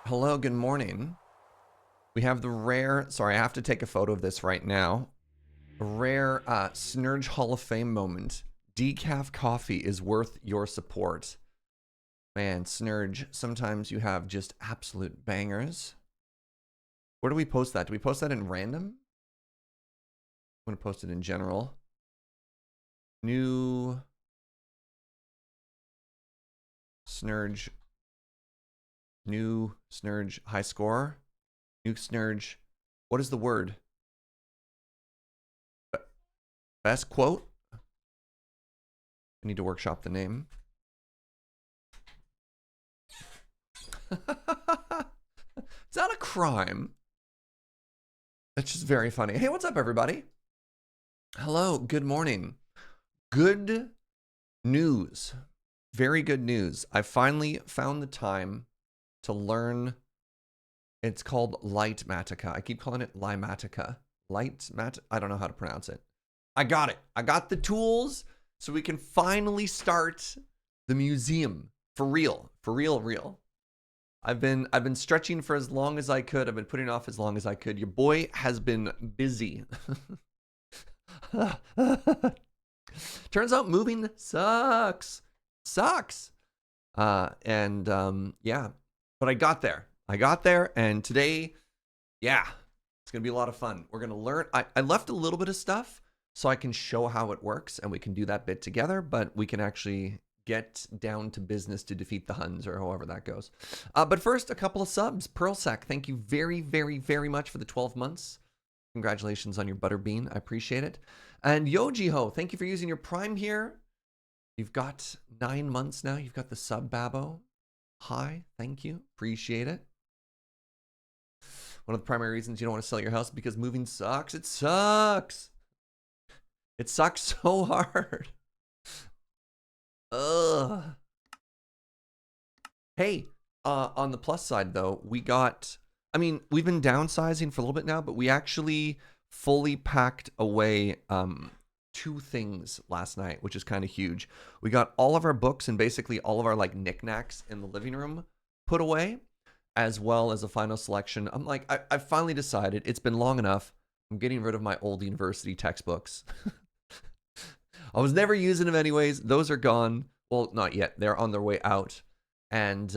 Hello, good morning. We have the rare, sorry, I have to take a photo of this right now. A rare Snurge Hall of Fame moment. Decaf coffee is worth your support. Man, Snurge, sometimes you have just absolute bangers. Where do we post that? Do we post that in random? I'm going to post it in general. New Snurge. New Snurge high score. New Snurge. What is the word? Best quote? I need to workshop the name. It's not a crime. That's just very funny. Hey, what's up, everybody? Hello, good morning. Good news. Very good news. I finally found the time to learn. It's called litematica. I keep calling it limatica. I don't know how to pronounce it. I got it. I got the tools so we can finally start the museum for real. For real. I've been stretching for as long as I could. I've been putting it off as long as I could. Your boy has been busy. Turns out moving sucks. Yeah, but I got there, and today, yeah, it's gonna be a lot of fun. We're gonna learn. I left a little bit of stuff so I can show how it works, and we can do that bit together, but we can actually get down to business to defeat the Huns, or however that goes. But first, a couple of subs. Pearlsack, thank you very much for the 12 months. Congratulations on your butterbean. I appreciate it. And Yojiho, thank you for using your Prime here. You've got 9 months now. You've got the sub, Babo. Hi, thank you. Appreciate it. One of the primary reasons you don't want to sell your house because moving sucks. It sucks. It sucks so hard. Ugh. Hey, on the plus side though, we've been downsizing for a little bit now, but we actually fully packed away 2 things last night, which is kind of huge. We got all of our books and basically all of our like knickknacks in the living room put away, as well as a final selection. I'm like, I finally decided it's been long enough. I'm getting rid of my old university textbooks. I was never using them anyways. Those are gone. Well, not yet. They're on their way out. And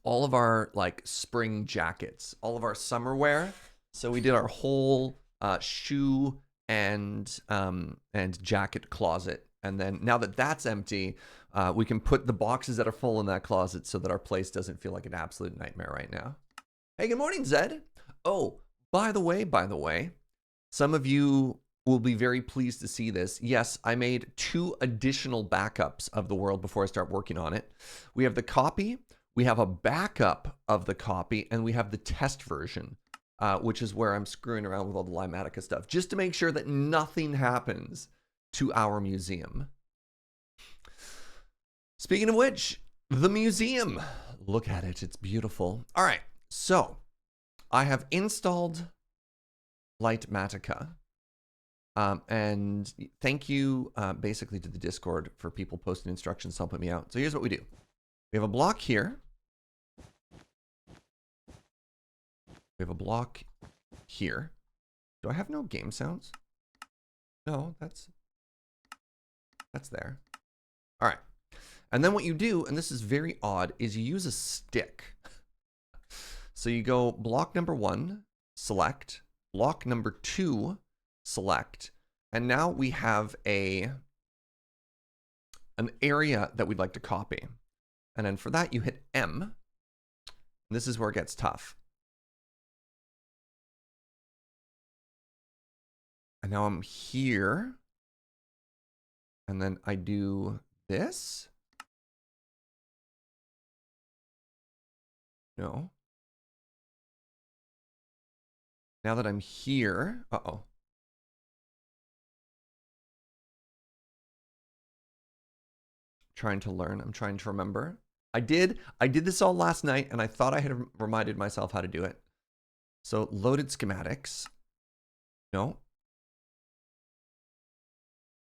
all of our like spring jackets, all of our summer wear. So we did our whole shoe and jacket closet. And then now that that's empty, we can put the boxes that are full in that closet so that our place doesn't feel like an absolute nightmare right now. Hey, good morning, Zed. Oh, by the way, some of you will be very pleased to see this. Yes, I made 2 additional backups of the world before I start working on it. We have the copy, we have a backup of the copy, and we have the test version, which is where I'm screwing around with all the Limatica stuff, just to make sure that nothing happens to our museum. Speaking of which, the museum. Look at it, it's beautiful. All right, so I have installed litematica. And thank you basically to the Discord for people posting instructions to help me out. So here's what we do. We have a block here. We have a block here. Do I have no game sounds? No, that's there. All right. And then what you do, and this is very odd, is you use a stick. So you go block number 1, select, block number 2, select, and now we have an area that we'd like to copy. And then for that you hit M, and this is where it gets tough. And now I'm here, and then I do this. No. Now that I'm here, uh-oh. Trying to learn. I'm trying to remember. I did this all last night, and I thought I had reminded myself how to do it. So loaded schematics. No.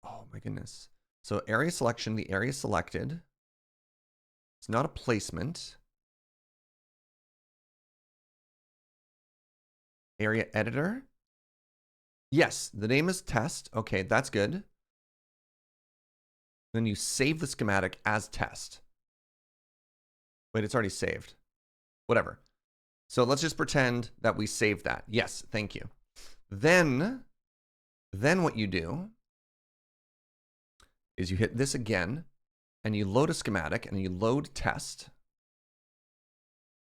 Oh my goodness. So area selection, the area selected. It's not a placement. area editor. Yes, the name is test. Okay, that's good. Then you save the schematic as test. Wait, it's already saved. Whatever. So let's just pretend that we saved that. Yes, thank you. Then what you do is you hit this again, and you load a schematic, and you load test.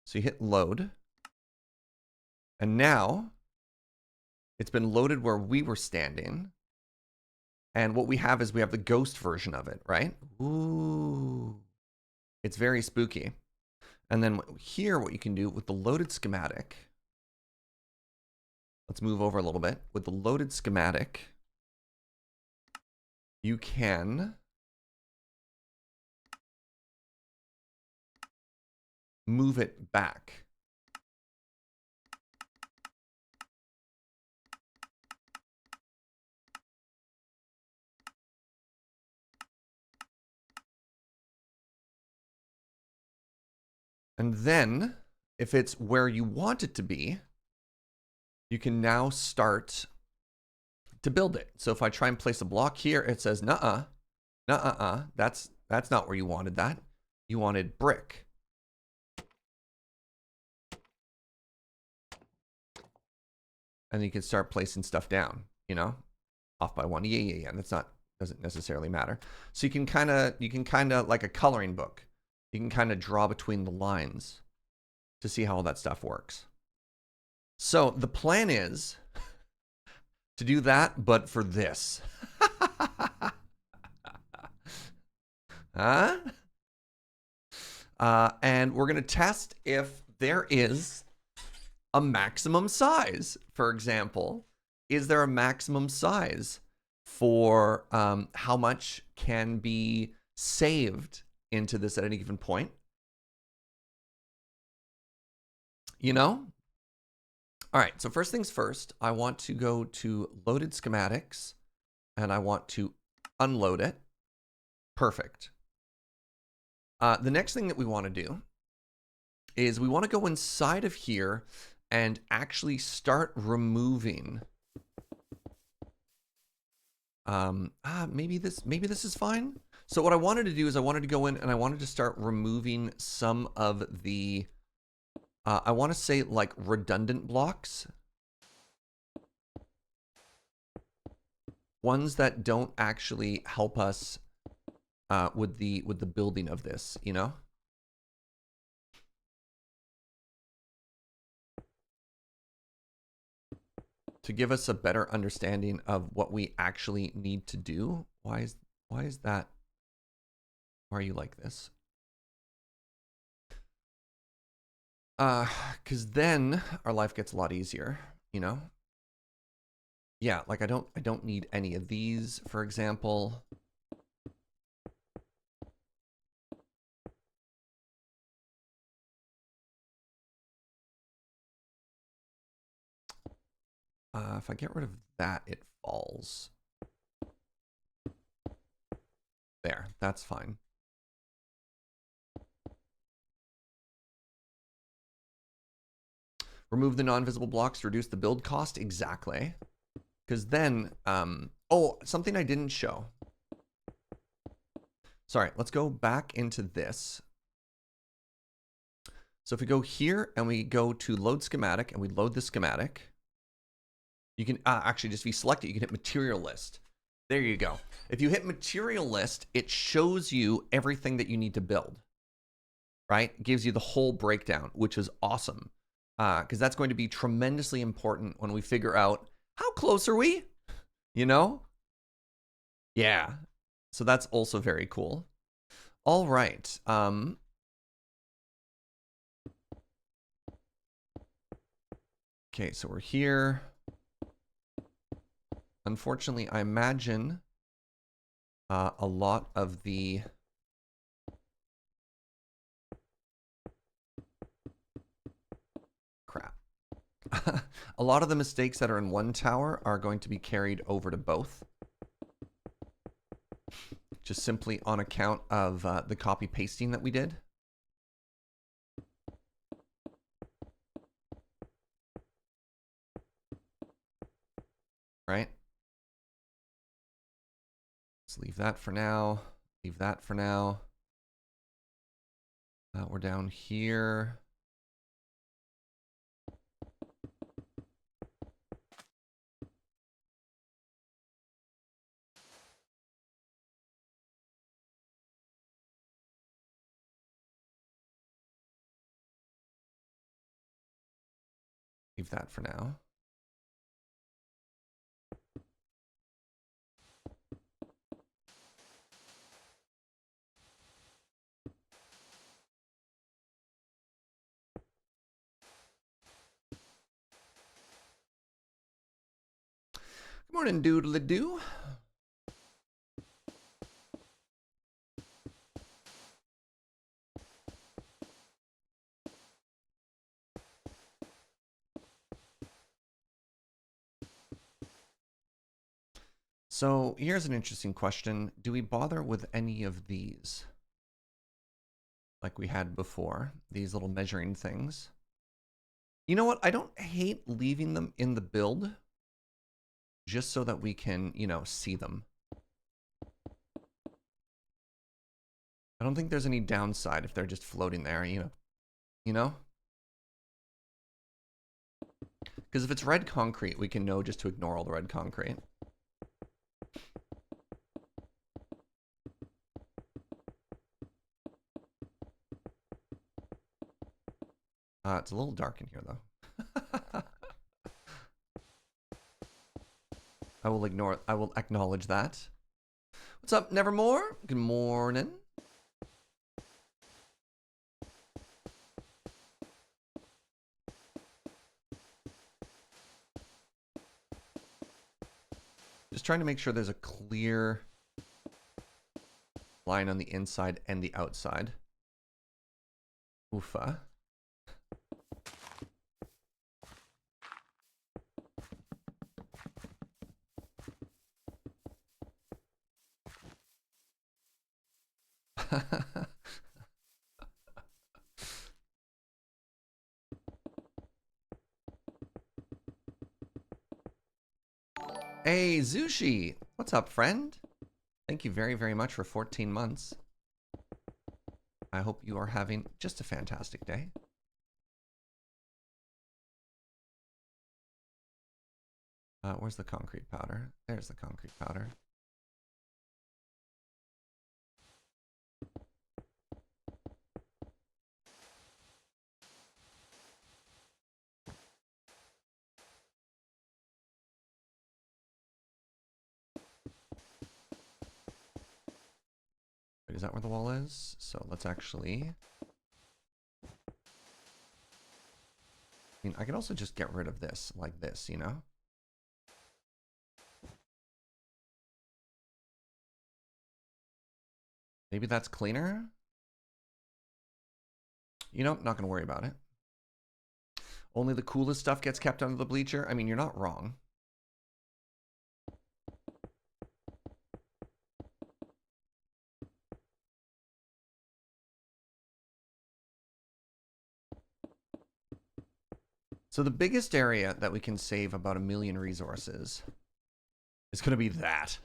So you hit load. And now it's been loaded where we were standing. And what we have is we have the ghost version of it, right? Ooh. It's very spooky. And then here, what you can do with the loaded schematic, let's move over a little bit. With the loaded schematic, you can move it back. And then, if it's where you want it to be, you can now start to build it. So if I try and place a block here, it says, nuh-uh, that's not where you wanted that. You wanted brick. And you can start placing stuff down, you know, off by one. Yeah. Doesn't necessarily matter. So you can kind of like a coloring book. You can kind of draw between the lines to see how all that stuff works. So the plan is to do that, but for this. Huh? And we're going to test if there is a maximum size. For example, is there a maximum size for how much can be saved into this at any given point? You know? All right, so first things first, I want to go to loaded schematics and I want to unload it. Perfect. The next thing that we want to do is we want to go inside of here and actually start removing. Maybe this is fine. So what I wanted to do is I wanted to go in and I wanted to start removing some of the, I want to say like redundant blocks. Ones that don't actually help us with the building of this, you know? To give us a better understanding of what we actually need to do. Why is that? Why are you like this? Because then our life gets a lot easier, you know? Yeah, like I don't need any of these, for example. If I get rid of that, it falls. There, that's fine. Remove the non-visible blocks to reduce the build cost. Exactly. Because then, oh, something I didn't show. Sorry, let's go back into this. So if we go here and we go to load schematic and we load the schematic, you can actually just if you select it, you can hit material list. There you go. If you hit material list, it shows you everything that you need to build, right? It gives you the whole breakdown, which is awesome. Because that's going to be tremendously important when we figure out how close are we, you know? Yeah. So that's also very cool. All right. Okay, so we're here. Unfortunately, I imagine a lot of the crap. A lot of the mistakes that are in one tower are going to be carried over to both. Just simply on account of the copy pasting that we did. Leave that for now. Leave that for now. We're down here. Leave that for now. Good morning, doodle-a-doo. So here's an interesting question. Do we bother with any of these? Like we had before, these little measuring things. You know what? I don't hate leaving them in the build just so that we can, you know, see them. I don't think there's any downside if they're just floating there, you know? Because if it's red concrete, we can know just to ignore all the red concrete. It's a little dark in here, though. I will acknowledge that. What's up, Nevermore? Good morning. Just trying to make sure there's a clear line on the inside and the outside. Oofa. Hey, Zushi. What's up, friend? Thank you very, very much for 14 months. I hope you are having just a fantastic day. Where's the concrete powder? There's the concrete powder. Wait, is that where the wall is? So let's actually... I mean, I could also just get rid of this, like this, you know? Maybe that's cleaner? You know, not gonna worry about it. Only the coolest stuff gets kept under the bleacher? I mean, you're not wrong. So the biggest area that we can save about 1 million resources is going to be that.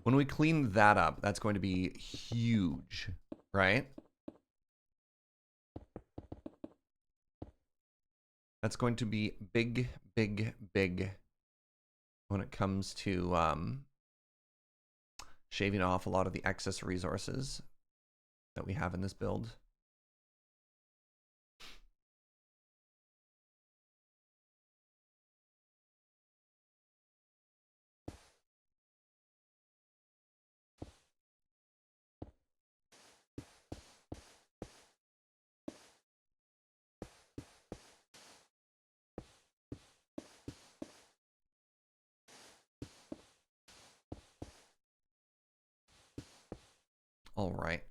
When we clean that up, that's going to be huge, right? That's going to be big, big, big when it comes to shaving off a lot of the excess resources that we have in this build. All right,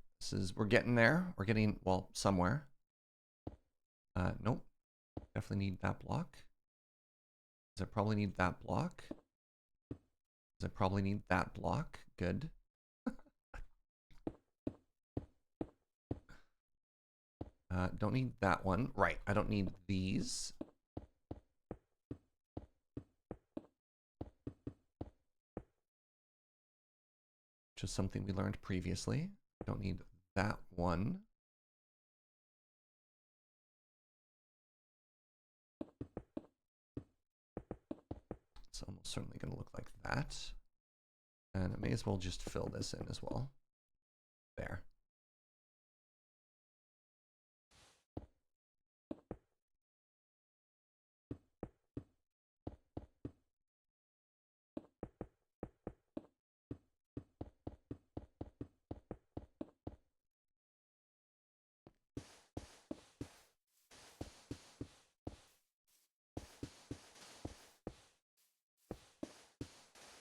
we're getting there. We're getting, well, somewhere. Nope. Definitely need that block. Does I probably need that block? Does I probably need that block? Good. Don't need that one. Right, I don't need these. which is something we learned previously. Don't need that one. It's almost certainly going to look like that. And I may as well just fill this in as well. There.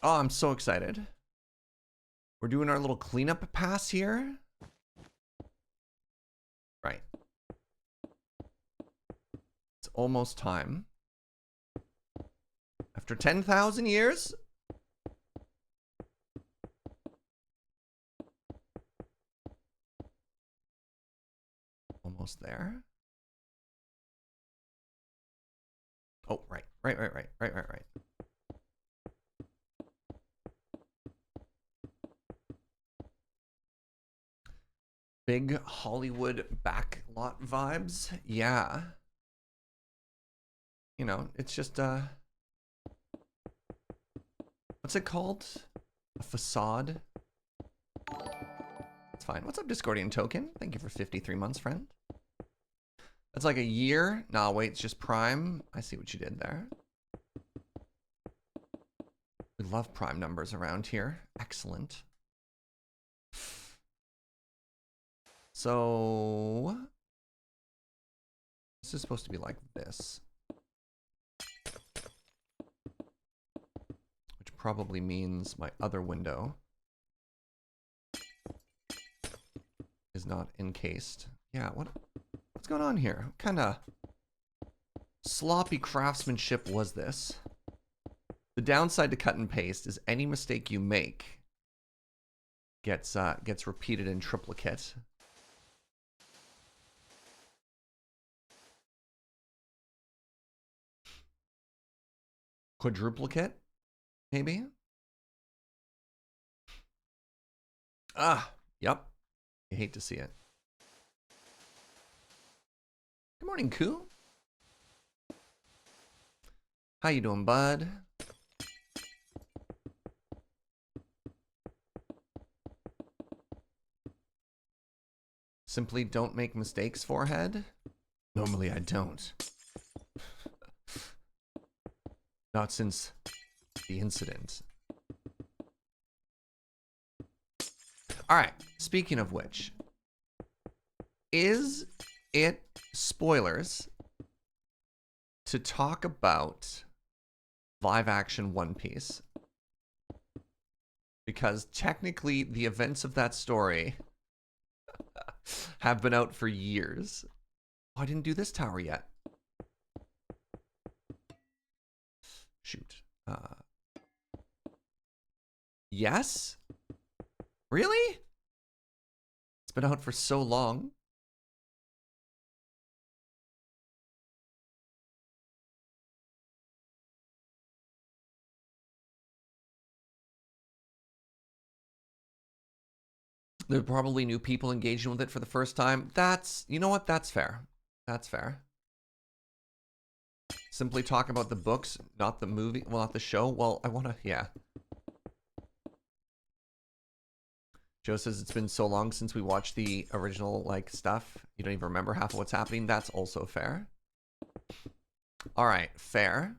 Oh, I'm so excited. We're doing our little cleanup pass here. Right. It's almost time. After 10,000 years? Almost there. Oh, right. Right. Big Hollywood backlot vibes. Yeah. You know, it's just, what's it called? A facade? It's fine. What's up, Discordian Token? Thank you for 53 months, friend. That's like a year. Nah, wait, it's just Prime. I see what you did there. We love Prime numbers around here. Excellent. So this is supposed to be like this, which probably means my other window is not encased. Yeah, what's going on here? What kind of sloppy craftsmanship was this? The downside to cut and paste is any mistake you make gets repeated in triplicate. Quadruplicate, maybe? Ah, yep. You hate to see it. Good morning, Koo. How you doing, bud? Simply don't make mistakes, forehead? Normally I don't. Not since the incident. Alright, speaking of which, is it spoilers to talk about live action One Piece? Because technically the events of that story have been out for years. Oh, I didn't do this tower yet. Shoot. Yes? Really? It's been out for so long. There are probably new people engaging with it for the first time. That's, you know what? That's fair. That's fair. Simply talk about the books, not the movie, well, not the show. Well, I want to, yeah. Joe says it's been so long since we watched the original, like, stuff. You don't even remember half of what's happening. That's also fair. All right, fair.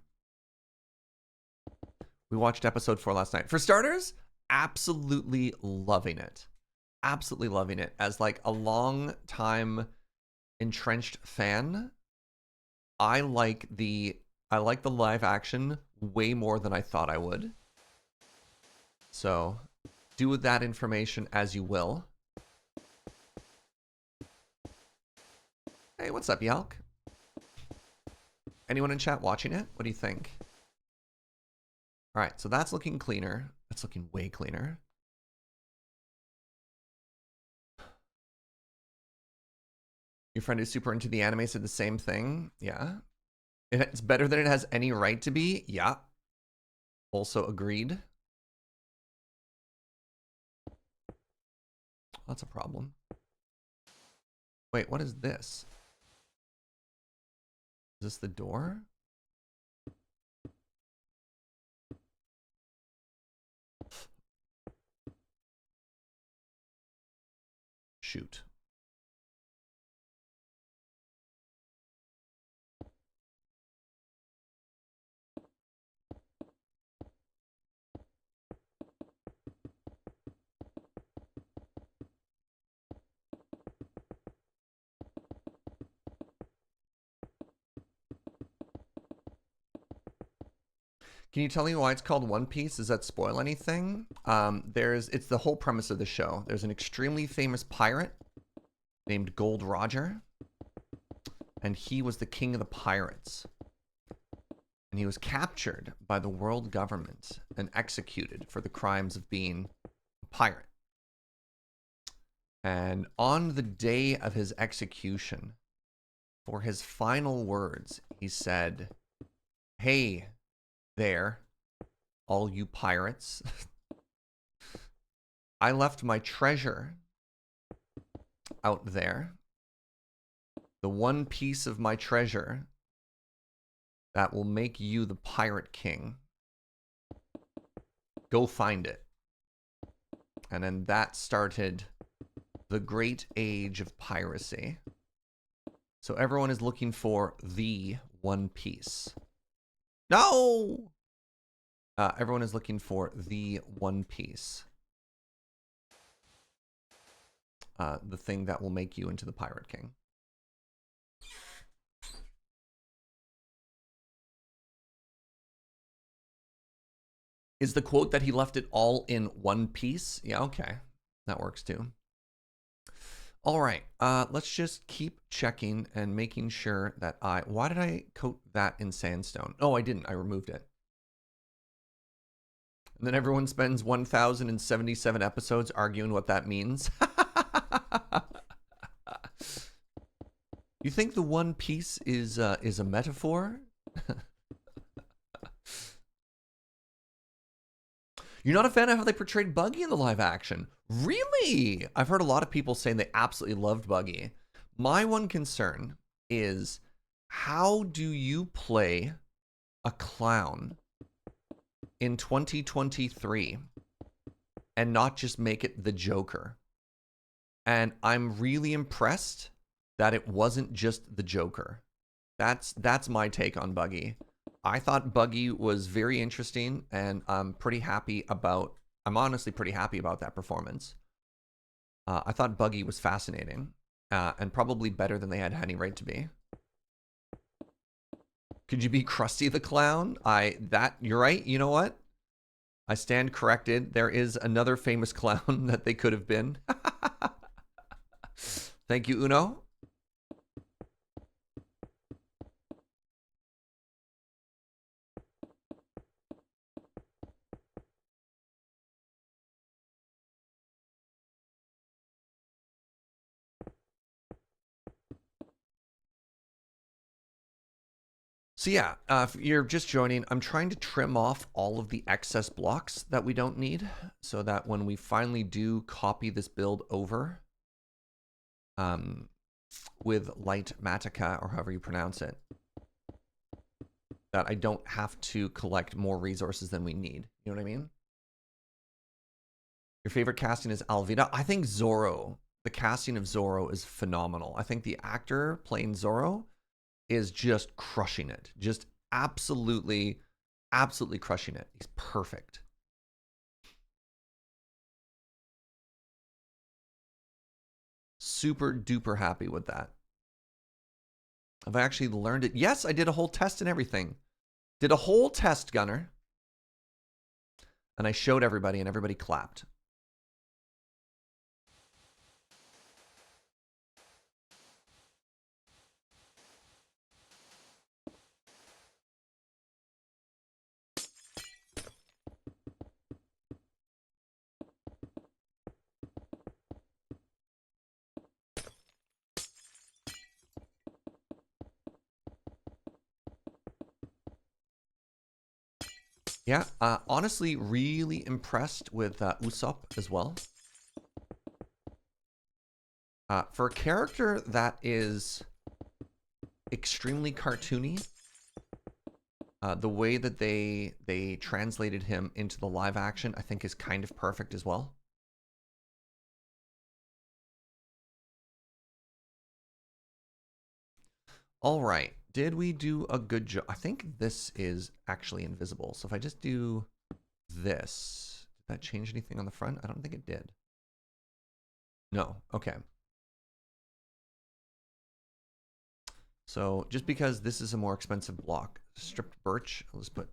We watched episode 4 last night. For starters, absolutely loving it. Absolutely loving it. As, like, a long time entrenched fan, I like the live action way more than I thought I would. So, do with that information as you will. Hey, what's up, Yalk? Anyone in chat watching it? What do you think? All right, so that's looking cleaner. That's looking way cleaner. Your friend who's super into the anime said the same thing. Yeah. It's better than it has any right to be. Yeah. Also agreed. that's a problem. Wait, what is this? Is this the door? Shoot. Can you tell me why it's called One Piece? Does that spoil anything? It's the whole premise of the show. There's an extremely famous pirate named Gold Roger, and he was the king of the pirates. And he was captured by the world government and executed for the crimes of being a pirate. And on the day of his execution, for his final words, he said, "Hey there, all you pirates. I left my treasure out there. The one piece of my treasure that will make you the pirate king. Go find it." And then that started the great age of piracy. So everyone is looking for the One Piece. No! Everyone is looking for the One Piece. The thing that will make you into the Pirate King. Is the quote that he left it all in one piece? Yeah, okay. That works too. All right, let's just keep checking and making sure that why did I coat that in sandstone? Oh, I didn't, I removed it. And then everyone spends 1,077 episodes arguing what that means. You think the One Piece is a metaphor? You're not a fan of how they portrayed Buggy in the live action? Really? I've heard a lot of people saying they absolutely loved Buggy. My one concern is, how do you play a clown in 2023 and not just make it the Joker? And I'm really impressed that it wasn't just the Joker. That's my take on Buggy. I thought Buggy was very interesting, and I'm honestly pretty happy about that performance. I thought Buggy was fascinating, and probably better than they had any right to be. Could you be Krusty the Clown? You're right. You know what? I stand corrected. There is another famous clown that they could have been. Thank you, Uno. So yeah, if you're just joining, I'm trying to trim off all of the excess blocks that we don't need, so that when we finally do copy this build over with litematica, or however you pronounce it, that I don't have to collect more resources than we need. You know what I mean? Your favorite casting is Alvida? I think Zorro. The casting of Zorro is phenomenal. I think the actor playing Zorro is just crushing it. Just absolutely, absolutely crushing it. He's perfect. Super duper happy with that. Have I actually learned it? Yes, I did a whole test and everything. Did a whole test, Gunner. And I showed everybody, and everybody clapped. Yeah, honestly, really impressed with Usopp as well. For a character that is extremely cartoony, the way that they translated him into the live action, I think, is kind of perfect as well. All right. Did we do a good job? I think this is actually invisible. So if I just do this, did that change anything on the front? I don't think it did. No. Okay. So just because this is a more expensive block, stripped birch, I'll just put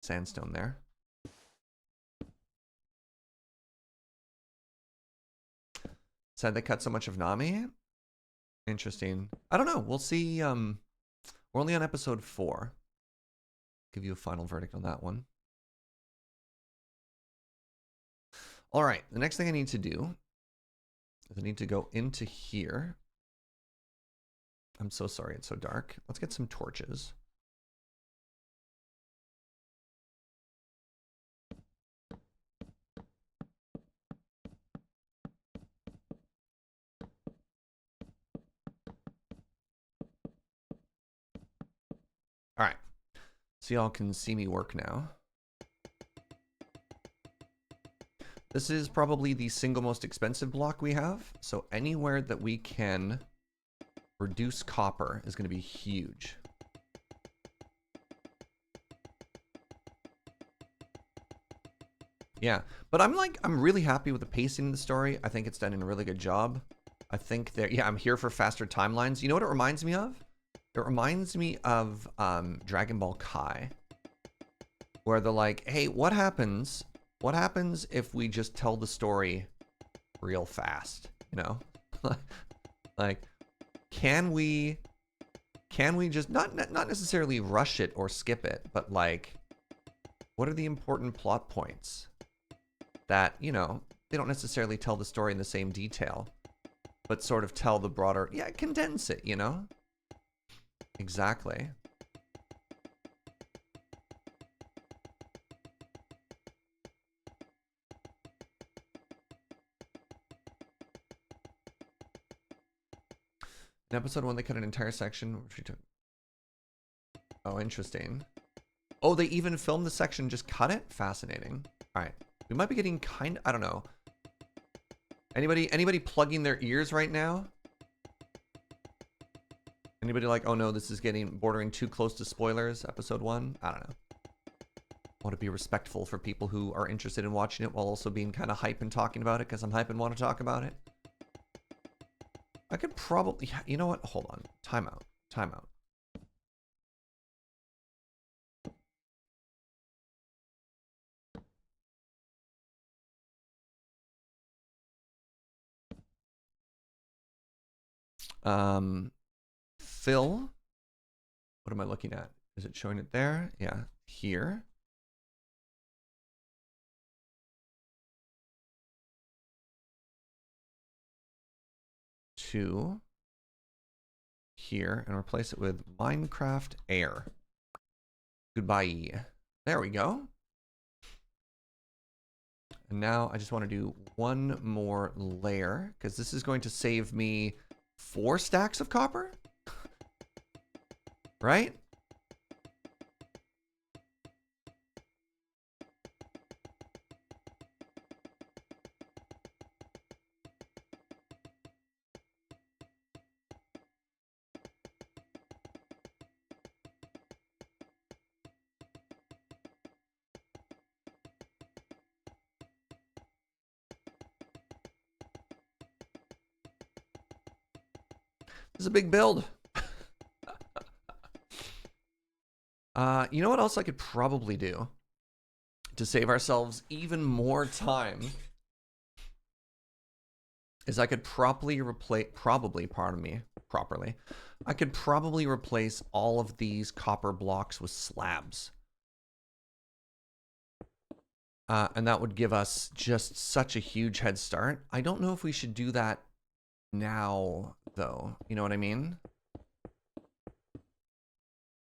sandstone there. Said they cut so much of Nami. Interesting. I don't know. We'll see. We're only on episode 4. Give you a final verdict on that one. All right. The next thing I need to do is I need to go into here. I'm so sorry it's so dark. Let's get some torches. All right. So y'all can see me work now. This is probably the single most expensive block we have. So anywhere that we can reduce copper is going to be huge. Yeah, but I'm really happy with the pacing of the story. I think it's done a really good job. I think yeah, I'm here for faster timelines. You know what it reminds me of? It reminds me of Dragon Ball Kai, where they're like, hey, what happens if we just tell the story real fast, you know? Like, can we just not necessarily rush it or skip it, but like, what are the important plot points that, you know, they don't necessarily tell the story in the same detail, but sort of tell the broader, yeah, condense it, you know? Exactly. In episode 1, they cut an entire section, which we took. Oh, interesting. Oh, they even filmed the section, just cut it? Fascinating. All right. We might be getting I don't know. Anybody plugging their ears right now? Anybody like, oh no, this is bordering too close to spoilers, episode 1? I don't know. I want to be respectful for people who are interested in watching it while also being kind of hype and talking about it, because I'm hype and want to talk about it. I could probably, you know what? Hold on. Timeout. Timeout. Fill. What am I looking at? Is it showing it there? Yeah. Here. To here and replace it with Minecraft Air. Goodbye. There we go. And now I just want to do one more layer because this is going to save me 4 stacks of copper. Right? This is a big build. You know what else I could probably do to save ourselves even more time is I could properly I could probably replace all of these copper blocks with slabs. And that would give us just such a huge head start. I don't know if we should do that now, though. You know what I mean?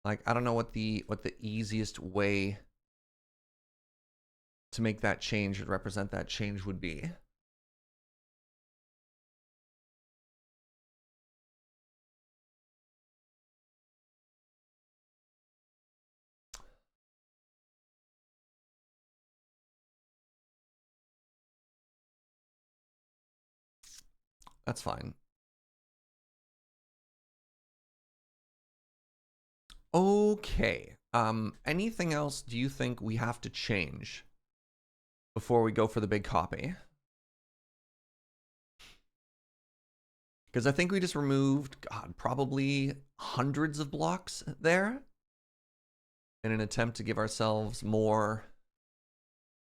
Like, I don't know what the easiest way to make that change or represent that change would be. That's fine. Okay. Anything else do you think we have to change before we go for the big copy? Because I think we just removed, God, probably hundreds of blocks there in an attempt to give ourselves more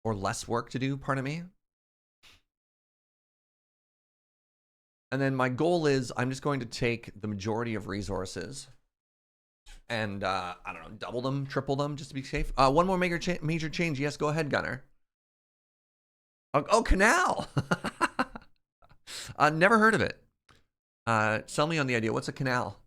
or less work to do, pardon me. And then my goal is I'm just going to take the majority of resources and, I don't know, double them, triple them, just to be safe. One more major change. Yes, go ahead, Gunner. Oh, canal. Never heard of it. Sell me on the idea. What's a canal?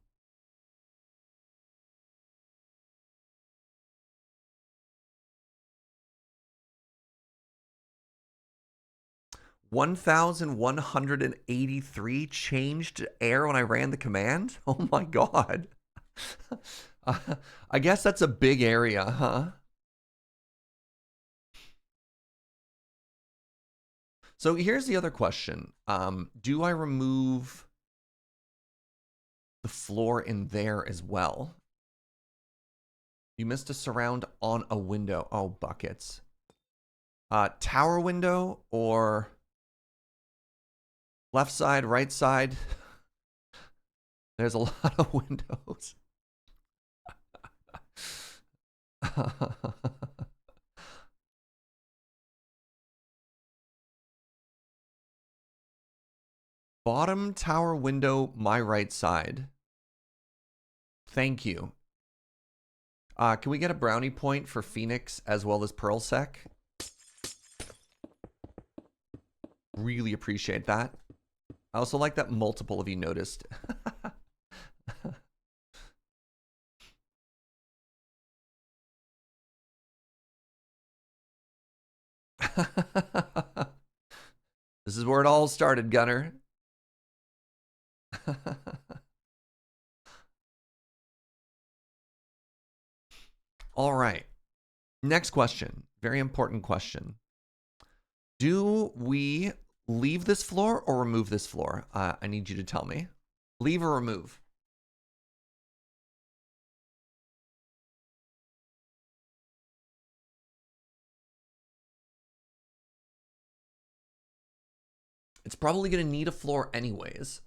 $1,183 changed to air when I ran the command? Oh my god. I guess that's a big area, huh? So here's the other question. Do I remove the floor in there as well? You missed a surround on a window. Oh, buckets. Tower window or left side, right side? There's a lot of windows. Bottom tower window, my right side. Thank you. Can we get a brownie point for Phoenix as well as Pearlsec? Really appreciate that. I also like that multiple of you noticed. This is where it all started, Gunner. All right. Next question. Very important question. Do we leave this floor or remove this floor? I need you to tell me. Leave or remove? It's probably going to need a floor anyways.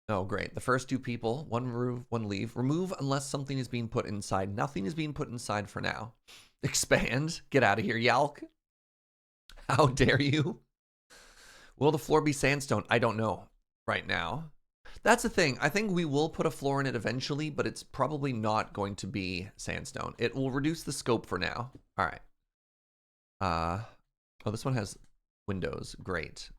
Oh, great. The first two people, one remove, one leave. Remove unless something is being put inside. Nothing is being put inside for now. Expand. Get out of here, Yalk. How dare you? Will the floor be sandstone? I don't know right now. That's the thing. I think we will put a floor in it eventually, but it's probably not going to be sandstone. It will reduce the scope for now. All right. Oh, this one has windows. Great.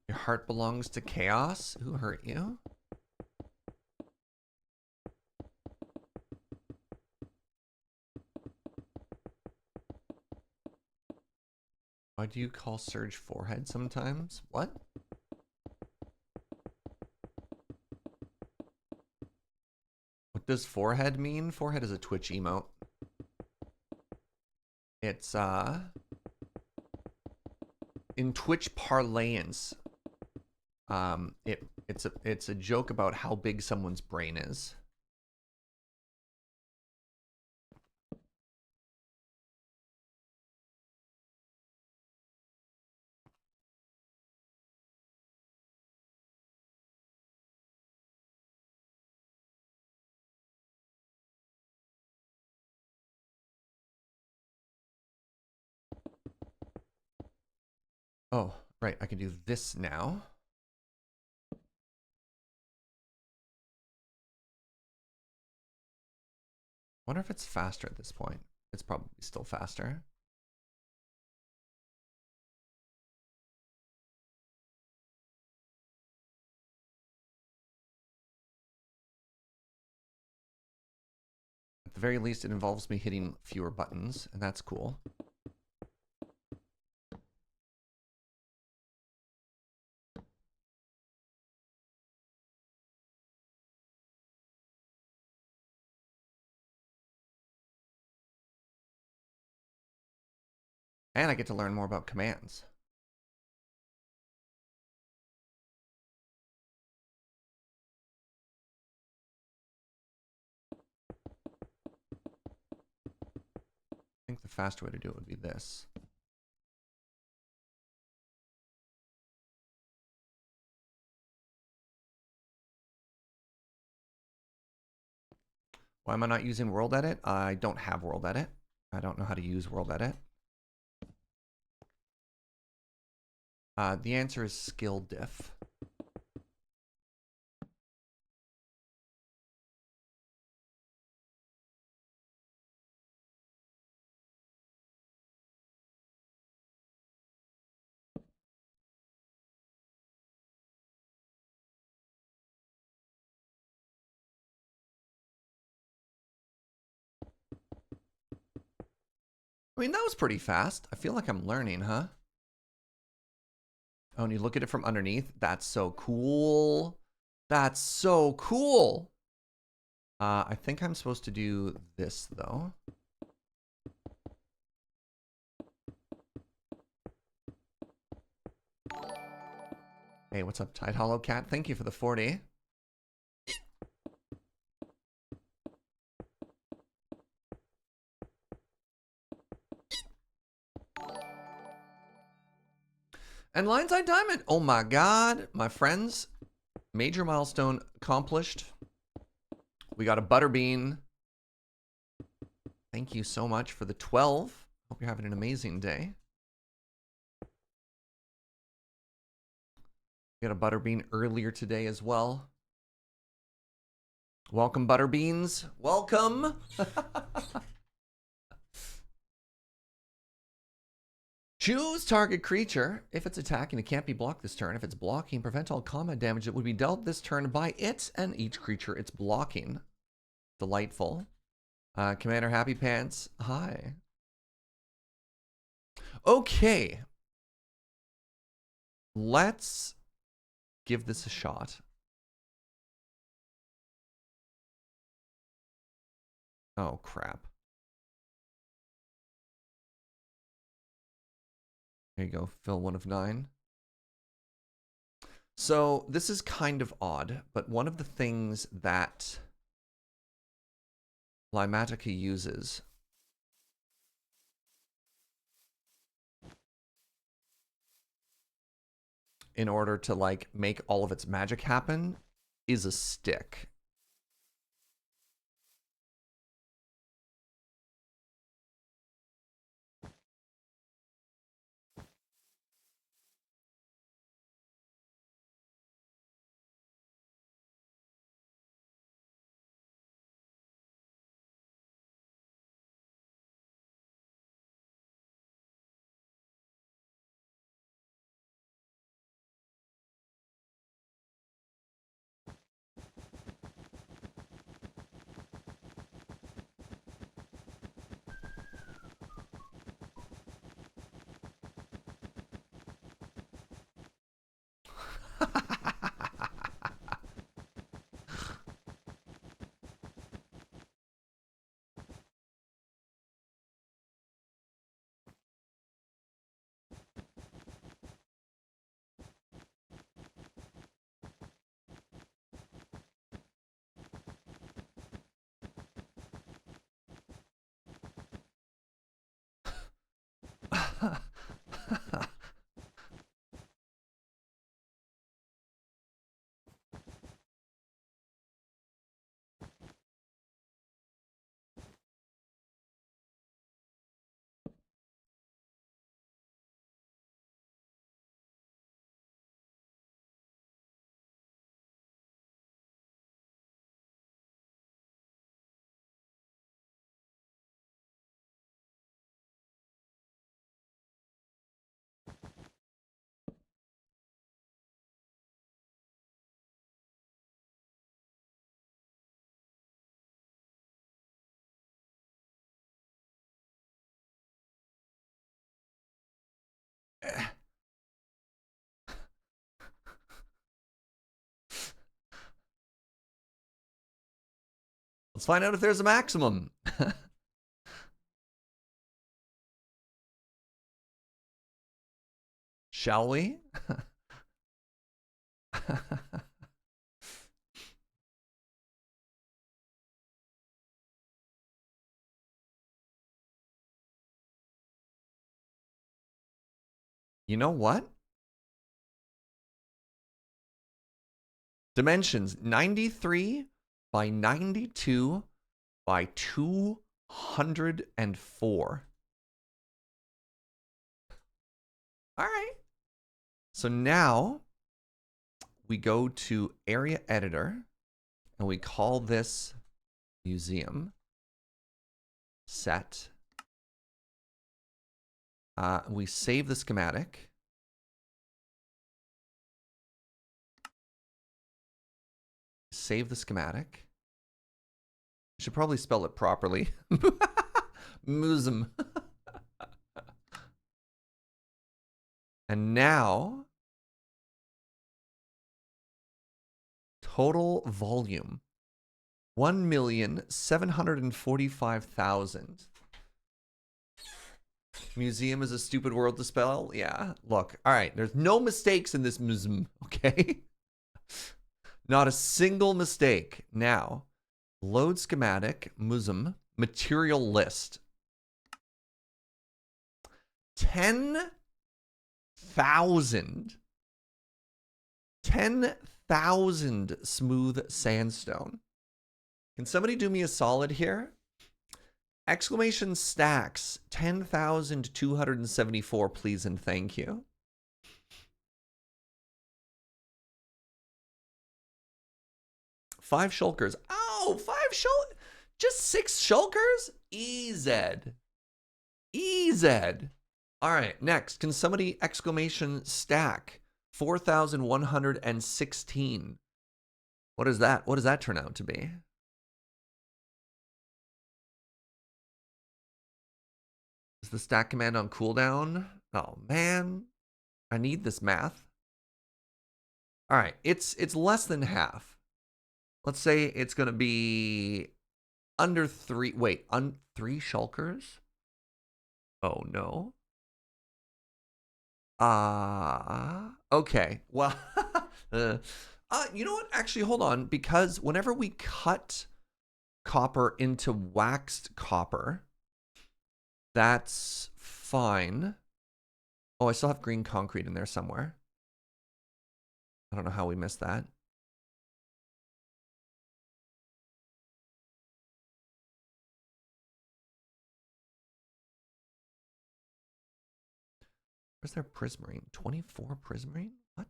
Your heart belongs to chaos? Who hurt you? Why do you call Surge forehead sometimes? What? What does forehead mean? Forehead is a Twitch emote. It's in Twitch parlance. It's a joke about how big someone's brain is. Oh, right, I can do this now. Wonder if it's faster at this point. It's probably still faster. At the very least, it involves me hitting fewer buttons, and that's cool. And I get to learn more about commands. I think the faster way to do it would be this. Why am I not using World Edit? I don't have World Edit. I don't know how to use World Edit. The answer is skill diff. I mean, that was pretty fast. I feel like I'm learning, huh? Oh, and you look at it from underneath. That's so cool. That's so cool. I think I'm supposed to do this, though. Hey, what's up, Tide Hollow Cat? Thank you for the 40. And Lion's Eye Diamond. Oh my god, my friends. Major milestone accomplished. We got a butterbean. Thank you so much for the 12. Hope you're having an amazing day. We got a butterbean earlier today as well. Welcome, butterbeans. Welcome. Choose target creature. If it's attacking, it can't be blocked this turn. If it's blocking, prevent all combat damage that would be dealt this turn by it and each creature it's blocking. Delightful. Commander Happy Pants. Hi. Okay. Let's give this a shot. Oh, crap. There you go. Fill 1 of 9. So this is kind of odd, but one of the things that litematica uses in order to like make all of its magic happen is a stick. Let's find out if there's a maximum. Shall we? You know what? Dimensions 93 by 92 by 204. All right. So now we go to area editor and we call this museum set. We save the schematic. Save the schematic. Should probably spell it properly. Museum. And now, total volume, 1,745,000. Museum is a stupid word to spell. Yeah, look. All right, there's no mistakes in this museum, okay? Not a single mistake. Now, load schematic, museum, material list. 10,000 smooth sandstone. Can somebody do me a solid here? Exclamation stacks 10,274, please and thank you. Five shulkers. Oh, just 6 shulkers? EZ. EZ. All right, next. Can somebody exclamation stack 4,116? What is that? What does that turn out to be? Is the stack command on cooldown? Oh man, I need this math. All right, it's less than half. Let's say it's gonna be under 3. Wait, 3 shulkers? Oh no. Okay. Well, you know what? Actually, hold on, because whenever we cut copper into waxed copper, that's fine. Oh, I still have green concrete in there somewhere. I don't know how we missed that. Where's their prismarine? 24 prismarine? What?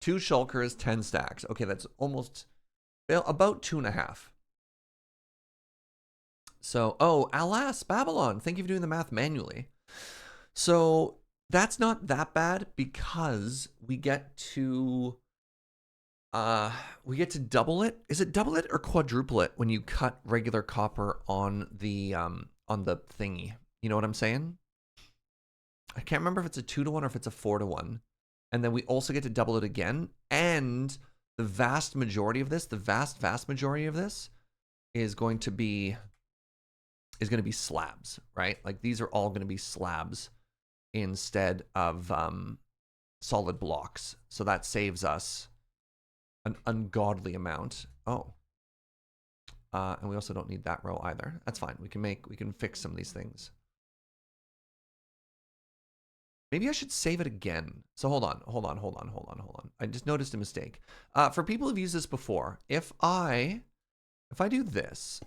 Two shulkers, 10 stacks. Okay, that's almost about 2.5. So, oh, alas, Babylon. Thank you for doing the math manually. So that's not that bad because we get to double it. Is it double it or quadruple it when you cut regular copper on the thingy? You know what I'm saying? I can't remember if it's a 2-to-1 or if it's a 4-to-1. And then we also get to double it again. And the vast majority of this, the vast majority of this is going to be slabs, right? Like these are all going to be slabs instead of solid blocks. So that saves us an ungodly amount. Oh. And we also don't need that row either. That's fine. We can fix some of these things. Maybe I should save it again. So hold on. I just noticed a mistake. For people who've used this before, if I do this.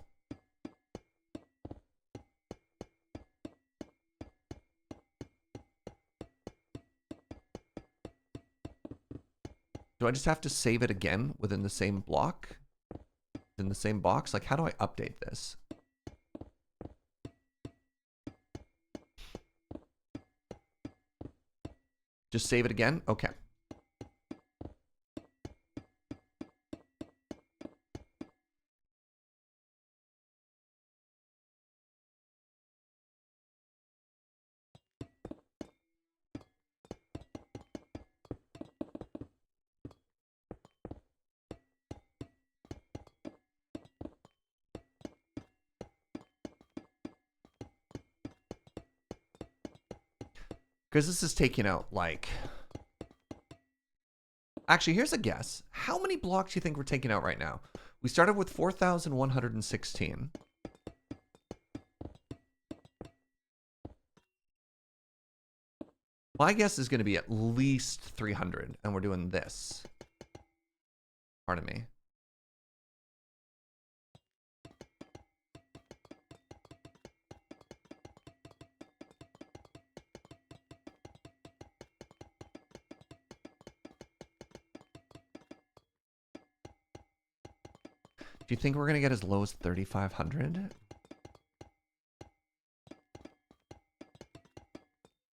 Do I just have to save it again within the same block? In the same box? Like, how do I update this? Just save it again? Okay. Because this is taking out, like... Actually, here's a guess. How many blocks do you think we're taking out right now? We started with 4,116. My guess is going to be at least 300, and we're doing this. Pardon me. Do you think we're going to get as low as 3,500?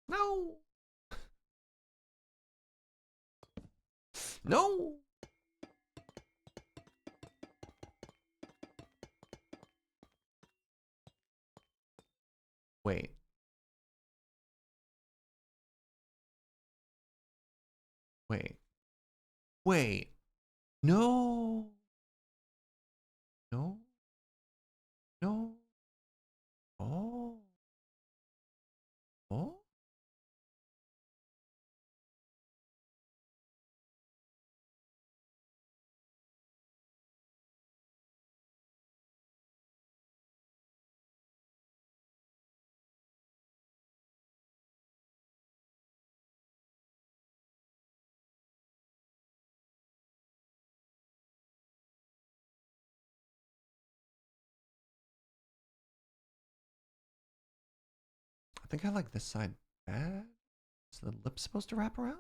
No. No. Wait. Wait. Wait. No. No. No. Oh. Oh. I think I like this side bad. Is the lip supposed to wrap around?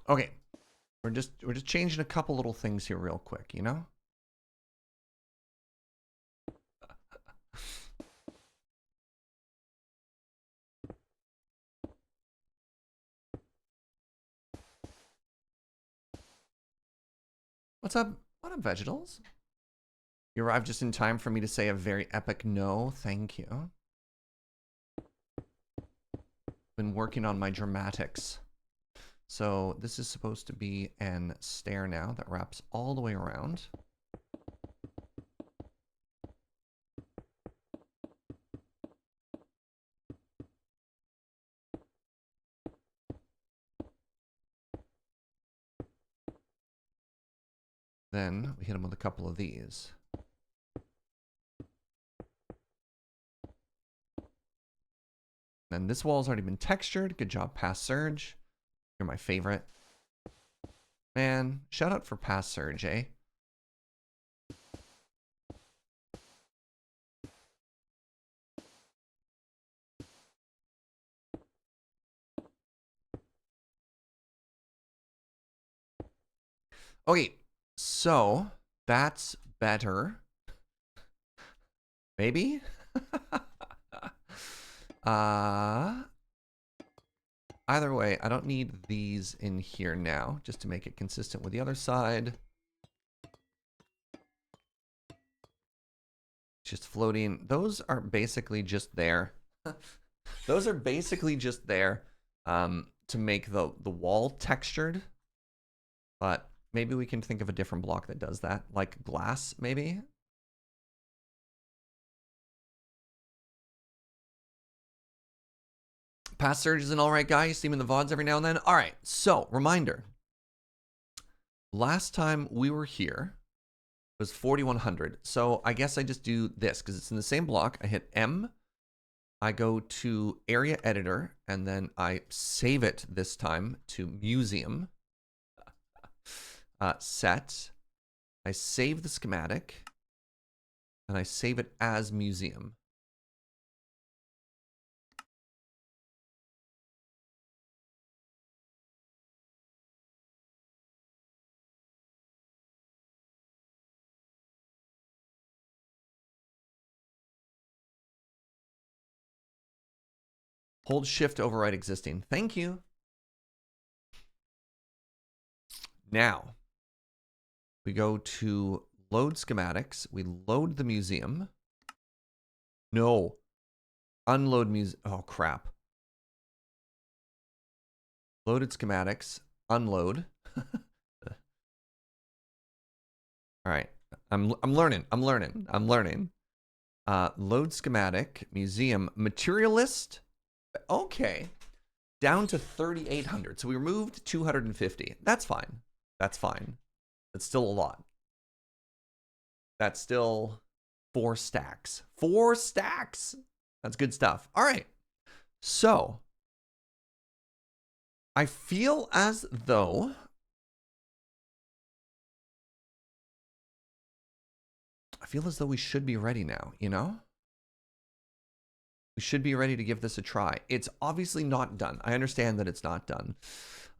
Okay. We're just changing a couple little things here real quick, you know? What's up? What up, Vegetals? You arrived just in time for me to say a very epic no. Thank you. Been working on my dramatics. So this is supposed to be an stair now that wraps all the way around. Then we hit them with a couple of these. And this wall's already been textured. Good job, Pass Surge. You're my favorite. Man, shout out for Pass Surge, eh? Okay, so that's better. Maybe? Either way, I don't need these in here now, just to make it consistent with the other side. Just floating. Those are basically just there. Those are basically just there to make the wall textured. But maybe we can think of a different block that does that, like glass, maybe? Pass Surge is an alright guy. You see him in the VODs every now and then. Alright, so, reminder. Last time we were here was 4,100. So I guess I just do this, because it's in the same block. I hit M. I go to Area Editor, and then I save it this time to Museum. Set. I save the schematic. and I save it as museum. Hold shift to override existing. Thank you. Now, we go to load schematics. We load the museum. No. Unload museum. Oh, crap. Loaded schematics. Unload. All right. I'm learning. I'm learning. Load schematic. Museum. Materialist. Okay. Down to 3,800. So we removed 250. That's fine. That's fine. That's still a lot. That's still 4 stacks. 4 stacks. That's good stuff. All right. So I feel as though we should be ready now, you know? We should be ready to give this a try. It's obviously not done. I understand that it's not done.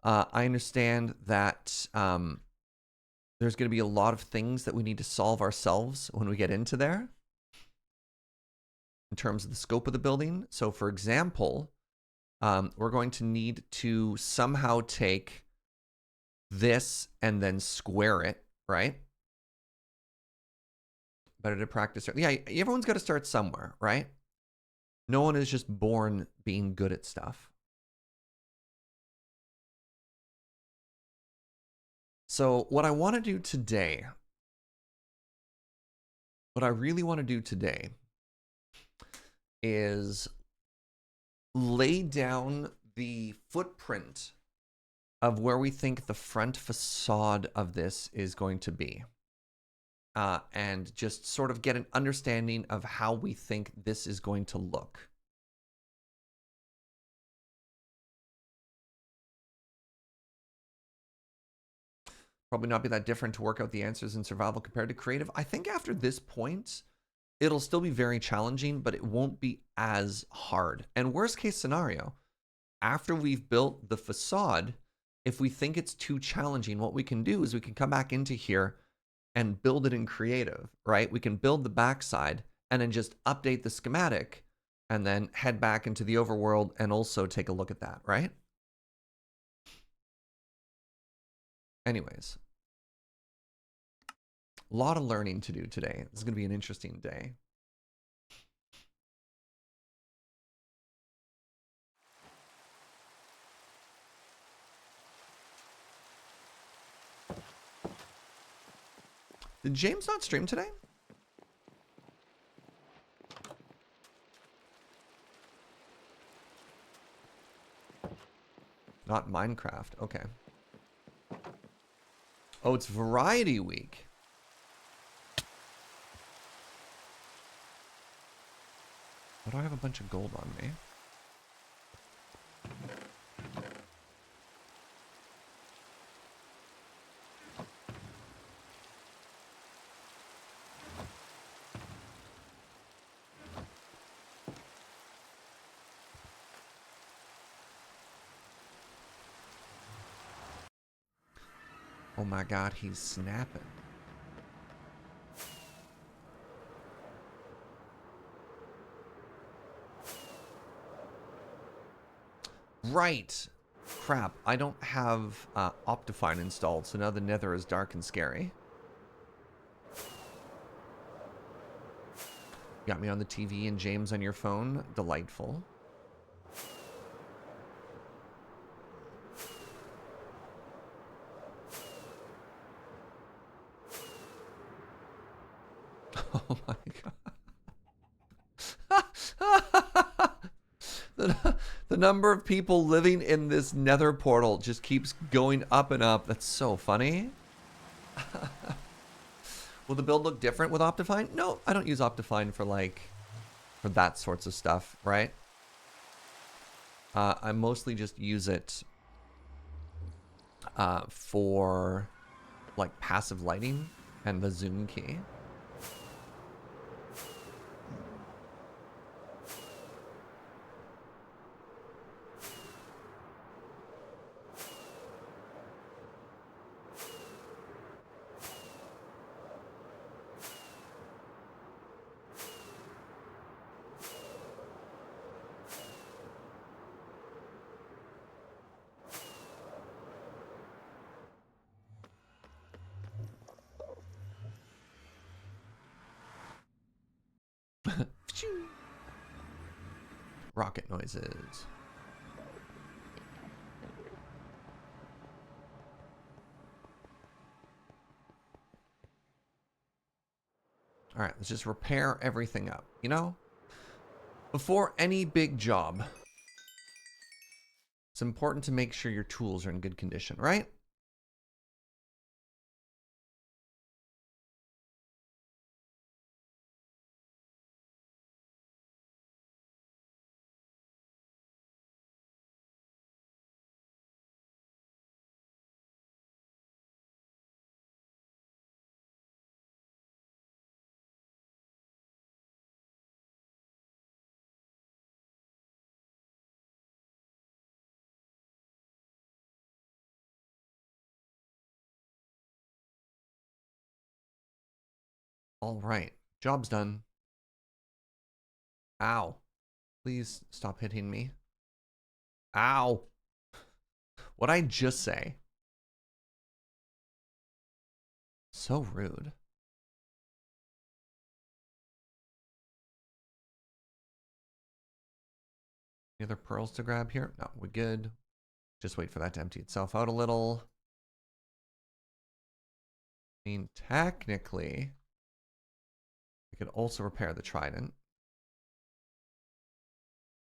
I understand that there's going to be a lot of things that we need to solve ourselves when we get into there in terms of the scope of the building. So, for example, we're going to need to somehow take this and then square it, right? Better to practice. Yeah, everyone's got to start somewhere, right? No one is just born being good at stuff. So what I want to do today, what I really want to do today is lay down the footprint of where we think the front facade of this is going to be. And just sort of get an understanding of how we think this is going to look. Probably not be that different to work out the answers in survival compared to creative. I think after this point, it'll still be very challenging, but it won't be as hard. And worst case scenario, after we've built the facade, if we think it's too challenging, what we can do is we can come back into here and build it in creative, right? We can build the backside and then just update the schematic and then head back into the overworld and also take a look at that, right? Anyways, a lot of learning to do today. This is going to be an interesting day. Did James not stream today? Not Minecraft. Okay. Oh, it's Variety Week. Why do I have a bunch of gold on me? Oh my god, he's snapping. Right. Crap, I don't have Optifine installed, so now the Nether is dark and scary. Got me on the TV and James on your phone. Delightful. Oh my god. The number of people living in this Nether portal just keeps going up and up. That's so funny. Will the build look different with Optifine? No, I don't use Optifine for that sorts of stuff, right? I mostly just use it for like passive lighting and the zoom key. rocket noises. All right, let's just repair everything up, you know? Before any big job, it's important to make sure your tools are in good condition, right? All right, job's done. Ow. Please stop hitting me. Ow. What'd I just say? So rude. Any other pearls to grab here? No, we're good. Just wait for that to empty itself out a little. I mean, technically, we could also repair the trident.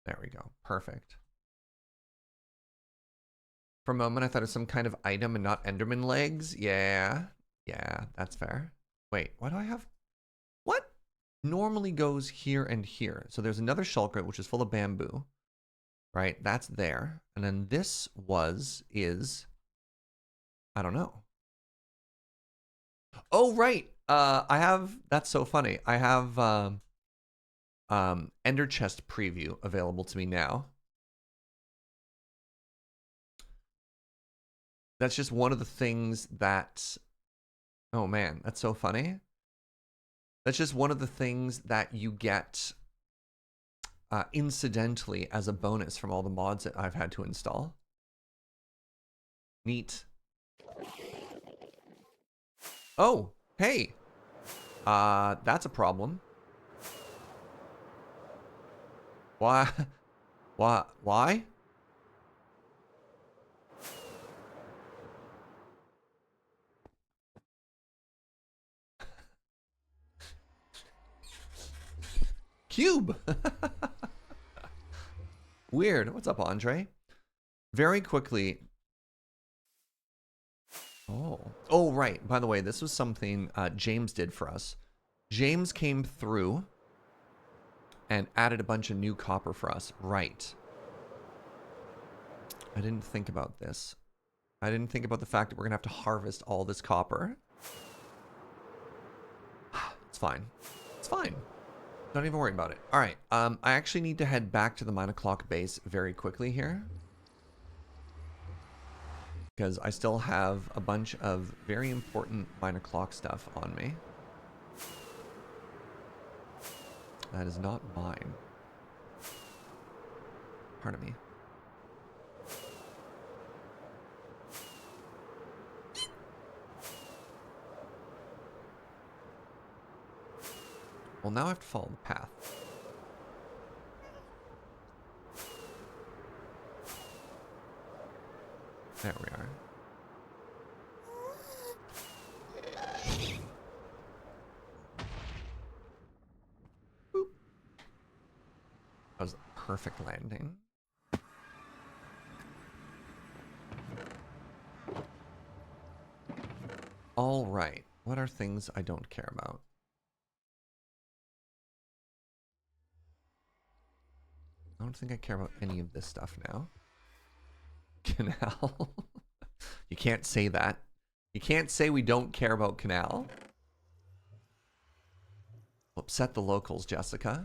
There we go. Perfect. For a moment, I thought it was some kind of item and not Enderman legs. Yeah. Yeah, that's fair. Wait, why do I have... What? Normally goes here and here. So there's another shulker, which is full of bamboo. Right? That's there. And then this is... I don't know. Oh, right. I have... That's so funny. I have Ender Chest preview available to me now. That's just one of the things that... Oh, man. That's so funny. That's just one of the things that you get incidentally as a bonus from all the mods that I've had to install. Neat. Oh, hey. That's a problem. Why? Why? Cube. Weird. What's up, Andre? Very quickly. Oh, right. By the way, this was something James did for us. James came through and added a bunch of new copper for us. Right. I didn't think about this. I didn't think about the fact that we're going to have to harvest all this copper. It's fine. It's fine. Don't even worry about it. All right. I actually need to head back to the 9 o'clock base very quickly here, because I still have a bunch of very important 9 o'clock stuff on me. That is not mine. Pardon me. Well, now I have to follow the path. There we are. Boop. That was a perfect landing. All right. What are things I don't care about? I don't think I care about any of this stuff now. Canal. You can't say that. You can't say we don't care about canal. Upset the locals, Jessica.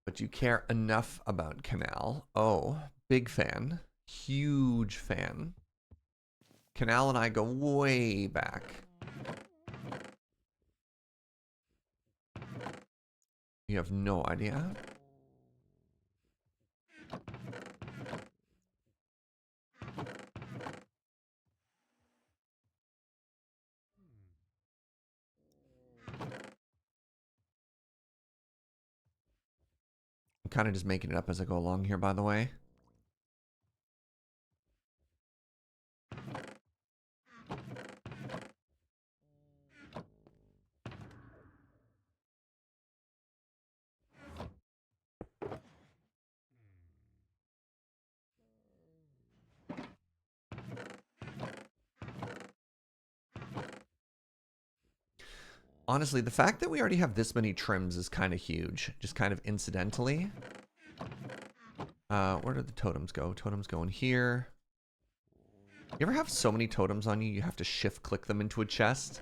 But you care enough about canal. Oh, big fan. Huge fan. Canal and I go way back. You have no idea. I'm kind of just making it up as I go along here, by the way. Honestly, the fact that we already have this many trims is kind of huge, just kind of incidentally. Where did the totems go? Totems go in here. You ever have so many totems on you, you have to shift click them into a chest?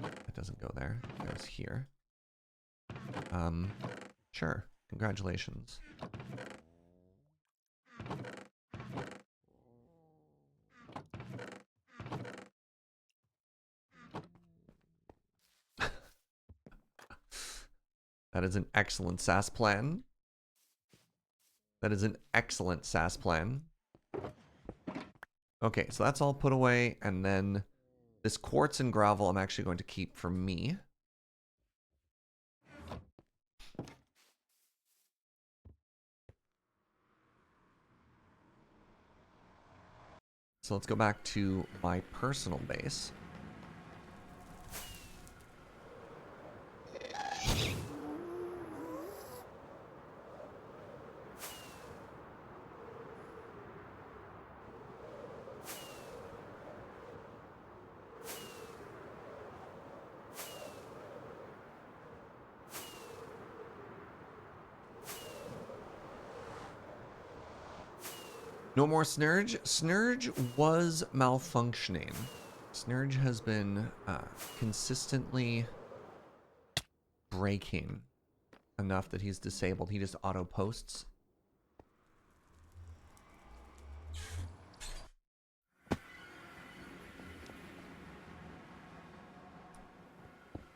That doesn't go there. It goes here. Sure. Congratulations. That is an excellent SAS plan. That is an excellent SAS plan. Okay, so that's all put away, and then this quartz and gravel I'm actually going to keep for me. So let's go back to my personal base. No more Snurge. Snurge was malfunctioning. Snurge has been consistently breaking enough that he's disabled. He just auto posts.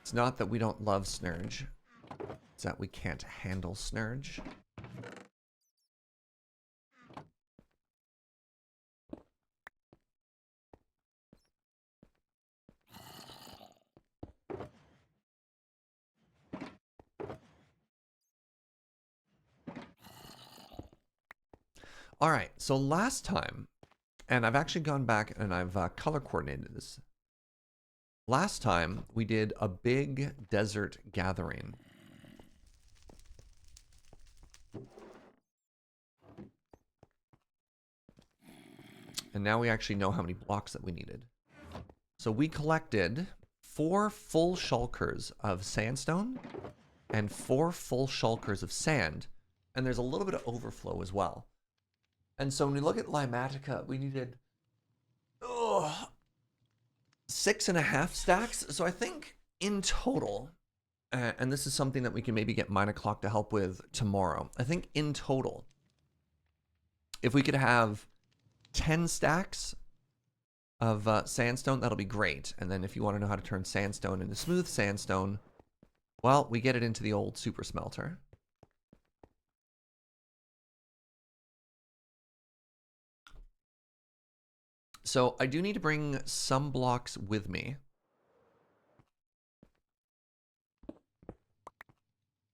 It's not that we don't love Snurge. It's that we can't handle Snurge. All right, so last time, and I've actually gone back and I've color coordinated this. Last time, we did a big desert gathering. And now we actually know how many blocks that we needed. So we collected 4 full shulkers of sandstone and 4 full shulkers of sand. And there's a little bit of overflow as well. And so when we look at litematica, we needed 6.5 stacks. So I think in total, and this is something that we can maybe get Mine O'Clock to help with tomorrow. I think in total, if we could have 10 stacks of sandstone, that'll be great. And then if you want to know how to turn sandstone into smooth sandstone, well, we get it into the old super smelter. So I do need to bring some blocks with me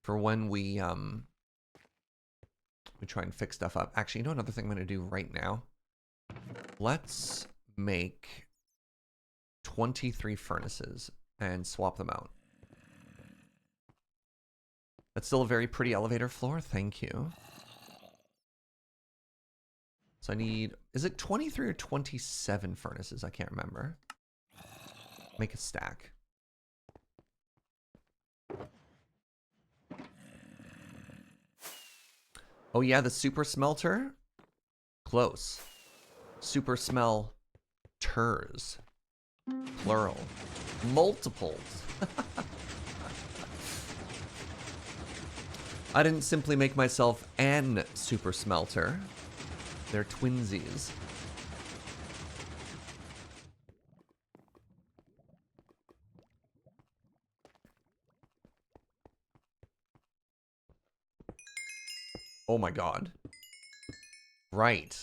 for when we try and fix stuff up. Actually, you know another thing I'm going to do right now? Let's make 23 furnaces and swap them out. That's still a very pretty elevator floor. Thank you. So I need, is it 23 or 27 furnaces? I can't remember. Make a stack. Oh yeah, the super smelter? Close. Super smell ters. Plural. Multiples. I didn't simply make myself an super smelter. They're twinsies. Oh my god. Right.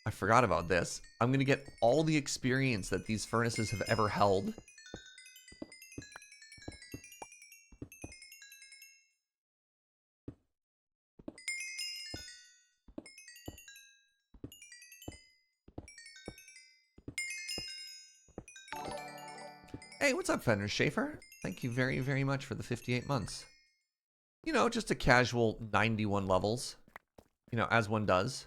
I forgot about this. I'm gonna get all the experience that these furnaces have ever held. Hey, what's up, Fender Schaefer? Thank you very, very much for the 58 months. You know, just a casual 91 levels. You know, as one does.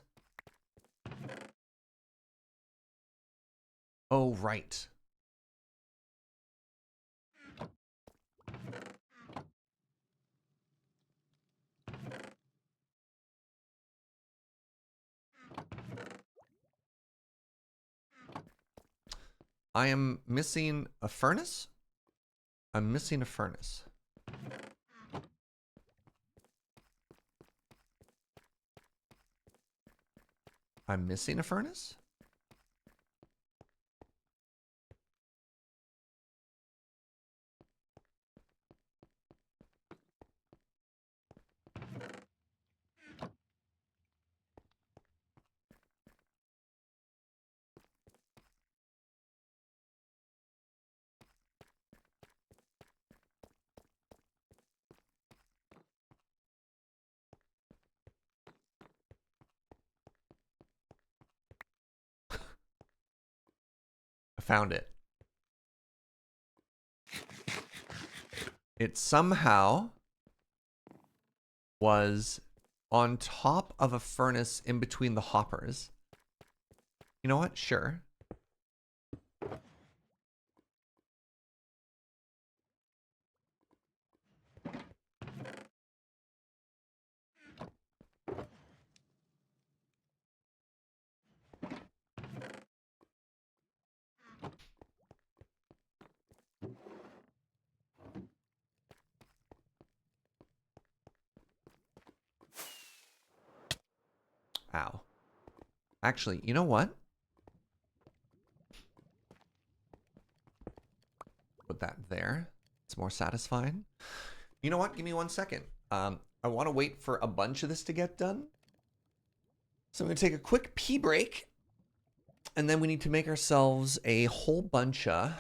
Oh, right. I am missing a furnace? I'm missing a furnace. I'm missing a furnace? I found it. It somehow was on top of a furnace in between the hoppers. You know what? Sure. Ow. Actually, you know what? Put that there. It's more satisfying. You know what? Give me 1 second. I want to wait for a bunch of this to get done. So I'm going to take a quick pee break. And then we need to make ourselves a whole bunch of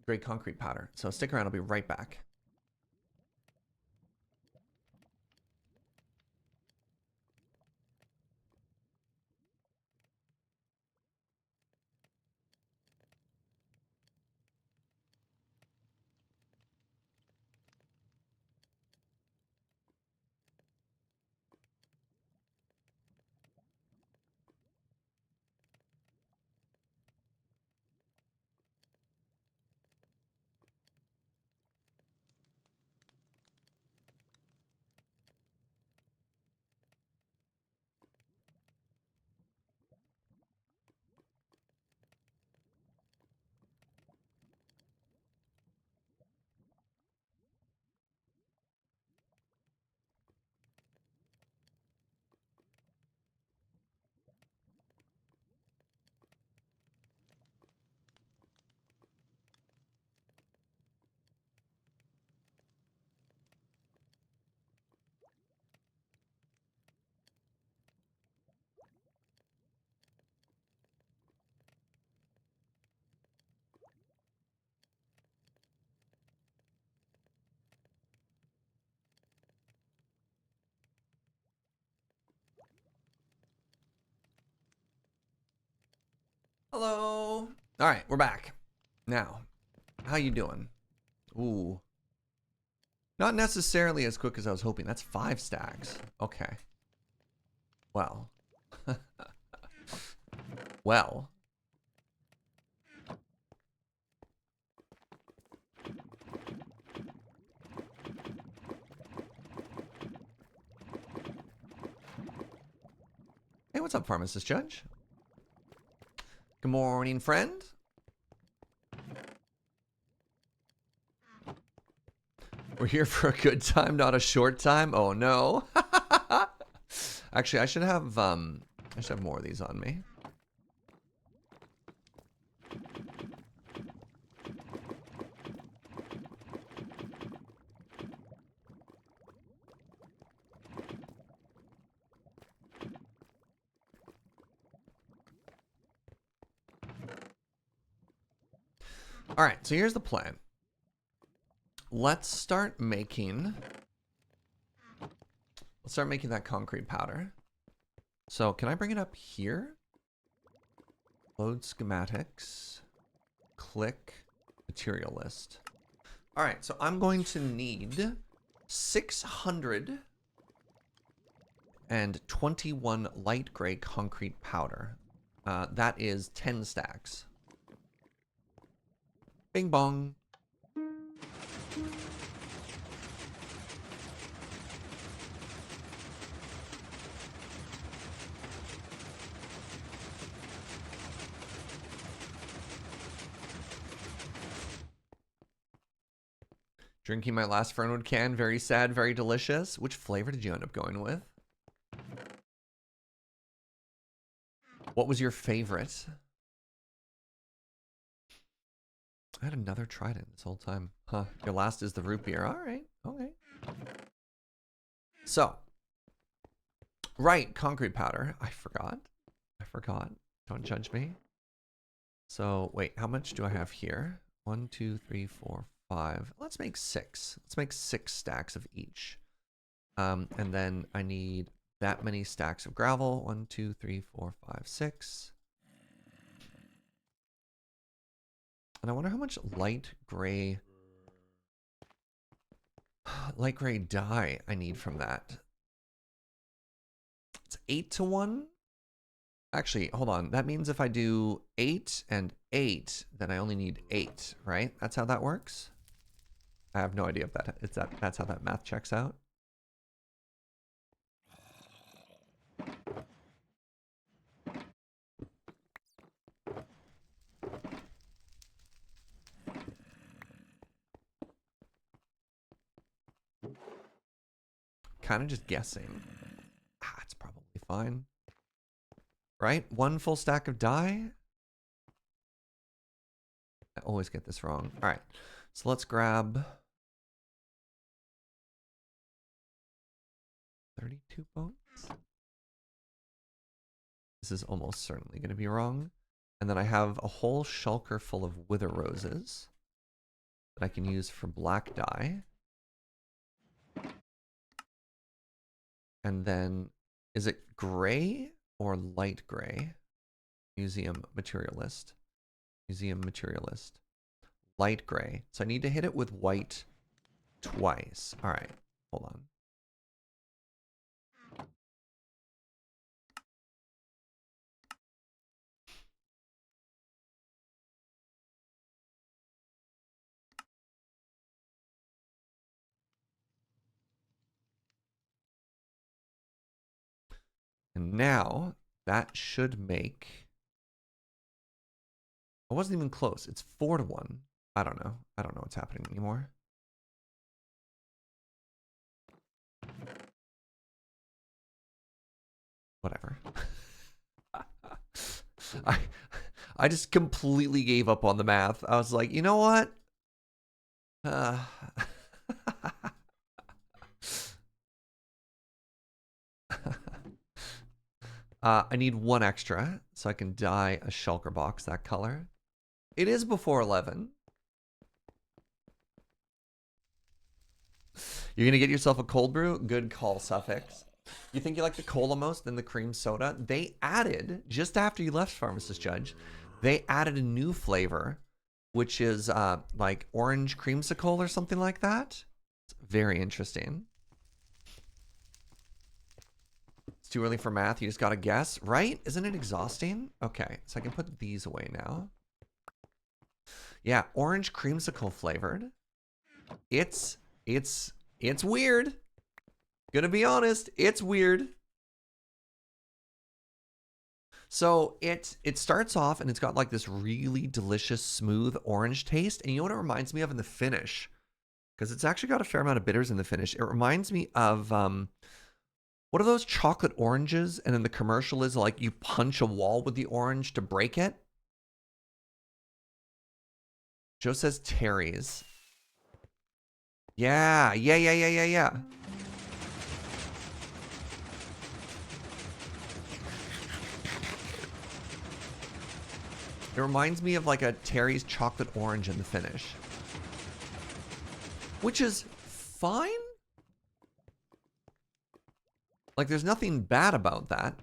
gray concrete powder. So stick around. I'll be right back. Hello. All right, we're back. Now, how you doing? Ooh. Not necessarily as quick as I was hoping. That's 5 stacks. Okay. Well. Well. Hey, what's up, Pharmacist Judge? Good morning, friend. We're here for a good time, not a short time. Oh no. Actually, I should have more of these on me. All right, so here's the plan. Let's start making that concrete powder. So can I bring it up here? Load schematics. Click material list. All right, so I'm going to need 621 light gray concrete powder. That is 10 stacks. Bing bong. Drinking my last Fernwood can. Very sad, very delicious. Which flavor did you end up going with? What was your favorite? I had another trident this whole time. Huh. Your last is the root beer. All right. Okay. So. Right. Concrete powder. I forgot. Don't judge me. So, wait. How much do I have here? 1, 2, 3, 4, 5. Let's make 6. Let's make 6 stacks of each. And then I need that many stacks of gravel. 1, 2, 3, 4, 5, 6. And I wonder how much light gray dye I need from that. It's 8 to 1. Actually, hold on. That means if I do 8 and 8, then I only need 8, right? That's how that works. I have no idea if that's how that math checks out. Kind of just guessing. It's probably fine. Right? 1 full stack of dye. I always get this wrong. All right. So let's grab 32 bones. This is almost certainly going to be wrong. And then I have a whole shulker full of wither roses that I can use for black dye. And then, is it gray or light gray? Museum materialist. Light gray. So I need to hit it with white twice. All right, hold on. And now that should make... I wasn't even close. It's 4 to 1. I don't know. I don't know what's happening anymore. Whatever. I just completely gave up on the math. I was like, you know what? I need 1 extra so I can dye a shulker box that color. It is before 11. You're going to get yourself a cold brew? Good call, Suffix. You think you like the cola most than the cream soda? They added, just after you left Pharmacist Judge, they added a new flavor, which is like orange creamsicle or something like that. It's very interesting. It's too early for math. You just got to guess, right? Isn't it exhausting? Okay, so I can put these away now. Yeah, orange creamsicle flavored. It's weird. Gonna be honest, it's weird. So it starts off and it's got like this really delicious, smooth orange taste. And you know what it reminds me of in the finish? because it's actually got a fair amount of bitters in the finish. It reminds me of what are those chocolate oranges? And then the commercial is like you punch a wall with the orange to break it. Joe says Terry's. Yeah. It reminds me of like a Terry's chocolate orange in the finish. Which is fine. Like, there's nothing bad about that.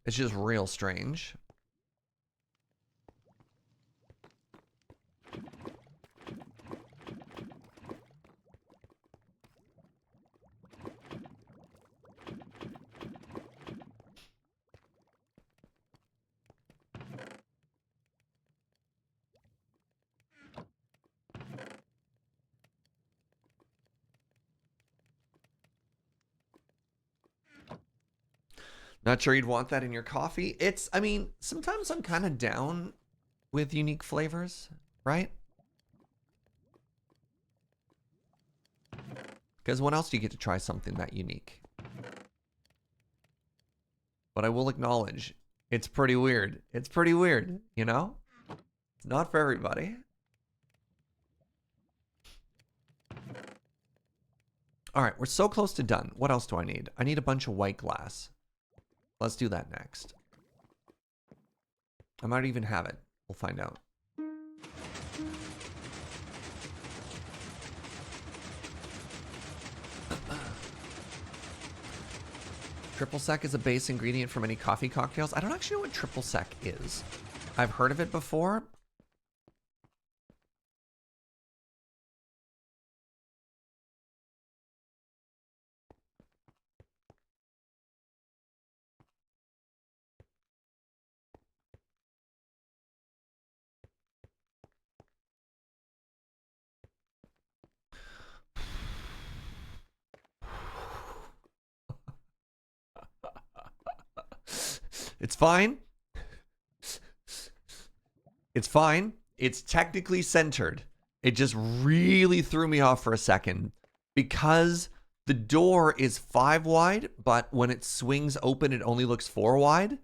It's just real strange. Not sure you'd want that in your coffee. It's, I mean, sometimes I'm kind of down with unique flavors, right? Because when else do you get to try something that unique? But I will acknowledge, it's pretty weird. It's pretty weird, you know? It's not for everybody. All right, we're so close to done. What else do I need? I need a bunch of white glass. Let's do that next. I might even have it. We'll find out. Triple sec is a base ingredient for many coffee cocktails. I don't actually know what triple sec is. I've heard of it before. It's fine. It's fine. It's technically centered. It just really threw me off for a second because the door is 5 wide, but when it swings open, it only looks 4 wide.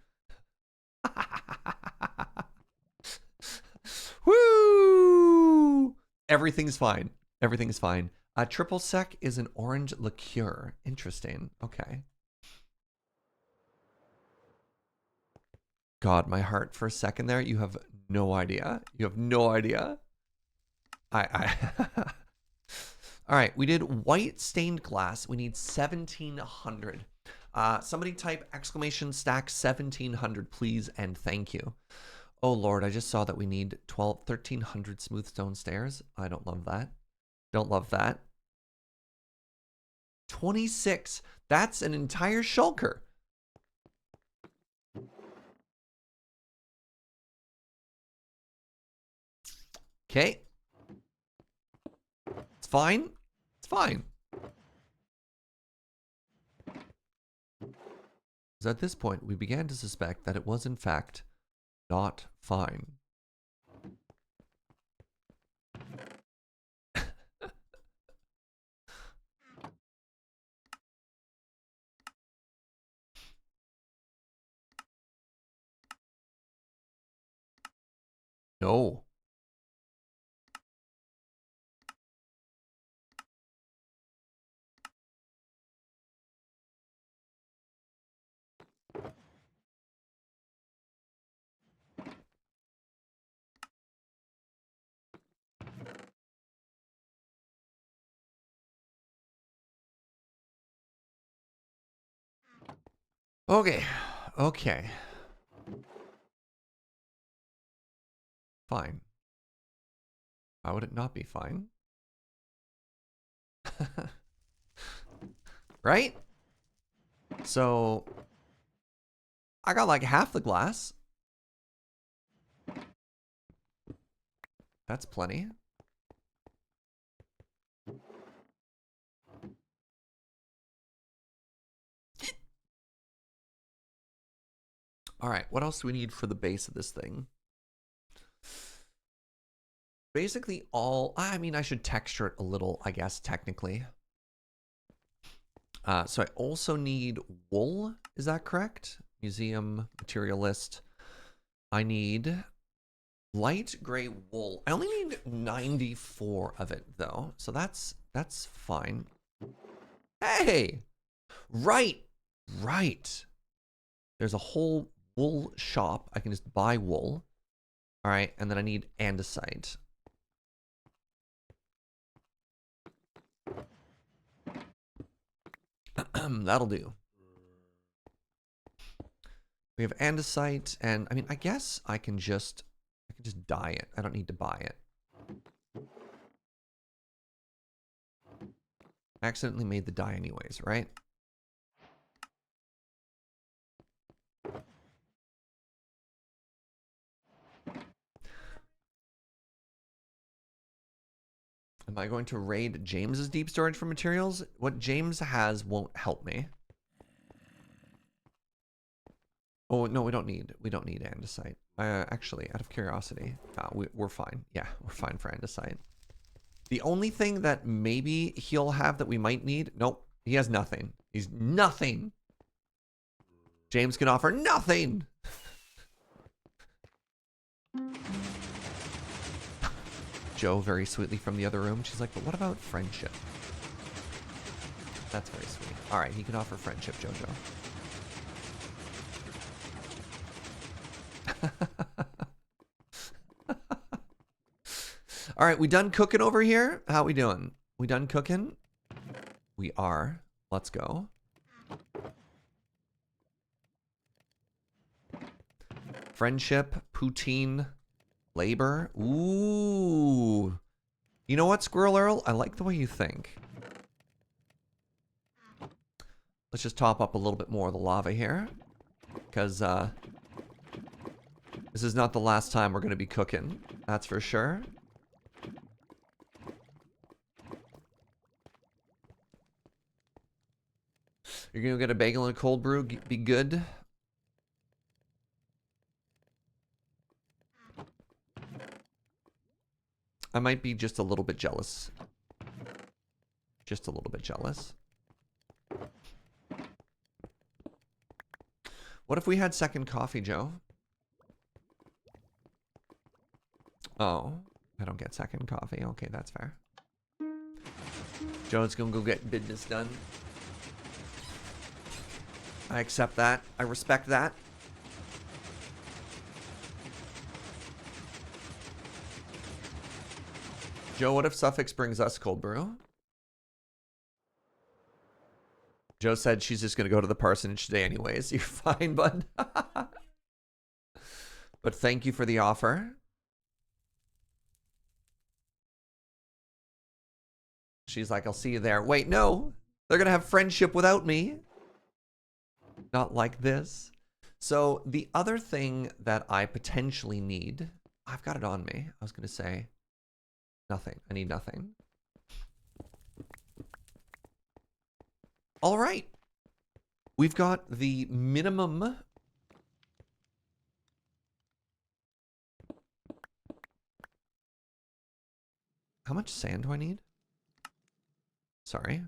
Woo! Everything's fine. Everything's fine. Triple sec is an orange liqueur. Interesting. Okay. God, my heart for a second there. You have no idea. You have no idea. I All right, we did white stained glass. We need 1700. Somebody type exclamation stack 1700, please, and thank you. Oh Lord, I just saw that we need 1300 smooth stone stairs. I don't love that. Don't love that. 26. That's an entire shulker. Okay. It's fine. It's fine. So at this point, we began to suspect that it was in fact not fine. No. Okay. Okay. Fine. Why would it not be fine? Right? So I got like half the glass. That's plenty. All right, what else do we need for the base of this thing? Basically all, I mean, I should texture it a little, I guess, technically. So I also need wool, is that correct? Museum, material list. I need light gray wool. I only need 94 of it though, so that's fine. Hey! Right! There's a whole wool shop. I can just buy wool. All right, and then I need andesite. That'll do. We have andesite, and I mean, I guess I can just dye it. I don't need to buy it. I accidentally made the dye anyways, right? Am I going to raid James's deep storage for materials? What James has won't help me. Oh, no, we don't need andesite. Actually, out of curiosity, we're fine. Yeah, we're fine for andesite. The only thing that maybe he'll have that we might need, nope, he has nothing. He's nothing. James can offer nothing. Joe very sweetly from the other room. She's like, but what about friendship? That's very sweet. All right, he can offer friendship, Jojo. All right, we done cooking over here? How we doing? We done cooking? We are. Let's go. Friendship, poutine, labor. Ooh. You know what, Squirrel Earl? I like the way you think. Let's just top up a little bit more of the lava here. Because this is not the last time we're going to be cooking. That's for sure. You're going to get a bagel and a cold brew. Be good. I might be just a little bit jealous. Just a little bit jealous. What if we had second coffee, Joe? Oh, I don't get second coffee. Okay, that's fair. Joe's gonna go get business done. I accept that. I respect that. Joe, what if Suffix brings us cold brew? Joe said she's just going to go to the parsonage today anyways. You're fine, bud. But thank you for the offer. She's like, I'll see you there. Wait, no. They're going to have friendship without me. Not like this. So the other thing that I potentially need... I've got it on me. I was going to say... Nothing. I need nothing. All right. We've got the minimum. How much sand do I need? Sorry.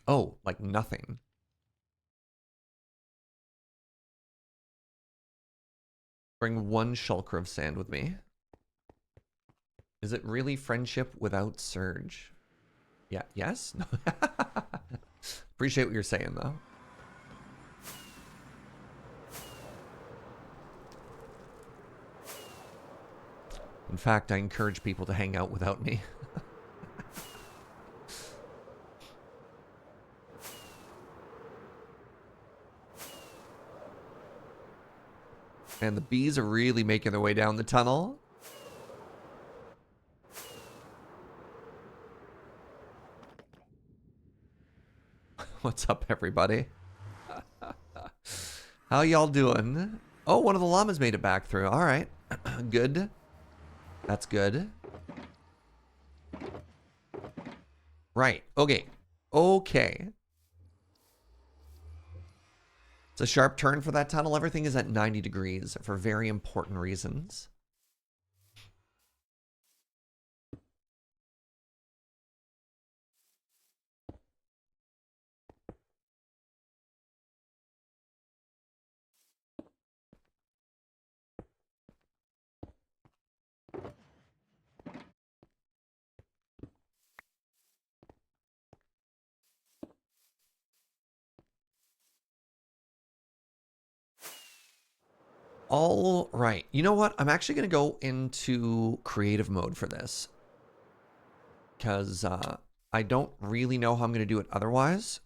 Oh, like nothing. Bring one shulker of sand with me. Is it really friendship without Surge? Yeah, yes? No. Appreciate what you're saying, though. In fact, I encourage people to hang out without me. And the bees are really making their way down the tunnel. What's up, everybody? How y'all doing? Oh, one of the llamas made it back through. All right. Good. That's good. Right. Okay. Okay. It's a sharp turn for that tunnel. Everything is at 90 degrees for very important reasons. All right. You know what? I'm actually going to go into creative mode for this. Because I don't really know how I'm going to do it otherwise.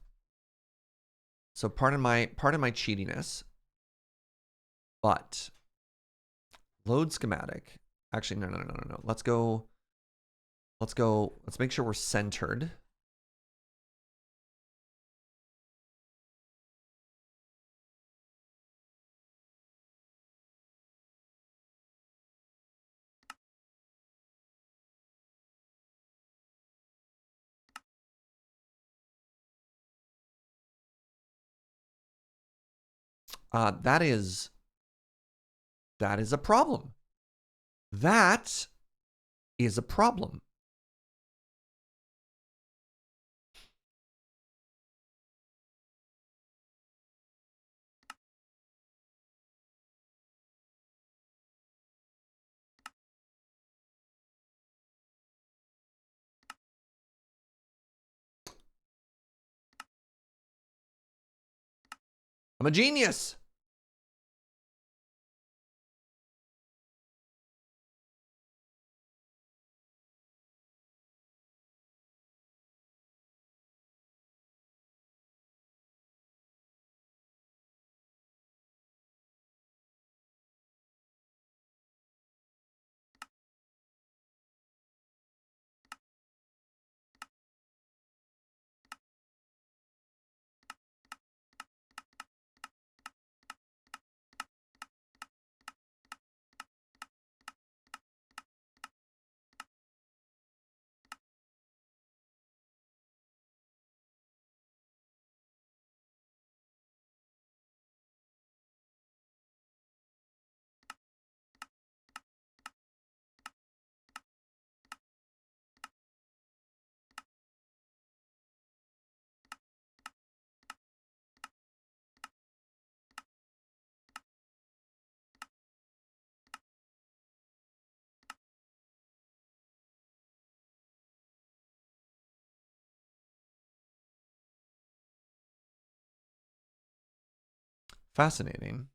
So pardon my cheatiness. But load schematic. Actually, no. Let's go. Let's make sure we're centered. That is a problem. That is a problem. I'm a genius. Fascinating.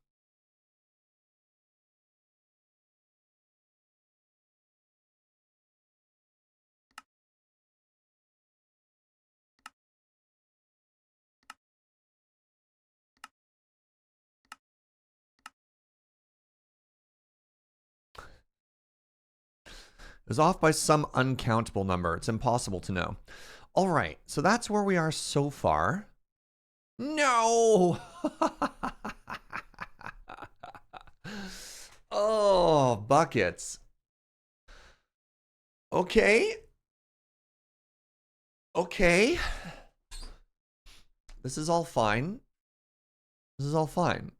Is off by some uncountable number. It's impossible to know. All right, so that's where we are so far. No! Oh, buckets. Okay. Okay. This is all fine. This is all fine.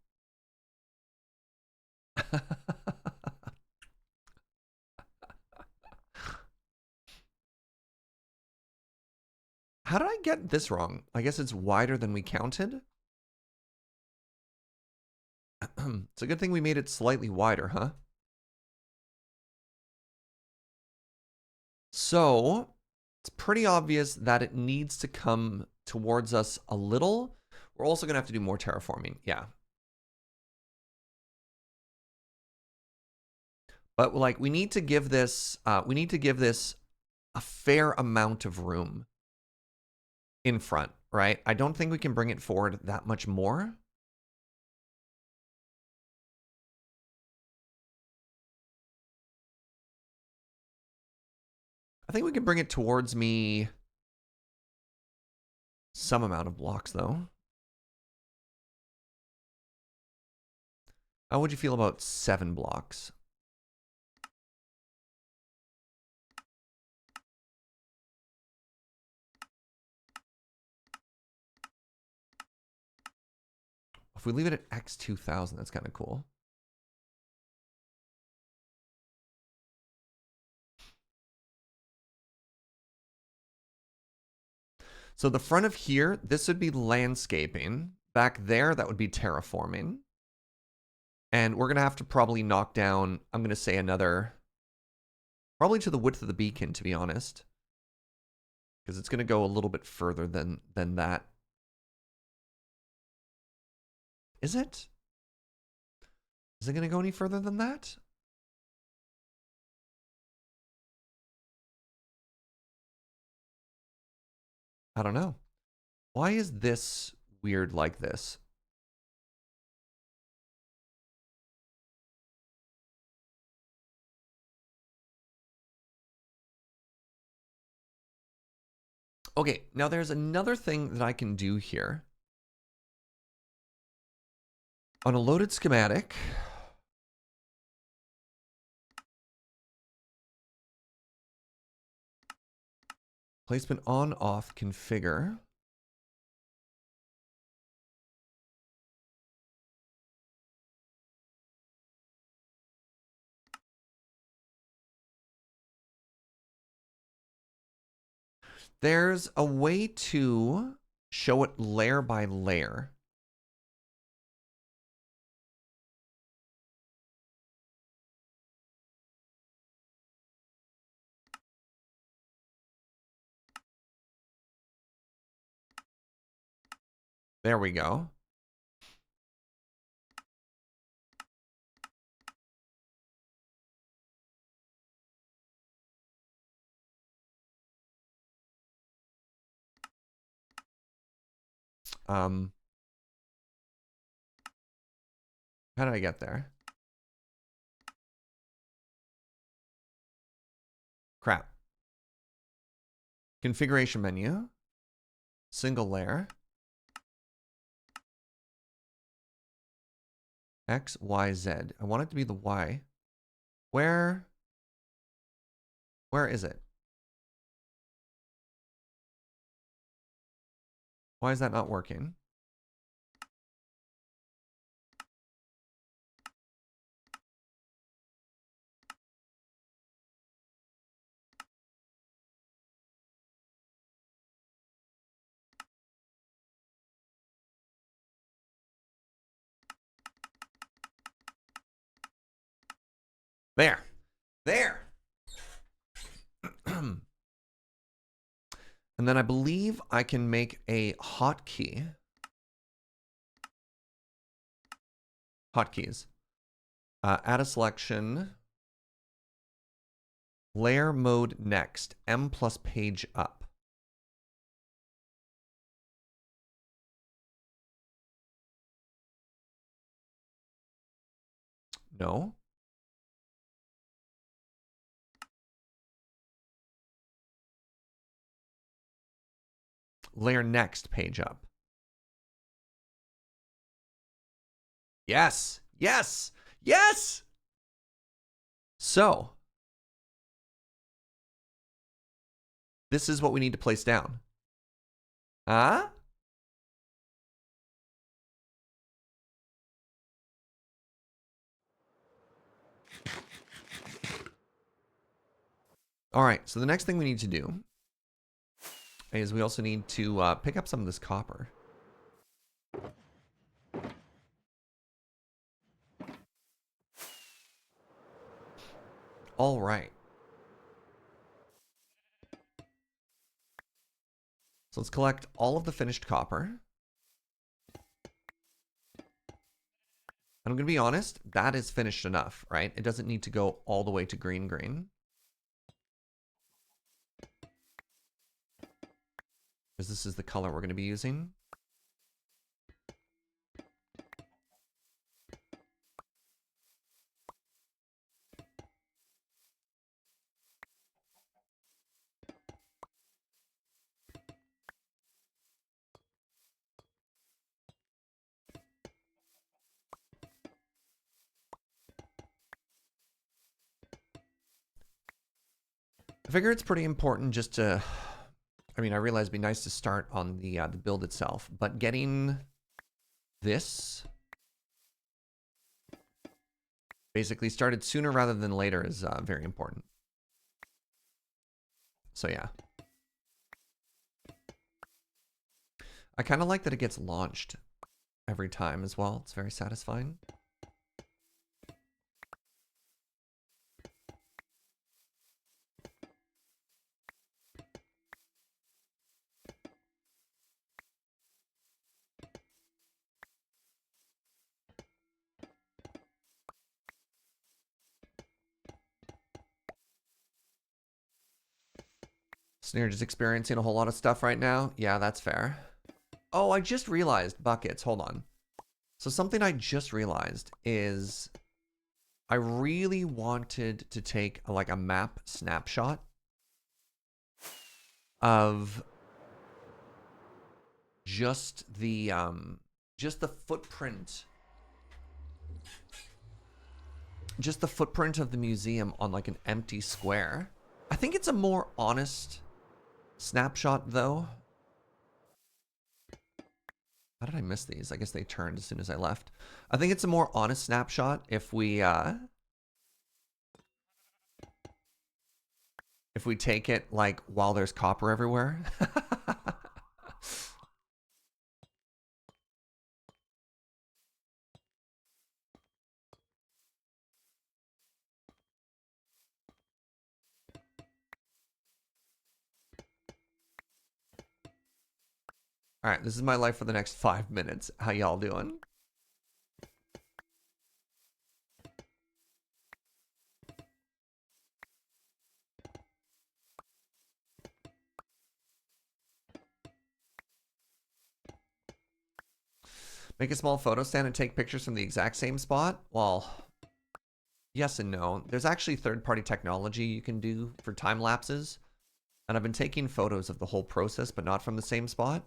How did I get this wrong? I guess it's wider than we counted. It's a good thing we made it slightly wider, huh? So, it's pretty obvious that it needs to come towards us a little. We're also going to have to do more terraforming. Yeah. But like we need to give this a fair amount of room in front, right? I don't think we can bring it forward that much more. I think we can bring it towards me some amount of blocks though. How would you feel about 7 blocks? If we leave it at X2000, that's kind of cool. So the front of here, this would be landscaping. Back there, that would be terraforming. And we're going to have to probably knock down, I'm going to say another, probably to the width of the beacon, to be honest. Because it's going to go a little bit further than that. Is it? Is it going to go any further than that? I don't know. Why is this weird like this? Okay, now there's another thing that I can do here. On a loaded schematic, placement on, off, configure. There's a way to show it layer by layer. There we go. How did I get there? Crap. Configuration menu. Single layer. X, Y, Z. I want it to be the Y. Where is it? Why is that not working? There. There. And then I believe I can make a hotkey. Hotkeys. Add a selection. Layer mode next. M plus page up. No. Layer next page up. Yes. Yes. Yes. So this is what we need to place down. Huh? All right. So the next thing we need to do is we also need to pick up some of this copper. All right. So let's collect all of the finished copper. And I'm going to be honest, that is finished enough, right? It doesn't need to go all the way to green. Because this is the color we're going to be using. I figure it's pretty important just to, I mean, I realize it'd be nice to start on the build itself, but getting this Basically, started sooner rather than later is very important. So yeah. I kind of like that it gets launched every time as well. It's very satisfying. Snare is experiencing a whole lot of stuff right now. Yeah, that's fair. Oh, I just realized buckets. Hold on. So something I just realized is I really wanted to take like a map snapshot of just the footprint. Just the footprint of the museum on like an empty square. I think it's a more honest snapshot though. How did I miss these? I guess they turned as soon as I left. I think it's a more honest snapshot if we take it like while there's copper everywhere. All right, this is my life for the next 5 minutes. How y'all doing? Make a small photo stand and take pictures from the exact same spot? Well, yes and no. There's actually third-party technology you can do for time lapses. And I've been taking photos of the whole process, but not from the same spot.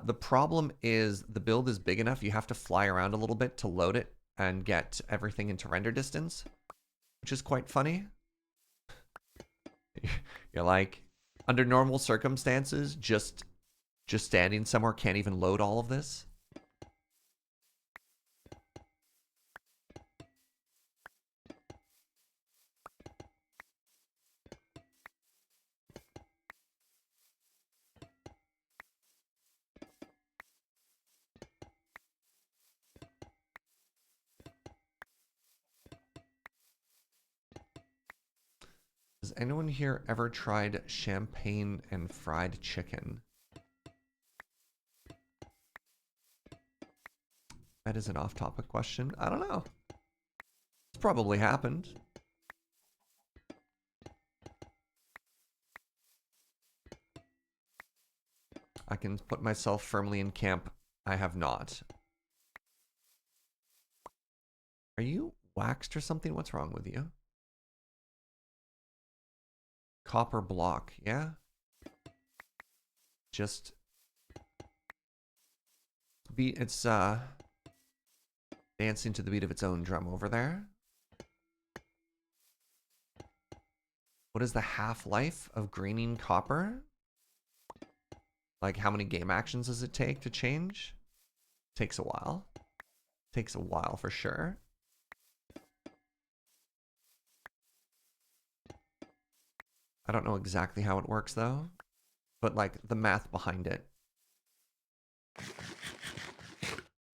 The problem is the build is big enough, you have to fly around a little bit to load it and get everything into render distance, which is quite funny. You're like, under normal circumstances, just standing somewhere can't even load all of this. Has anyone here ever tried champagne and fried chicken? That is an off-topic question. I don't know. It's probably happened. I can put myself firmly in camp. I have not. Are you waxed or something? What's wrong with you? Copper block, yeah? Just beat, it's dancing to the beat of its own drum over there. What is the half-life of greening copper? Like, how many game actions does it take to change? Takes a while. Takes a while for sure. I don't know exactly how it works though, but like the math behind it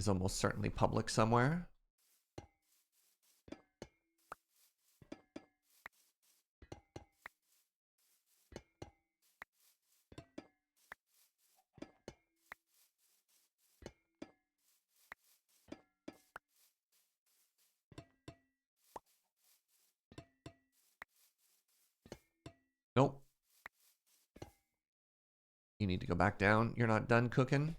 is almost certainly public somewhere. Nope. You need to go back down. You're not done cooking.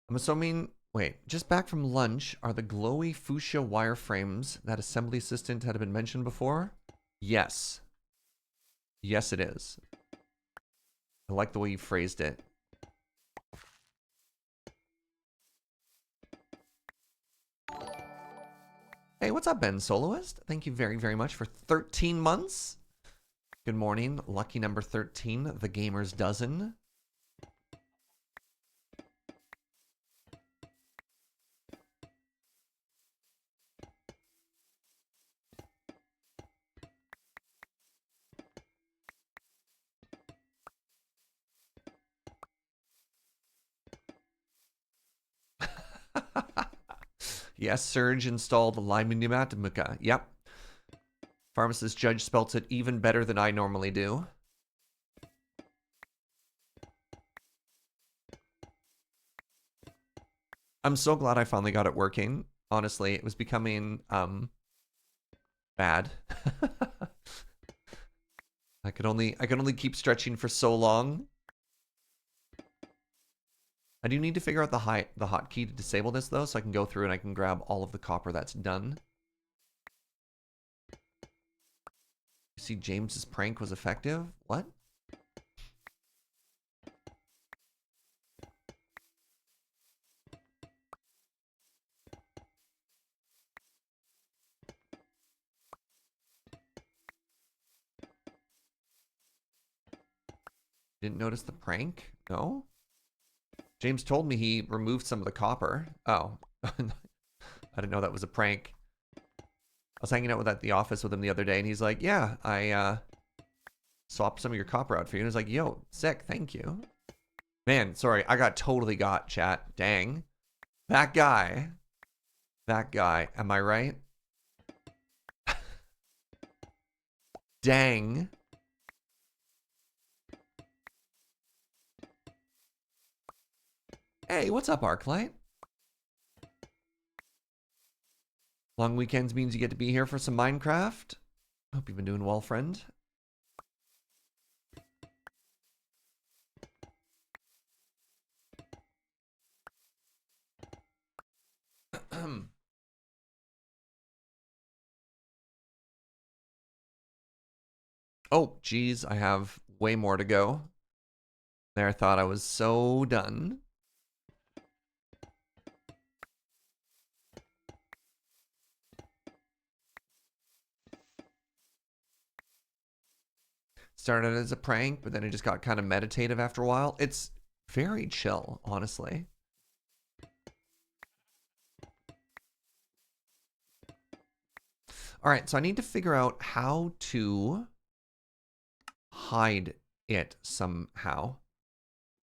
I'm assuming, wait, just back from lunch, are the glowy fuchsia wireframes that assembly assistant had been mentioned before? Yes. Yes, it is. I like the way you phrased it. Hey, what's up, Ben Soloist? Thank you very, very much for 13 months. Good morning. Lucky number 13, the Gamer's Dozen. Yes, Surge installed litematica. Yep. Pharmacist Judge spelt it even better than I normally do. I'm so glad I finally got it working. Honestly, it was becoming bad. I could only keep stretching for so long. I do need to figure out the hotkey to disable this though, so I can go through and I can grab all of the copper that's done. You see, James's prank was effective. What? Didn't notice the prank? No? James told me he removed some of the copper. Oh. I didn't know that was a prank. I was hanging out at the office with him the other day, and he's like, yeah, I swapped some of your copper out for you. And I was like, yo, sick, thank you. Man, sorry, I totally got, chat. Dang. That guy. That guy. Am I right? Dang. Hey, what's up, Arclight? Long weekends means you get to be here for some Minecraft. Hope you've been doing well, friend. Oh, geez, I have way more to go. There, I thought I was so done. Started as a prank, but then it just got kind of meditative after a while. It's very chill, honestly. All right, so I need to figure out how to hide it somehow.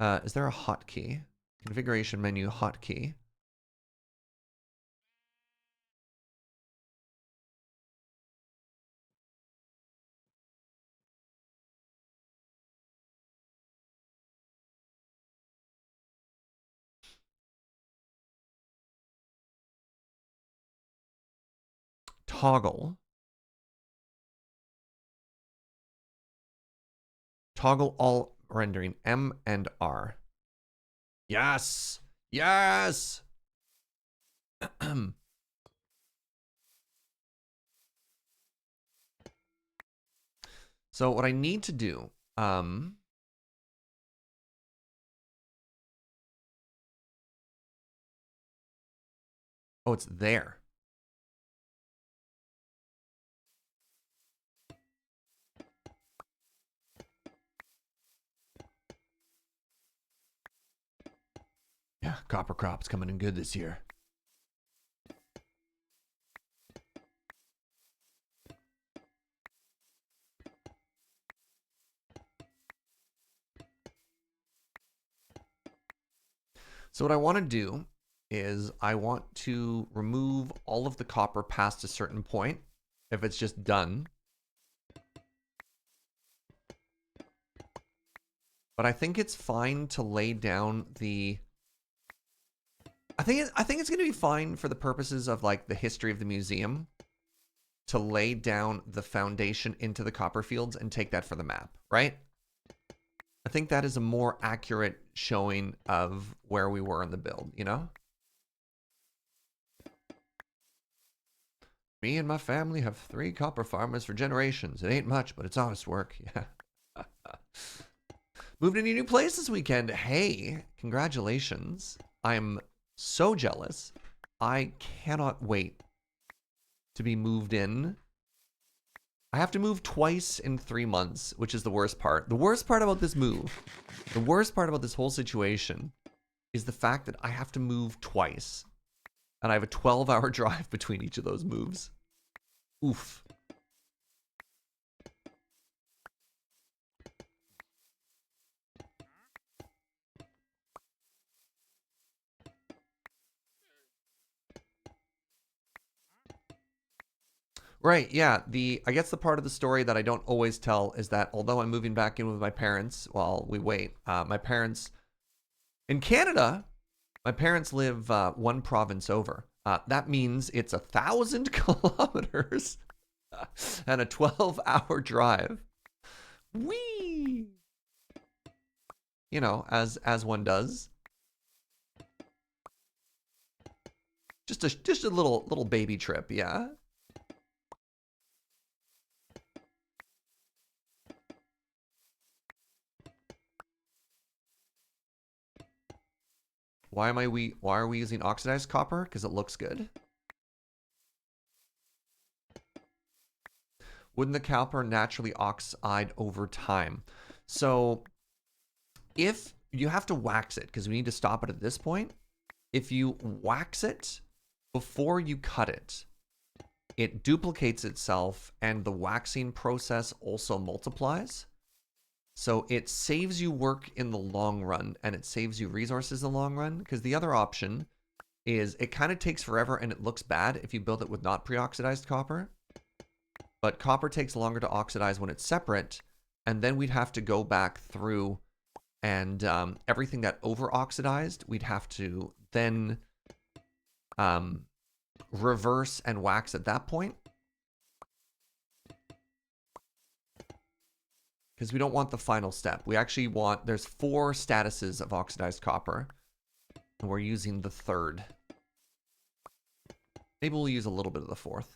Is there a hotkey? Configuration menu hotkey. Toggle. Toggle all rendering M and R. Yes. Yes. So what I need to do, oh, it's there. Yeah, copper crop's coming in good this year. So what I want to do is I want to remove all of the copper past a certain point, if it's just done. But I think it's fine to lay down the... I think it's going to be fine for the purposes of like the history of the museum to lay down the foundation into the Copperfields and take that for the map, right? I think that is a more accurate showing of where we were in the build, you know? Me and my family have 3 copper farmers for generations. It ain't much, but it's honest work. Yeah. Moved into a new place this weekend. Hey, congratulations. I'm so jealous. I cannot wait to be moved in. I have to move twice in 3 months, which is the worst part. The worst part about this move, the worst part about this whole situation is the fact that I have to move twice. And I have a 12-hour drive between each of those moves. Oof. Right, yeah. I guess the part of the story that I don't always tell is that although I'm moving back in with my parents while we wait, my parents in Canada, my parents live one province over. That means it's 1,000 kilometers and a 12-hour drive. Whee! You know, as one does. Just a little baby trip, yeah. Why are we using oxidized copper? Because it looks good. Wouldn't the copper naturally oxide over time? So if you have to wax it, because we need to stop it at this point. If you wax it before you cut it, it duplicates itself and the waxing process also multiplies. So it saves you work in the long run and it saves you resources in the long run, because the other option is it kind of takes forever and it looks bad if you build it with not pre-oxidized copper. But copper takes longer to oxidize when it's separate, and then we'd have to go back through and everything that over-oxidized, we'd have to then reverse and wax at that point. Because we don't want the final step. We actually want, there's 4 statuses of oxidized copper, and we're using the 3rd. Maybe we'll use a little bit of the 4th.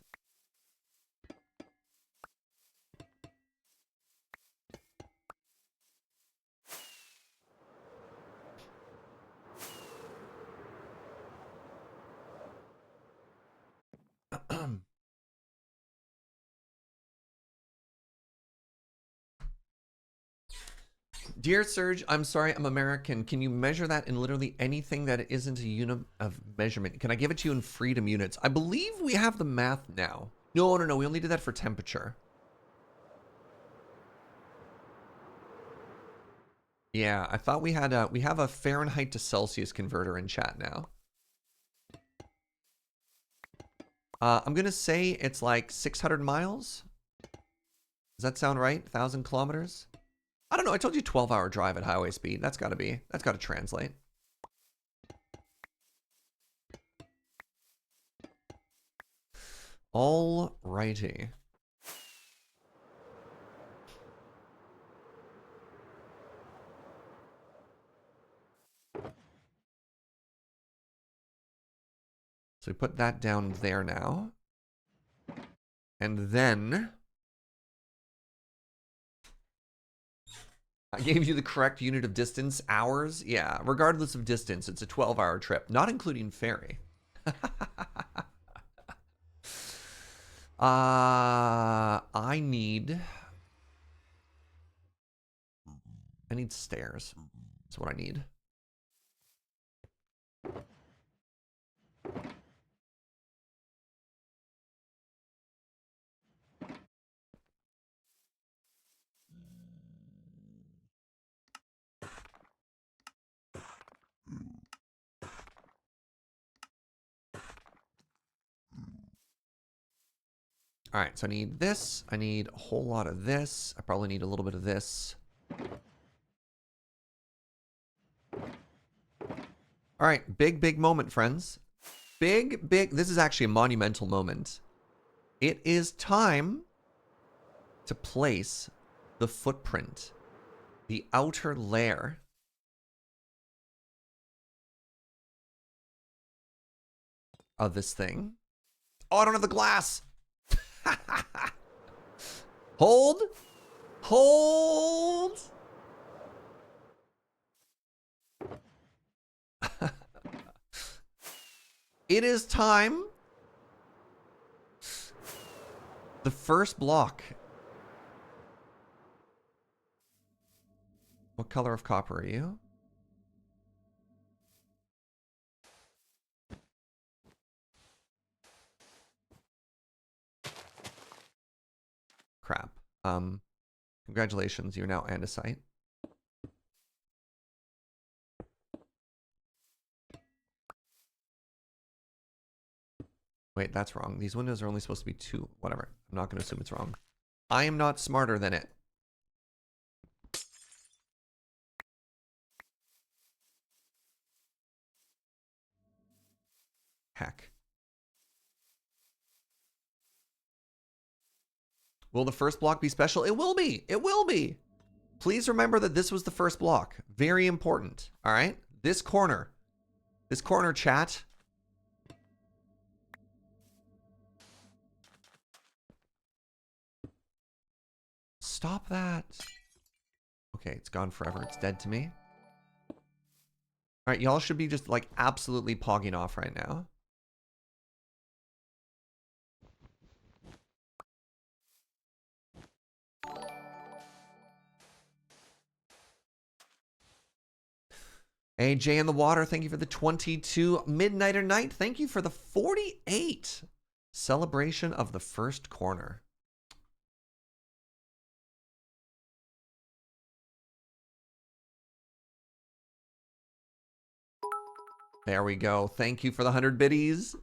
Dear Serge, I'm sorry, I'm American. Can you measure that in literally anything that isn't a unit of measurement? Can I give it to you in freedom units? I believe we have the math now. No, we only did that for temperature. Yeah, I thought we had we have a Fahrenheit to Celsius converter in chat now. I'm gonna say it's like 600 miles. Does that sound right? 1,000 kilometers? I don't know. I told you 12-hour drive at highway speed. That's gotta translate. All righty. So we put that down there now. And then I gave you the correct unit of distance, hours. Yeah, regardless of distance, it's a 12-hour trip, not including ferry. I need stairs. That's what I need. All right, so I need this. I need a whole lot of this. I probably need a little bit of this. All right, big moment, friends. Big, this is actually a monumental moment. It is time to place the footprint, the outer layer of this thing. Oh, I don't have the glass. Hold. It is time. The first block. What color of copper are you? Crap. Congratulations, you're now andesite. Wait, that's wrong. These windows are only supposed to be 2. Whatever. I'm not going to assume it's wrong. I am not smarter than it. Heck. Will the first block be special? It will be. It will be. Please remember that this was the first block. Very important. All right? This corner, chat. Stop that. Okay, it's gone forever. It's dead to me. All right, y'all should be just like absolutely pogging off right now. AJ in the water, thank you for the 22. Midnighter Night, thank you for the 48. Celebration of the first corner. There we go. Thank you for the 100 biddies.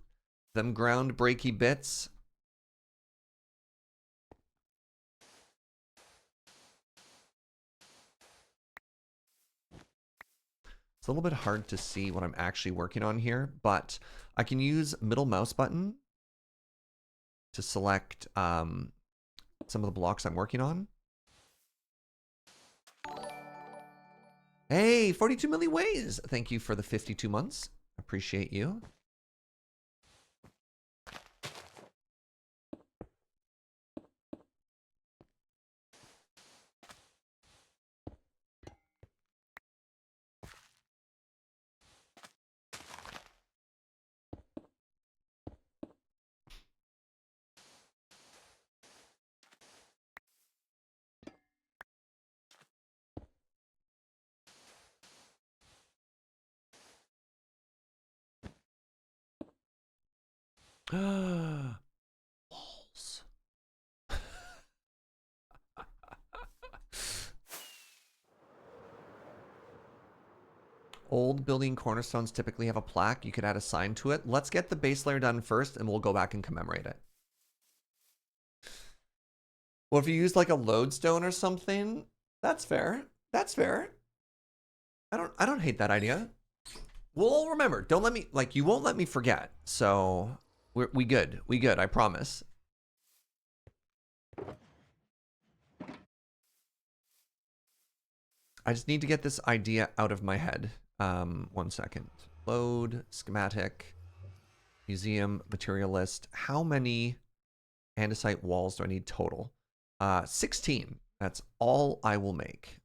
Them groundbreaky bits. It's a little bit hard to see what I'm actually working on here, but I can use middle mouse button to select some of the blocks I'm working on. Hey, 42 million ways. Thank you for the 52 months. Appreciate you. Walls. Old building cornerstones typically have a plaque. You could add a sign to it. Let's get the base layer done first, and we'll go back and commemorate it. Well, if you use like a lodestone or something, that's fair. That's fair. I don't hate that idea. We'll remember. Don't let me, like, you won't let me forget. So we good. We good. I promise. I just need to get this idea out of my head. 1 second. Load, schematic, museum, materialist. How many andesite walls do I need total? 16. That's all I will make.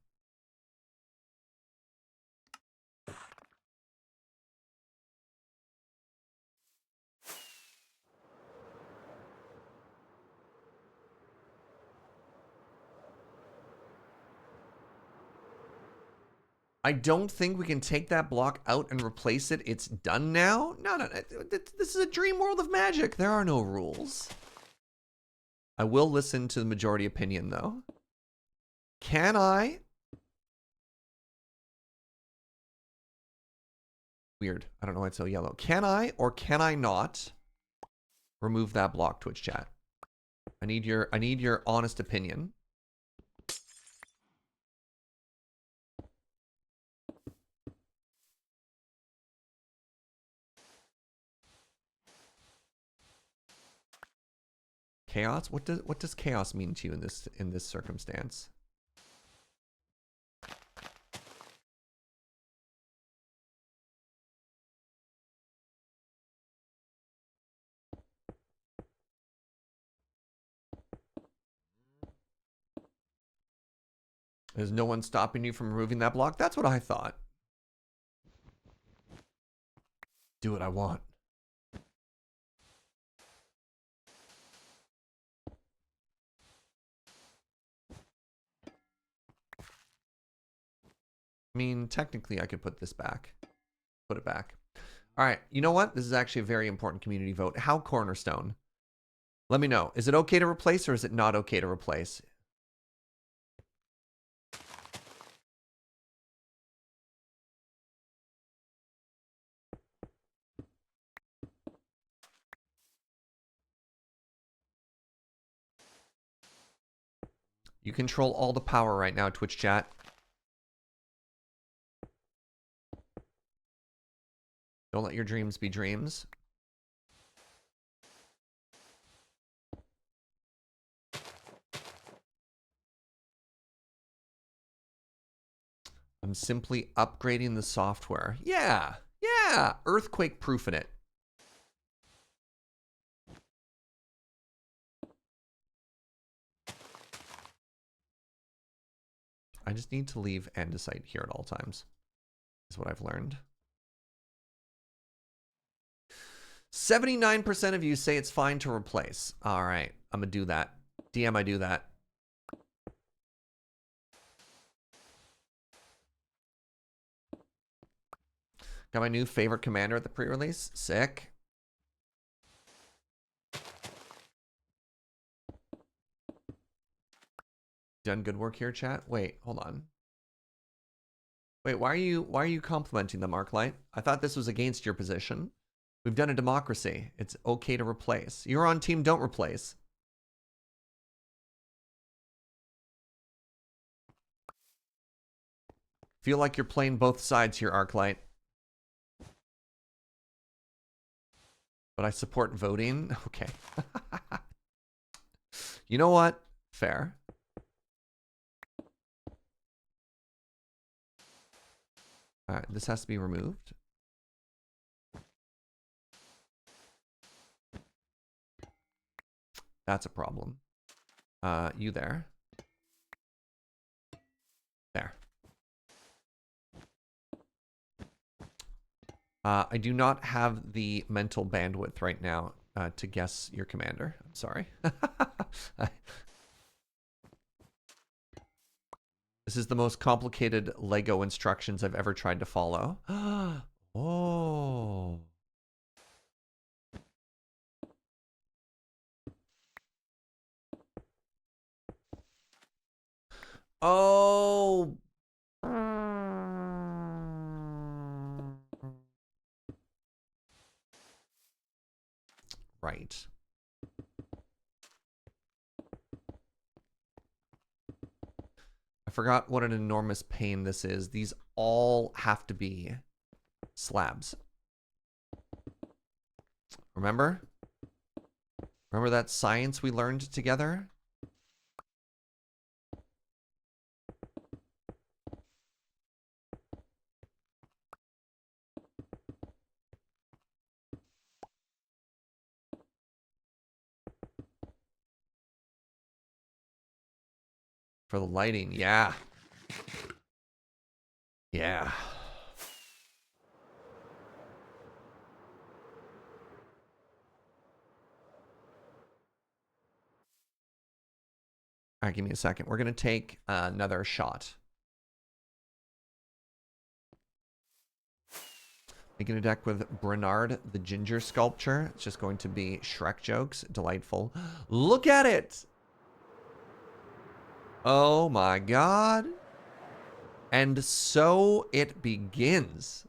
I don't think we can take that block out and replace it. It's done now. No. This is a dream world of magic. There are no rules. I will listen to the majority opinion, though. Can I? Weird. I don't know why it's so yellow. Can I or can I not remove that block, Twitch chat? I need your honest opinion. Chaos? What does chaos mean to you in this circumstance? There's no one stopping you from removing that block? That's what I thought. Do what I want. I mean, technically I could put this back. Put it back. All right, you know what? This is actually a very important community vote. How Cornerstone? Let me know. Is it okay to replace or is it not okay to replace? You control all the power right now, Twitch chat. Don't let your dreams be dreams. I'm simply upgrading the software. Yeah, yeah. Earthquake proofing it. I just need to leave andesite here at all times, is what I've learned. 79% of you say it's fine to replace. All right, I'm gonna do that. DM, I do that. Got my new favorite commander at the pre-release. Sick. Done good work here, chat. Wait, hold on. Wait, why are you complimenting them, Arclight? I thought this was against your position. We've done a democracy. It's okay to replace. You're on team don't replace. Feel like you're playing both sides here, Arclight. But I support voting. Okay. You know what? Fair. All right, this has to be removed. That's a problem. You there. There. I do not have the mental bandwidth right now to guess your commander. I'm sorry. This is the most complicated Lego instructions I've ever tried to follow. Oh. Oh. Right. I forgot what an enormous pain this is. These all have to be slabs. Remember? Remember that science we learned together? For the lighting, yeah. Yeah. All right, give me a second. We're going to take another shot. Making a deck with Bernard the Ginger Sculpture. It's just going to be Shrek jokes. Delightful. Look at it! Oh my god. And so it begins.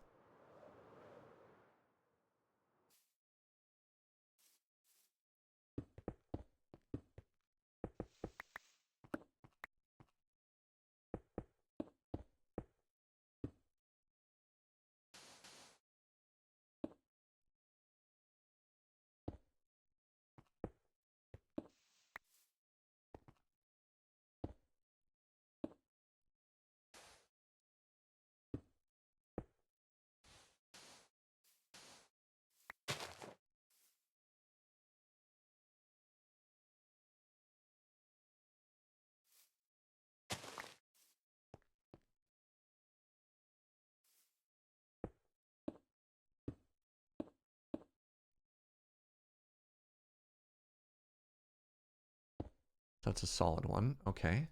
That's a solid one. Okay.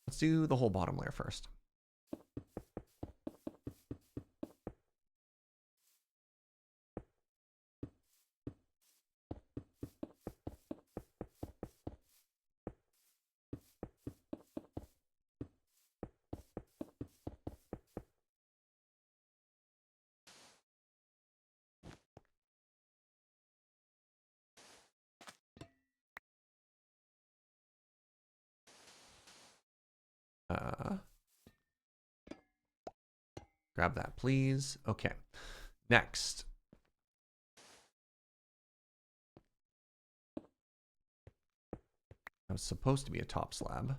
Let's do the whole bottom layer first. Grab that, please. Okay. Next. That was supposed to be a top slab.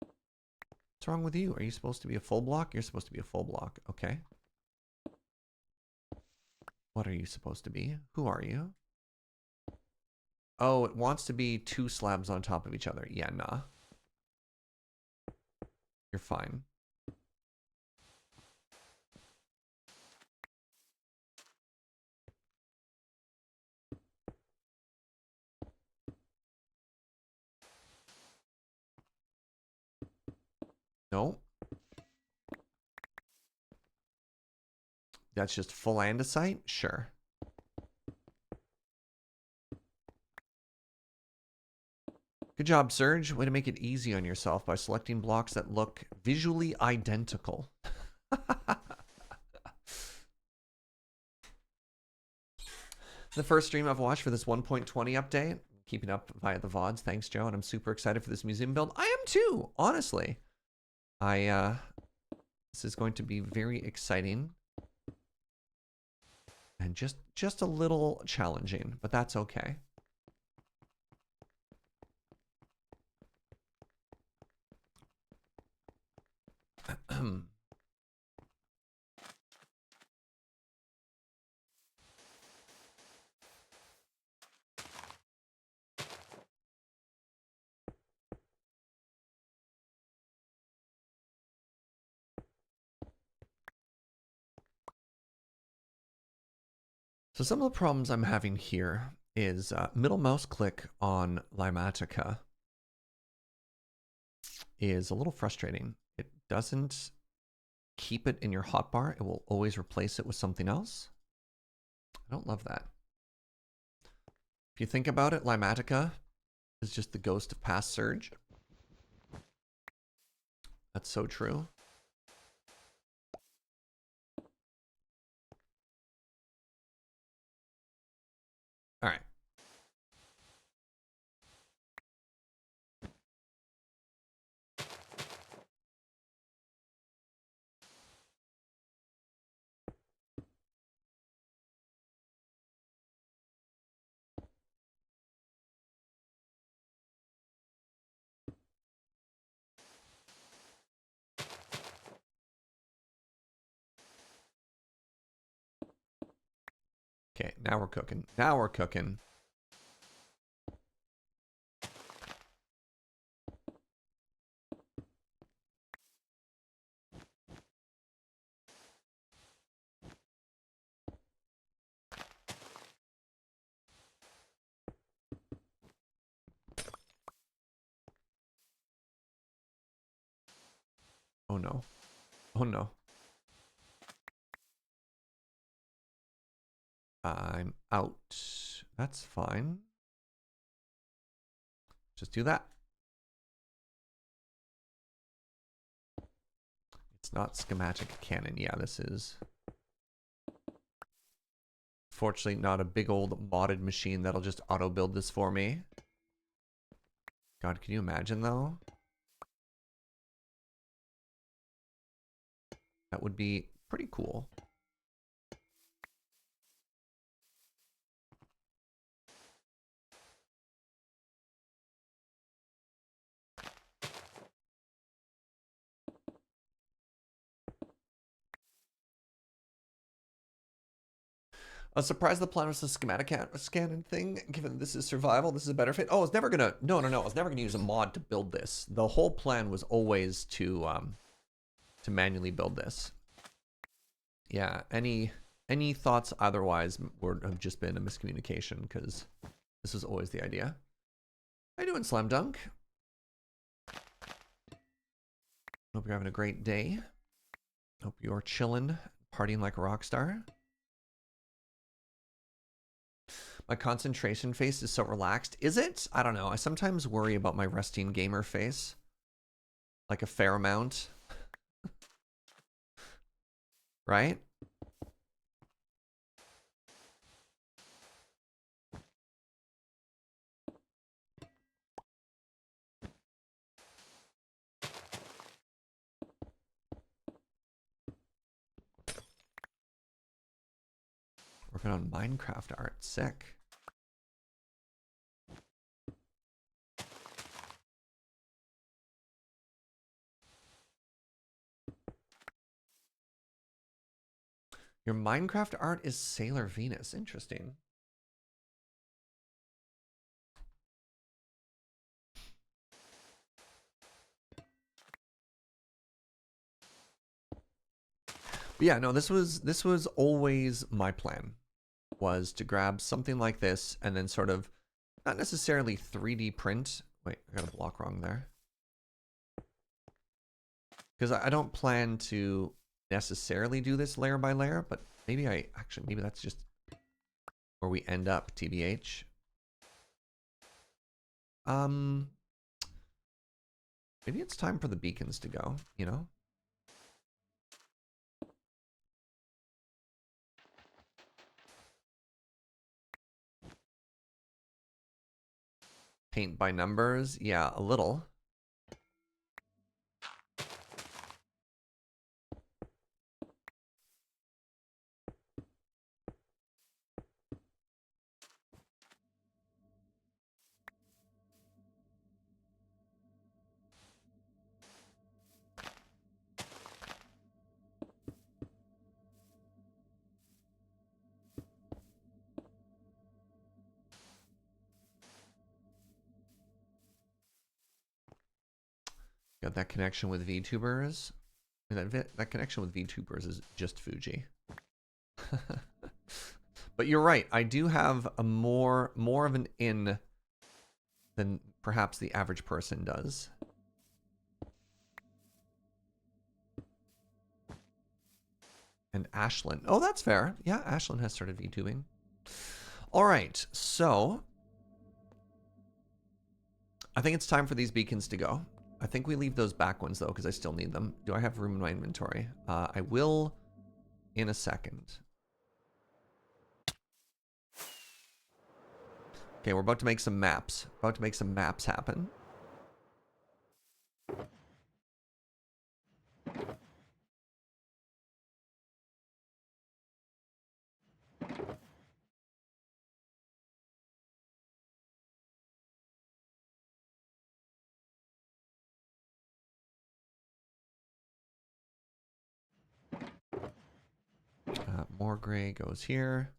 What's wrong with you? Are you supposed to be a full block? You're supposed to be a full block. Okay. What are you supposed to be? Who are you? Oh, it wants to be 2 slabs on top of each other. Yeah, nah. You're fine. No. That's just full andesite? Sure. Good job, Serge. Way to make it easy on yourself by selecting blocks that look visually identical. The first stream I've watched for this 1.20 update. Keeping up via the VODs. Thanks, Joe. And I'm super excited for this museum build. I am too, honestly. This is going to be very exciting. And just a little challenging, but that's okay. So some of the problems I'm having here is middle mouse click on litematica is a little frustrating. It doesn't keep it in your hotbar. It will always replace it with something else. I don't love that. If you think about it, litematica is just the ghost of past Surge. That's so true. All right. Okay, now we're cooking. Now we're cooking. Oh no. Oh no. I'm out. That's fine. Just do that. It's not schematic cannon. Yeah, this is. Fortunately, not a big old modded machine that'll just auto build this for me. God, can you imagine though? That would be pretty cool. I'm surprised the plan was the schematic scanning thing, given this is survival, this is a better fit. Oh, I was never gonna, no, I was never gonna use a mod to build this. The whole plan was always to manually build this. Yeah, any thoughts otherwise have just been a miscommunication, because this was always the idea. How you doing, Slam Dunk? Hope you're having a great day. Hope you're chilling, partying like a rock star. My concentration face is so relaxed. Is it? I don't know. I sometimes worry about my resting gamer face. Like a fair amount. Right? Working on Minecraft art. Sick. Your Minecraft art is Sailor Venus. Interesting. But yeah, no, this was always my plan, was to grab something like this and then sort of not necessarily 3D print. Wait, I got a block wrong there. Because I don't plan to necessarily do this layer by layer, but maybe maybe that's just where we end up, TBH. Maybe it's time for the beacons to go, you know? Paint by numbers? Yeah, a little. Got that connection with VTubers. That connection with VTubers is just Fuji. But you're right. I do have a more of an in than perhaps the average person does. And Ashlyn. Oh, that's fair. Yeah, Ashlyn has started VTubing. All right, so I think it's time for these beacons to go. I think we leave those back ones though, because I still need them. Do I have room in my inventory? I will in a second. Okay, we're about to make some maps. About to make some maps happen. More gray goes here.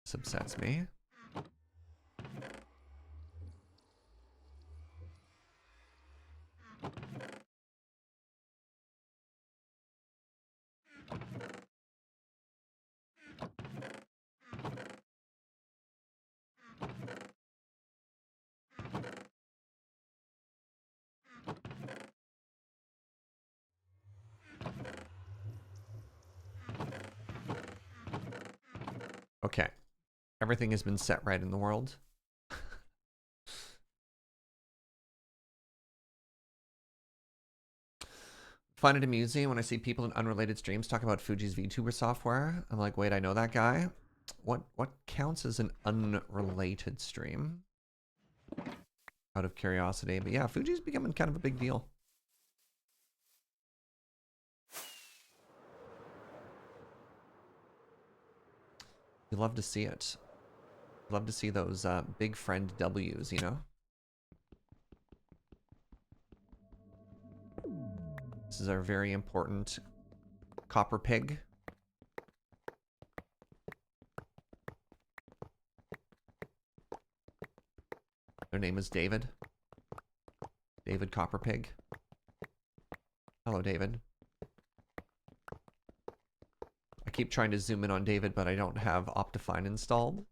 This upsets me. Okay. Everything has been set right in the world. Find it amusing when I see people in unrelated streams talk about Fuji's VTuber software. I'm like, wait, I know that guy. What counts as an unrelated stream? Out of curiosity. But yeah, Fuji's becoming kind of a big deal. You love to see it. Love to see those big friend W's, you know? This is our very important copper pig. Their name is David. David Copperpig. Hello, David. I keep trying to zoom in on David, but I don't have Optifine installed.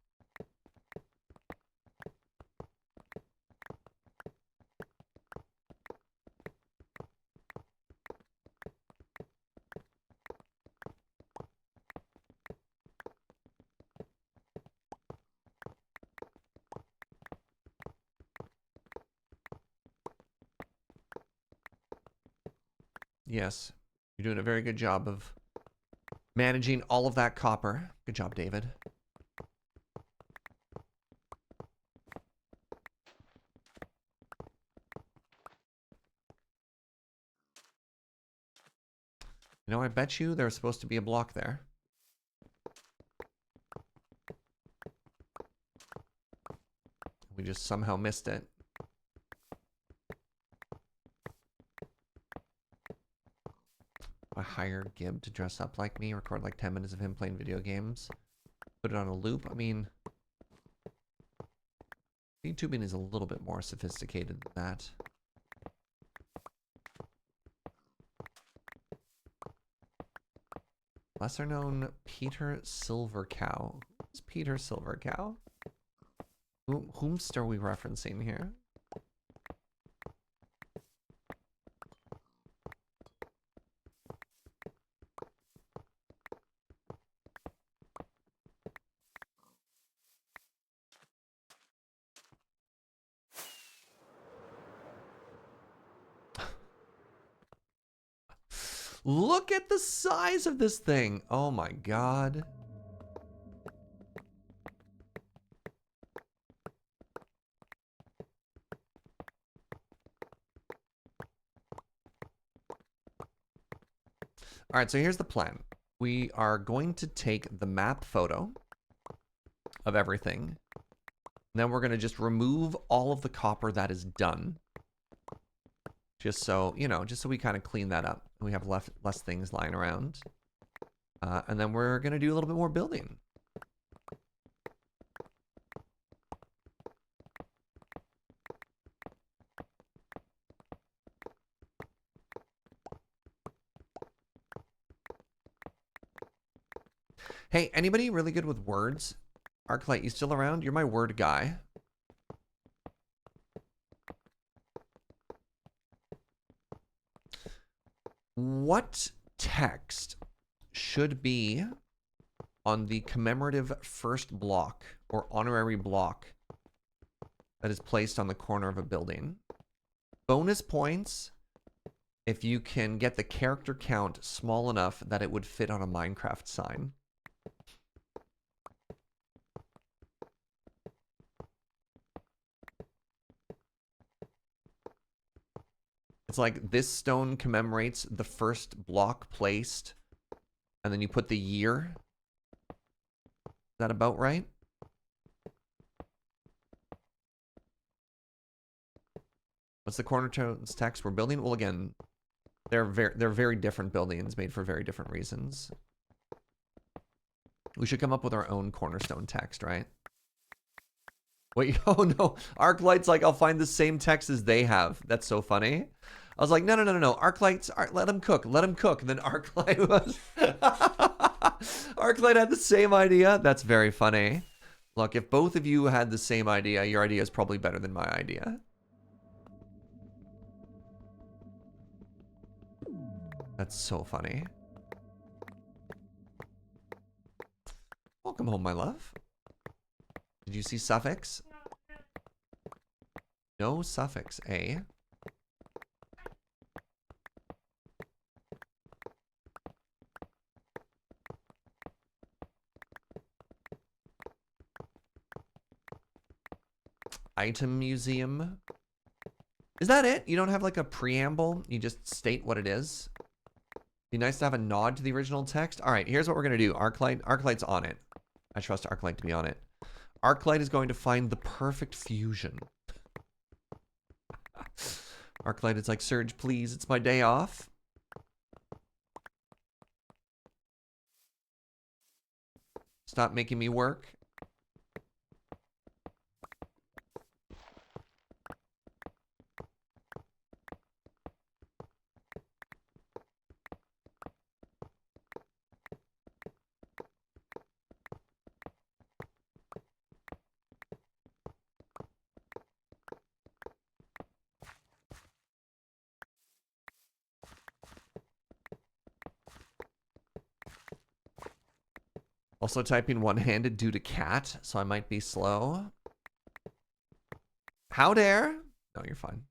Yes, you're doing a very good job of Managing all of that copper. Good job, David. You know, I bet you there's supposed to be a block there. We just somehow missed it. I hire Gib to dress up like me, record like 10 minutes of him playing video games, put it on a loop. I mean, YouTubing is a little bit more sophisticated than that. Lesser known Peter Silvercow. Who's Peter Silvercow? Whomst are we referencing here? Look at the size of this thing. Oh my god. All right, so here's the plan. We are going to take the map photo of everything. Then we're going to just remove all of the copper that is done. Just so, you know, just so we kind of clean that up. We have less things lying around. And then we're going to do a little bit more building. Hey, anybody really good with words? Arclight, you still around? You're my word guy. What text should be on the commemorative first block or honorary block that is placed on the corner of a building? Bonus points if you can get the character count small enough that it would fit on a Minecraft sign. It's like this stone commemorates the first block placed, and then you put the year. Is that about right? What's the Cornerstone's text we're building? Well, again, they're very different buildings made for very different reasons. We should come up with our own Cornerstone text, right? Wait, oh no, Arclight's like, I'll find the same text as they have. That's so funny. I was like, no. Arclight's, let him cook. And then Arclight was, Arclight had the same idea. That's very funny. Look, if both of you had the same idea, your idea is probably better than my idea. That's so funny. Welcome home, my love. Did you see suffix? No suffix, eh? Item museum. Is that it? You don't have like a preamble? You just state what it is? Be nice to have a nod to the original text. All right, here's what we're going to do. Arclight's on it. I trust Arclight to be on it. Arclight is going to find the perfect fusion. Arclight is like, Surge, please, it's my day off. Stop making me work. Also typing one-handed due to cat, so I might be slow. How dare? No, you're fine.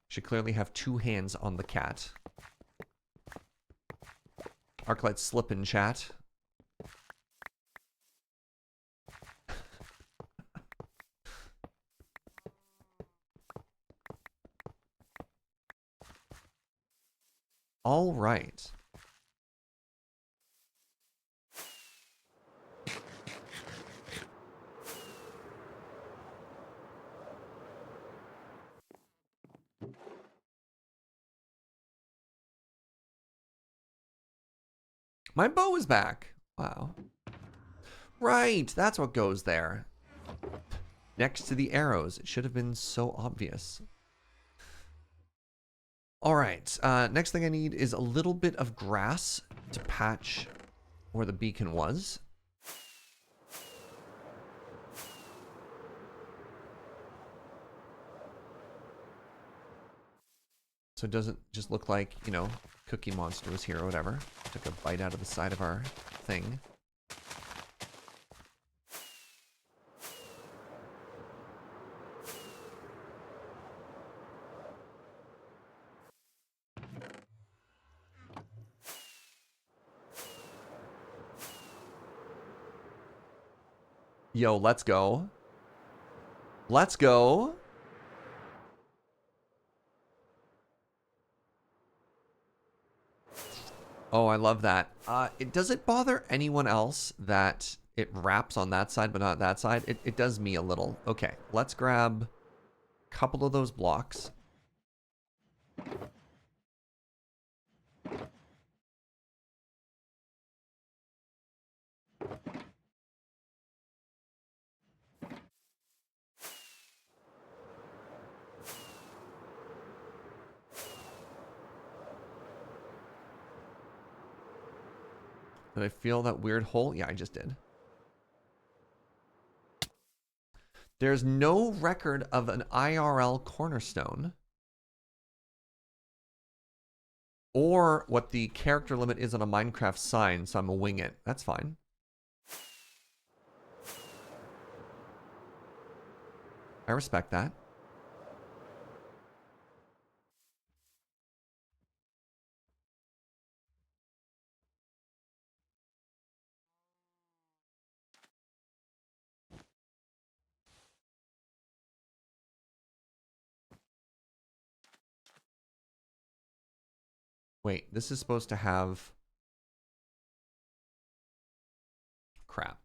Should clearly have two hands on the cat. Arclight slipping, chat. All right. My bow is back. Wow. Right, that's what goes there. Next to the arrows. It should have been so obvious. All right, next thing I need is a little bit of grass to patch where the beacon was. So it doesn't just look like, you know, Cookie Monster was here or whatever. Took a bite out of the side of our thing. Yo, let's go. Let's go. Oh, I love that. Does it bother anyone else that it wraps on that side but not that side? It does me a little. Okay, let's grab a couple of those blocks. Did I feel that weird hole? Yeah, I just did. There's no record of an IRL cornerstone. Or what the character limit is on a Minecraft sign, so I'm gonna wing it. That's fine. I respect that. Wait, this is supposed to have... Crap.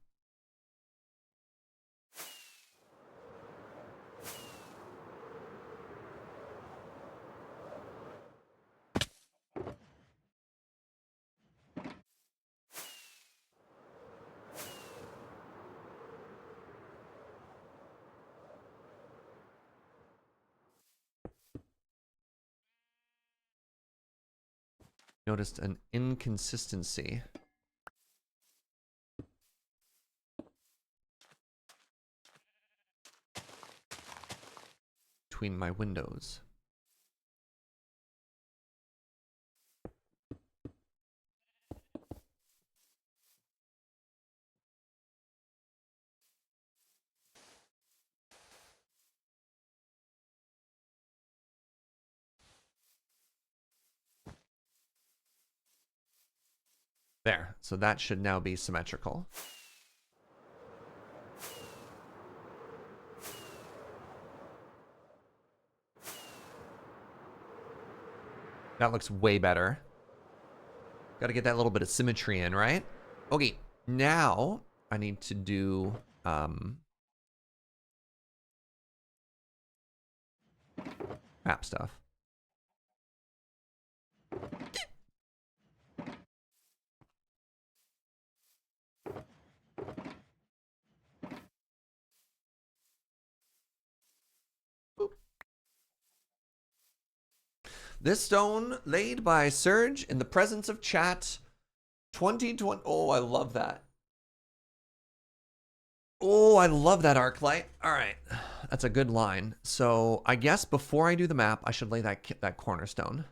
Noticed an inconsistency. Between my windows. There, so that should now be symmetrical. That looks way better. Got to get that little bit of symmetry in, right? Okay, now I need to do map stuff. Boop. This stone laid by Surge in the presence of chat. 2020. Oh, I love that. Oh, I love that Arclight. All right, that's a good line. So I guess before I do the map, I should lay that cornerstone.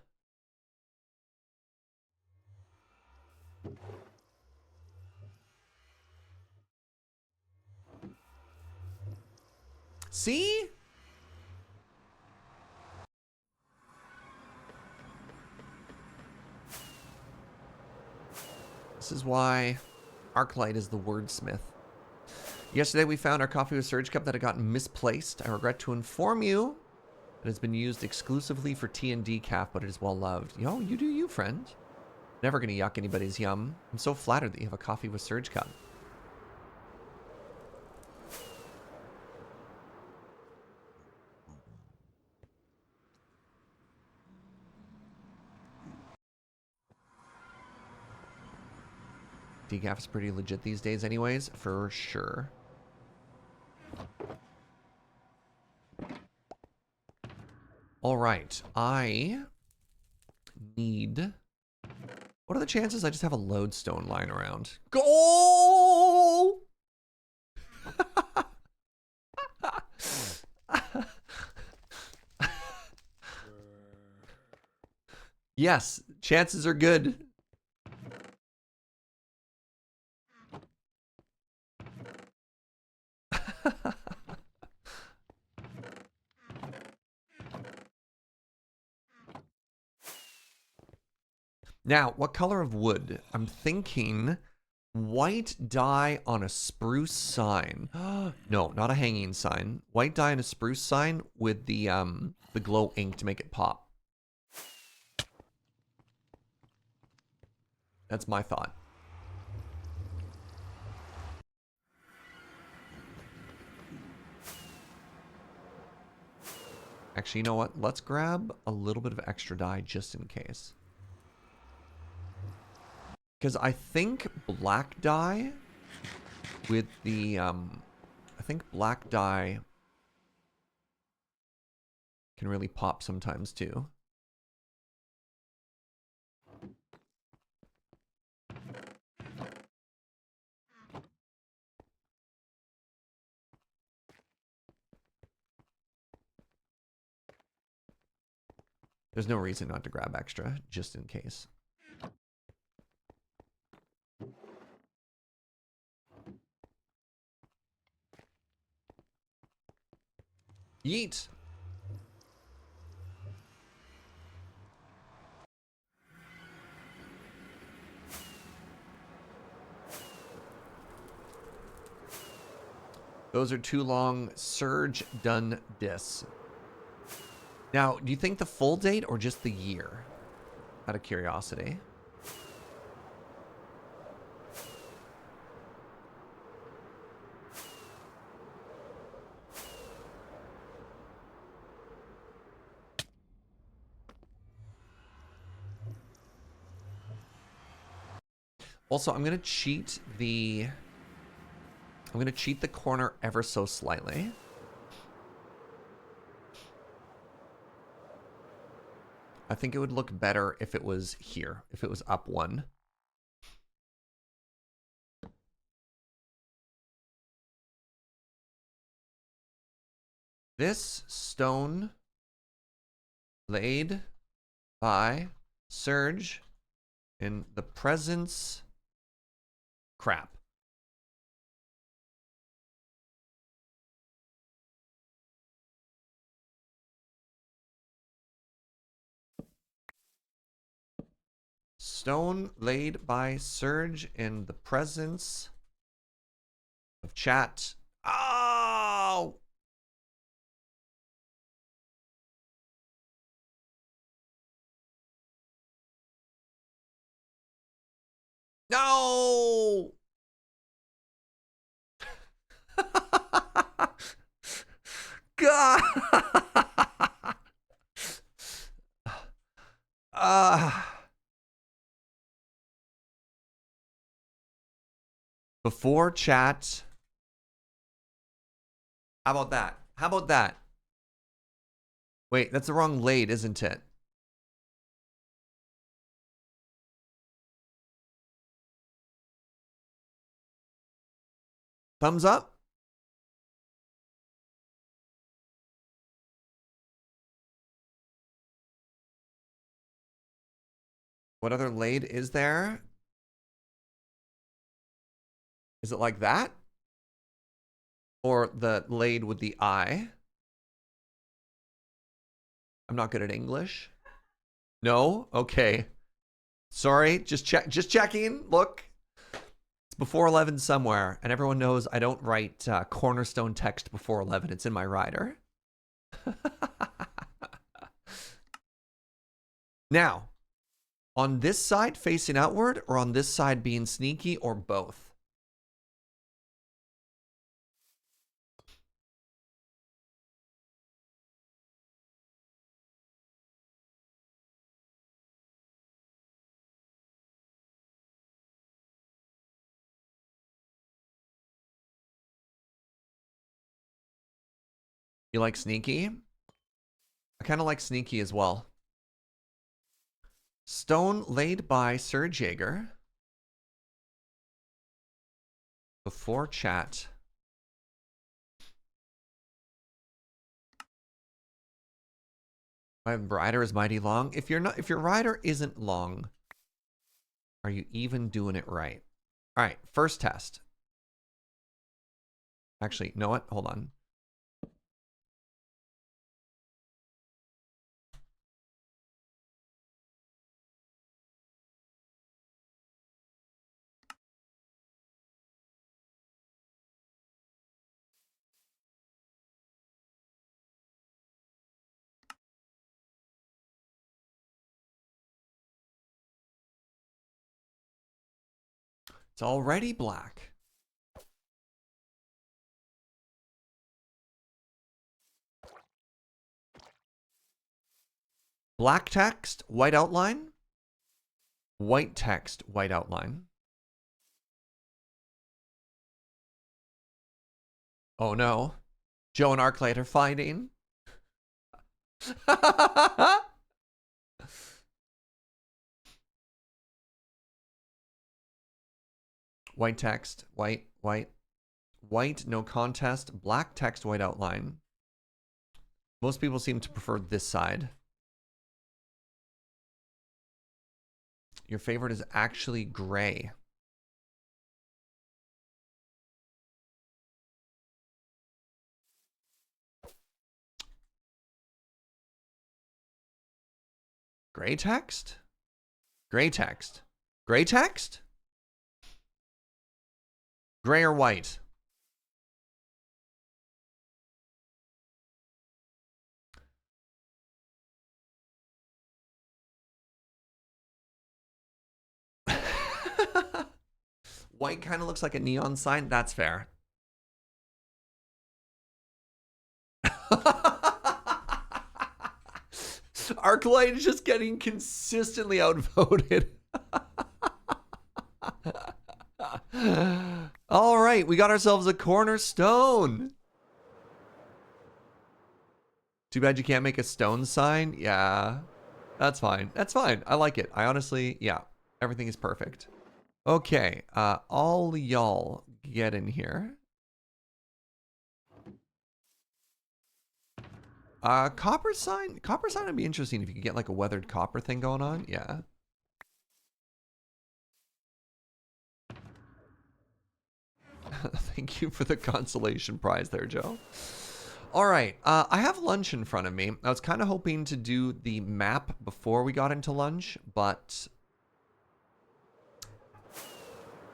See? This is why Arclight is the wordsmith. Yesterday we found our coffee with Surge cup that had gotten misplaced. I regret to inform you that it's been used exclusively for tea and decaf, but it is well loved. Yo, you do you, friend. Never gonna yuck anybody's yum. I'm so flattered that you have a coffee with Surge cup. Decaf is pretty legit these days anyways, for sure. All right, I need... What are the chances I just have a lodestone lying around? Goal! Yes, chances are good. Now, what color of wood? I'm thinking white dye on a spruce sign. No, not a hanging sign. White dye on a spruce sign with the glow ink to make it pop. That's my thought. Actually, you know what? Let's grab a little bit of extra dye just in case. Because I think black dye with the, I think black dye can really pop sometimes too. There's no reason not to grab extra, just in case. Yeet! Those are too long. Surge done dis. Now, do you think the full date or just the year? Out of curiosity. Also, I'm gonna cheat the corner ever so slightly. I think it would look better if it was here, if it was up one. This stone laid by Surge in the presence... Crap. Stone laid by Surge in the presence of chat. Oh! No! God! Before chat. How about that? How about that? Wait, that's the wrong laid, isn't it? Thumbs up? What other laid is there? Is it like that? Or the laid with the I? I'm not good at English. No? Okay. Sorry, just checking. Look, before 11 somewhere, and everyone knows I don't write Cornerstone text before 11. It's in my rider. Now, on this side facing outward, or on this side being sneaky, or both? You like sneaky? I kind of like sneaky as well. Stone laid by Sir Jaeger. Before chat. My rider is mighty long. If your rider isn't long, are you even doing it right? All right, first test. Actually, you know what? Hold on. It's already black. Black text, white outline. White text, white outline. Oh no. Joe and Arclight are fighting. White text, white, no contest. Black text, white outline. Most people seem to prefer this side. Your favorite is actually gray. Gray text? Gray text. Gray text? Gray or white? White kind of looks like a neon sign. That's fair. Arclight is just getting consistently outvoted. All right, we got ourselves a cornerstone. Too bad you can't make a stone sign. Yeah, that's fine. That's fine. I like it. I honestly, yeah, everything is perfect. Okay, all y'all get in here. Copper sign would be interesting if you could get like a weathered copper thing going on. Yeah. Thank you for the consolation prize there, Joe. All right, I have lunch in front of me. I was kind of hoping to do the map before we got into lunch, but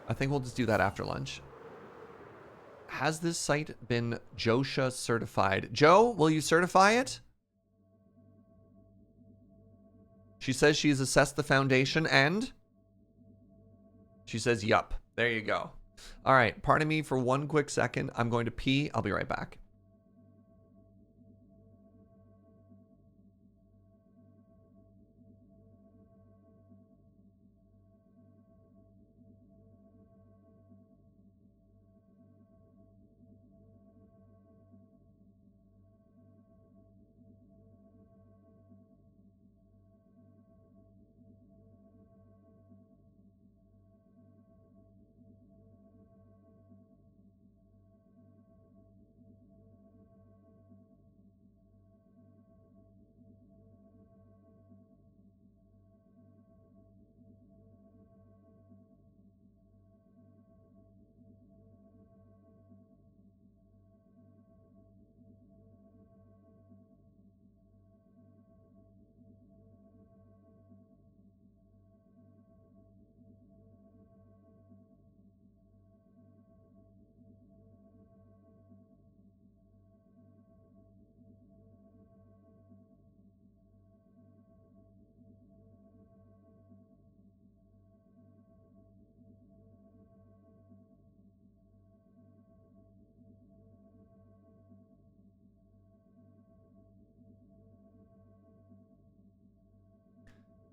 I think we'll just do that after lunch. Has this site been JOSHA certified? Joe, will you certify it? She says she's assessed the foundation and she says, yup. There you go. All right, pardon me for one quick second. I'm going to pee. I'll be right back.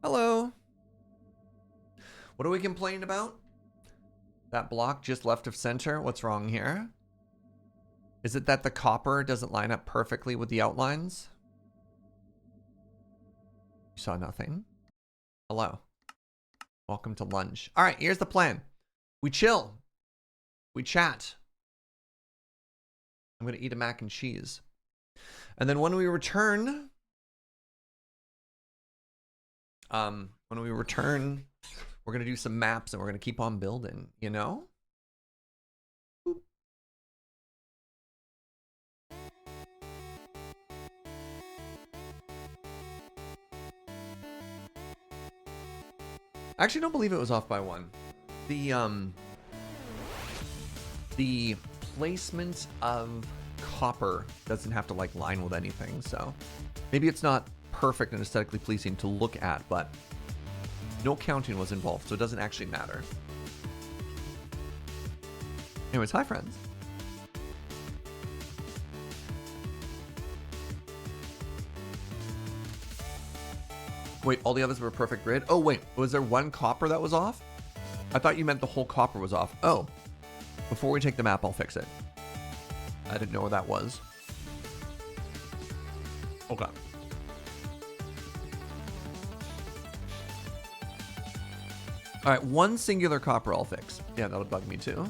Hello. What are we complaining about? That block just left of center. What's wrong here? Is it that the copper doesn't line up perfectly with the outlines? You saw nothing. Hello. Welcome to lunch. All right, here's the plan. We chill. We chat. I'm going to eat a mac and cheese. And then when we return... we're going to do some maps and we're going to keep on building, you know? Boop. I actually don't believe it was off by 1. The placement of copper doesn't have to like line with anything, so maybe it's not perfect and aesthetically pleasing to look at, but no counting was involved, so it doesn't actually matter. Anyways, hi friends. Wait, all the others were a perfect grid? Oh wait, was there one copper that was off? I thought you meant the whole copper was off. Oh, before we take the map, I'll fix it. I didn't know where that was. Okay. All right, one singular copper I'll fix. Yeah, that would bug me too.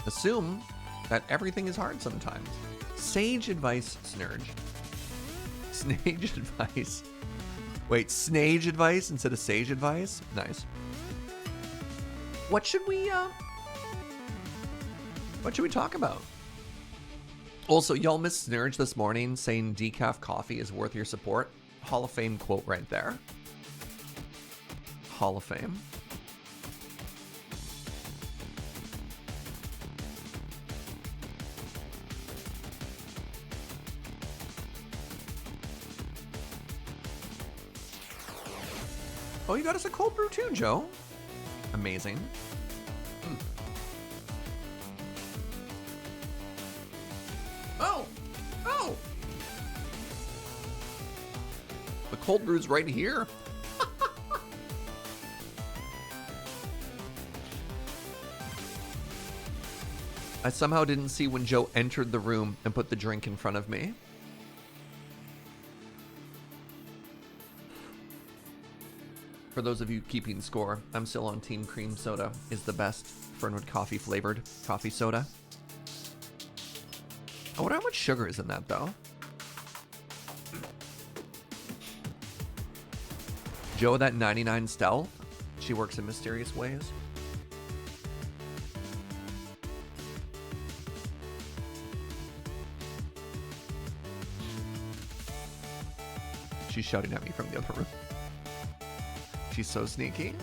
Assume that everything is hard sometimes. Sage advice, Snurge. Snage advice. Wait, Snage advice instead of sage advice? Nice. What should we talk about? Also, y'all missed Snurge this morning saying decaf coffee is worth your support. Hall of Fame quote right there. Hall of Fame. Oh, you got us a cold brew too, Joe. Amazing. Oh! Oh! The cold brew's right here. I somehow didn't see when Joe entered the room and put the drink in front of me. For those of you keeping score, I'm still on Team Cream Soda is the best Fernwood coffee flavored coffee soda. I wonder how much sugar is in that though. Joe, that 99 stealth, she works in mysterious ways. She's shouting at me from the other room. She's so sneaky.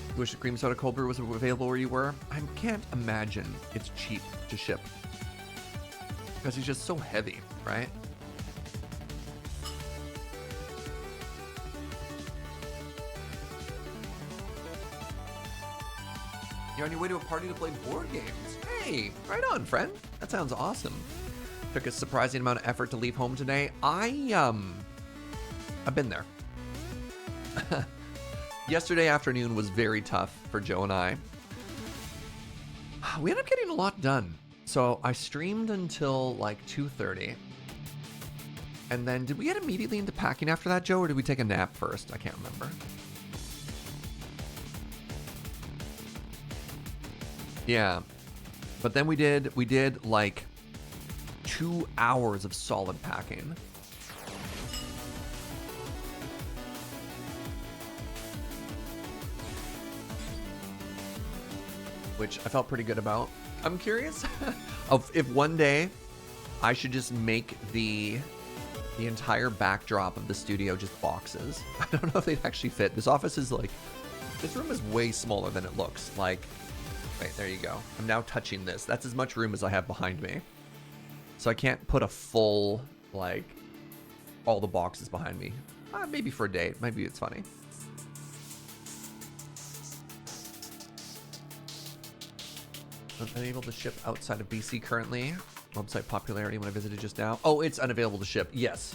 You wish a cream soda cold brew was available where you were? I can't imagine it's cheap to ship. Because he's just so heavy, right? You're on your way to a party to play board games. Hey, right on, friend. That sounds awesome. Took a surprising amount of effort to leave home today. I've been there. Yesterday afternoon was very tough for Joe and I. We ended up getting a lot done. So I streamed until like 2:30. And then did we get immediately into packing after that, Joe, or did we take a nap first? I can't remember. Yeah. But then we did like 2 hours of solid packing. Which I felt pretty good about. I'm curious of if one day I should just make the entire backdrop of the studio just boxes. I don't know if they'd actually fit. This office is like, this room is way smaller than it looks. Like, right, there you go. I'm now touching this. That's as much room as I have behind me. So I can't put a full, like, all the boxes behind me. Maybe for a day. Maybe it's funny. Unable to ship outside of BC currently. Website popularity when I visited just now. Oh, it's unavailable to ship. Yes.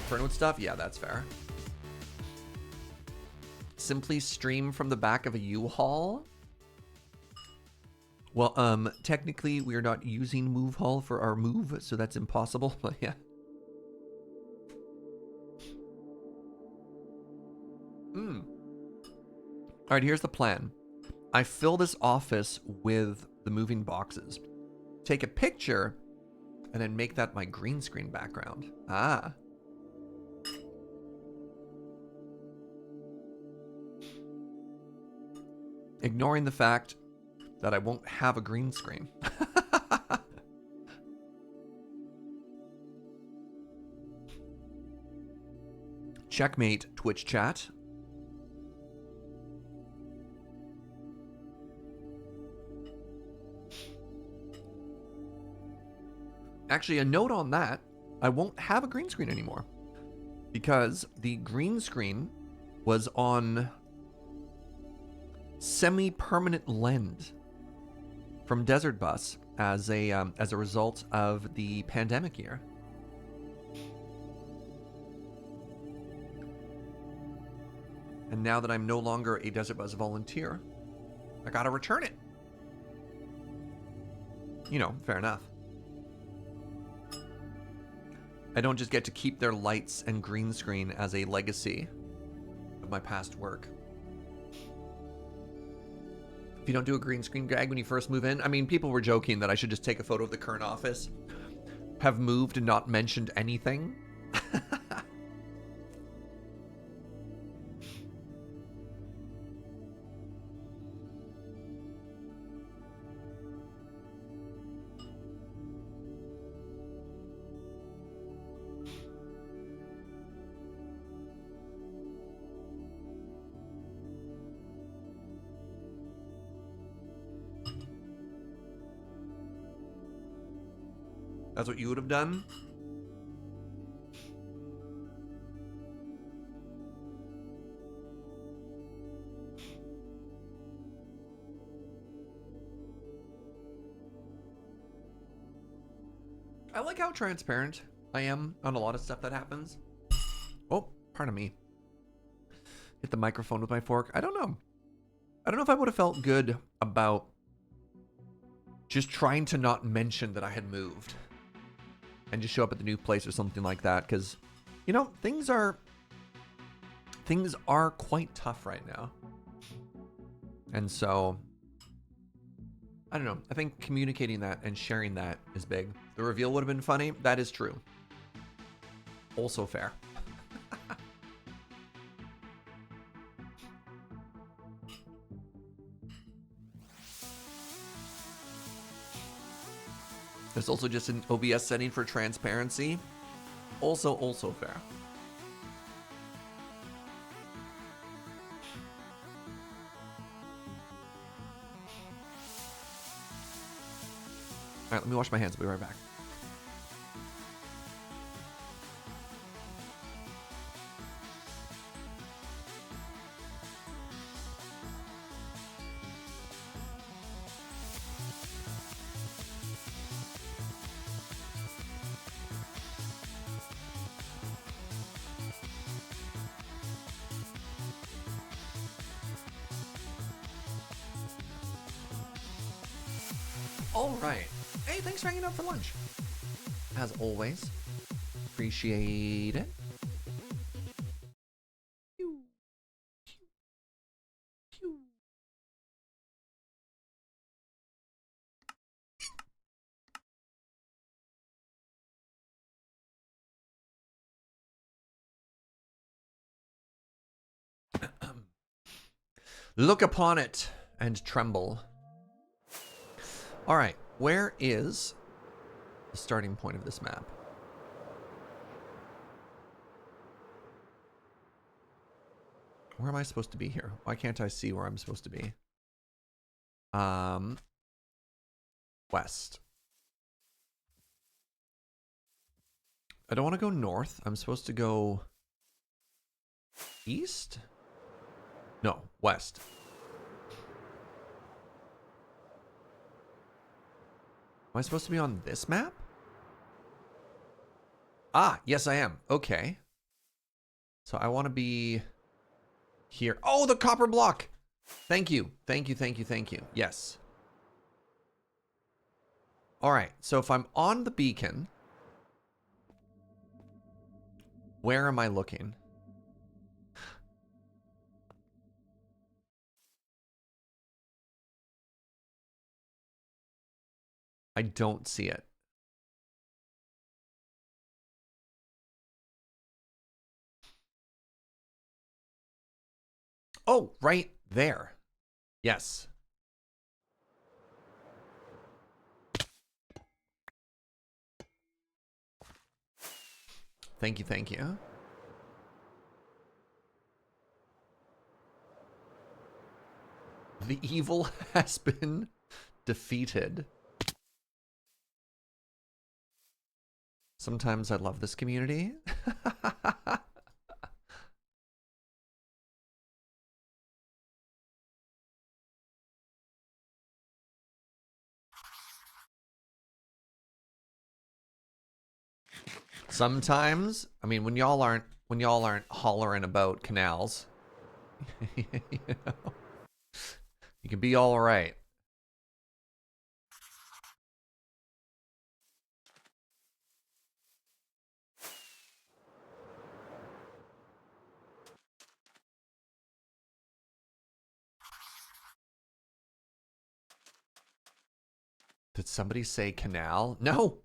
Fernwood stuff? Yeah, that's fair. Simply stream from the back of a U-Haul? Well, technically we are not using MoveHaul for our move, so that's impossible, but yeah. All right, here's the plan. I fill this office with the moving boxes. Take a picture, and then make that my green screen background. Ah. Ignoring the fact that I won't have a green screen. Checkmate, Twitch chat. Actually, a note on that, I won't have a green screen anymore because the green screen was on semi-permanent lend from Desert Bus as a result of the pandemic year. And now that I'm no longer a Desert Bus volunteer, I gotta return it. You know, fair enough. I don't just get to keep their lights and green screen as a legacy of my past work. If you don't do a green screen gag when you first move in, I mean, people were joking that I should just take a photo of the current office, have moved and not mentioned anything. That's what you would have done? I like how transparent I am on a lot of stuff that happens. Oh, pardon me. Hit the microphone with my fork. I don't know. I don't know if I would have felt good about just trying to not mention that I had moved and just show up at the new place or something like that, because, you know, things are quite tough right now. And so, I don't know. I think communicating that and sharing that is big. The reveal would have been funny. That is true. Also fair. There's also just an OBS setting for transparency. Also fair. All right, let me wash my hands. I'll be right back. All right. Hey, thanks for hanging out for lunch. As always, appreciate it. Look upon it and tremble. All right, where is the starting point of this map? Where am I supposed to be here? Why can't I see where I'm supposed to be? West. I don't want to go north. I'm supposed to go east? No, west. Am I supposed to be on this map? Ah, yes I am. Okay. So I want to be here. Oh, the copper block! Thank you. Thank you, thank you, thank you. Yes. Alright, so if I'm on the beacon, where am I looking? I don't see it. Oh, right there. Yes. Thank you, thank you. The evil has been defeated. Sometimes I love this community. Sometimes, I mean, when y'all aren't hollering about canals, you know, you can be all right. Did somebody say canal? No.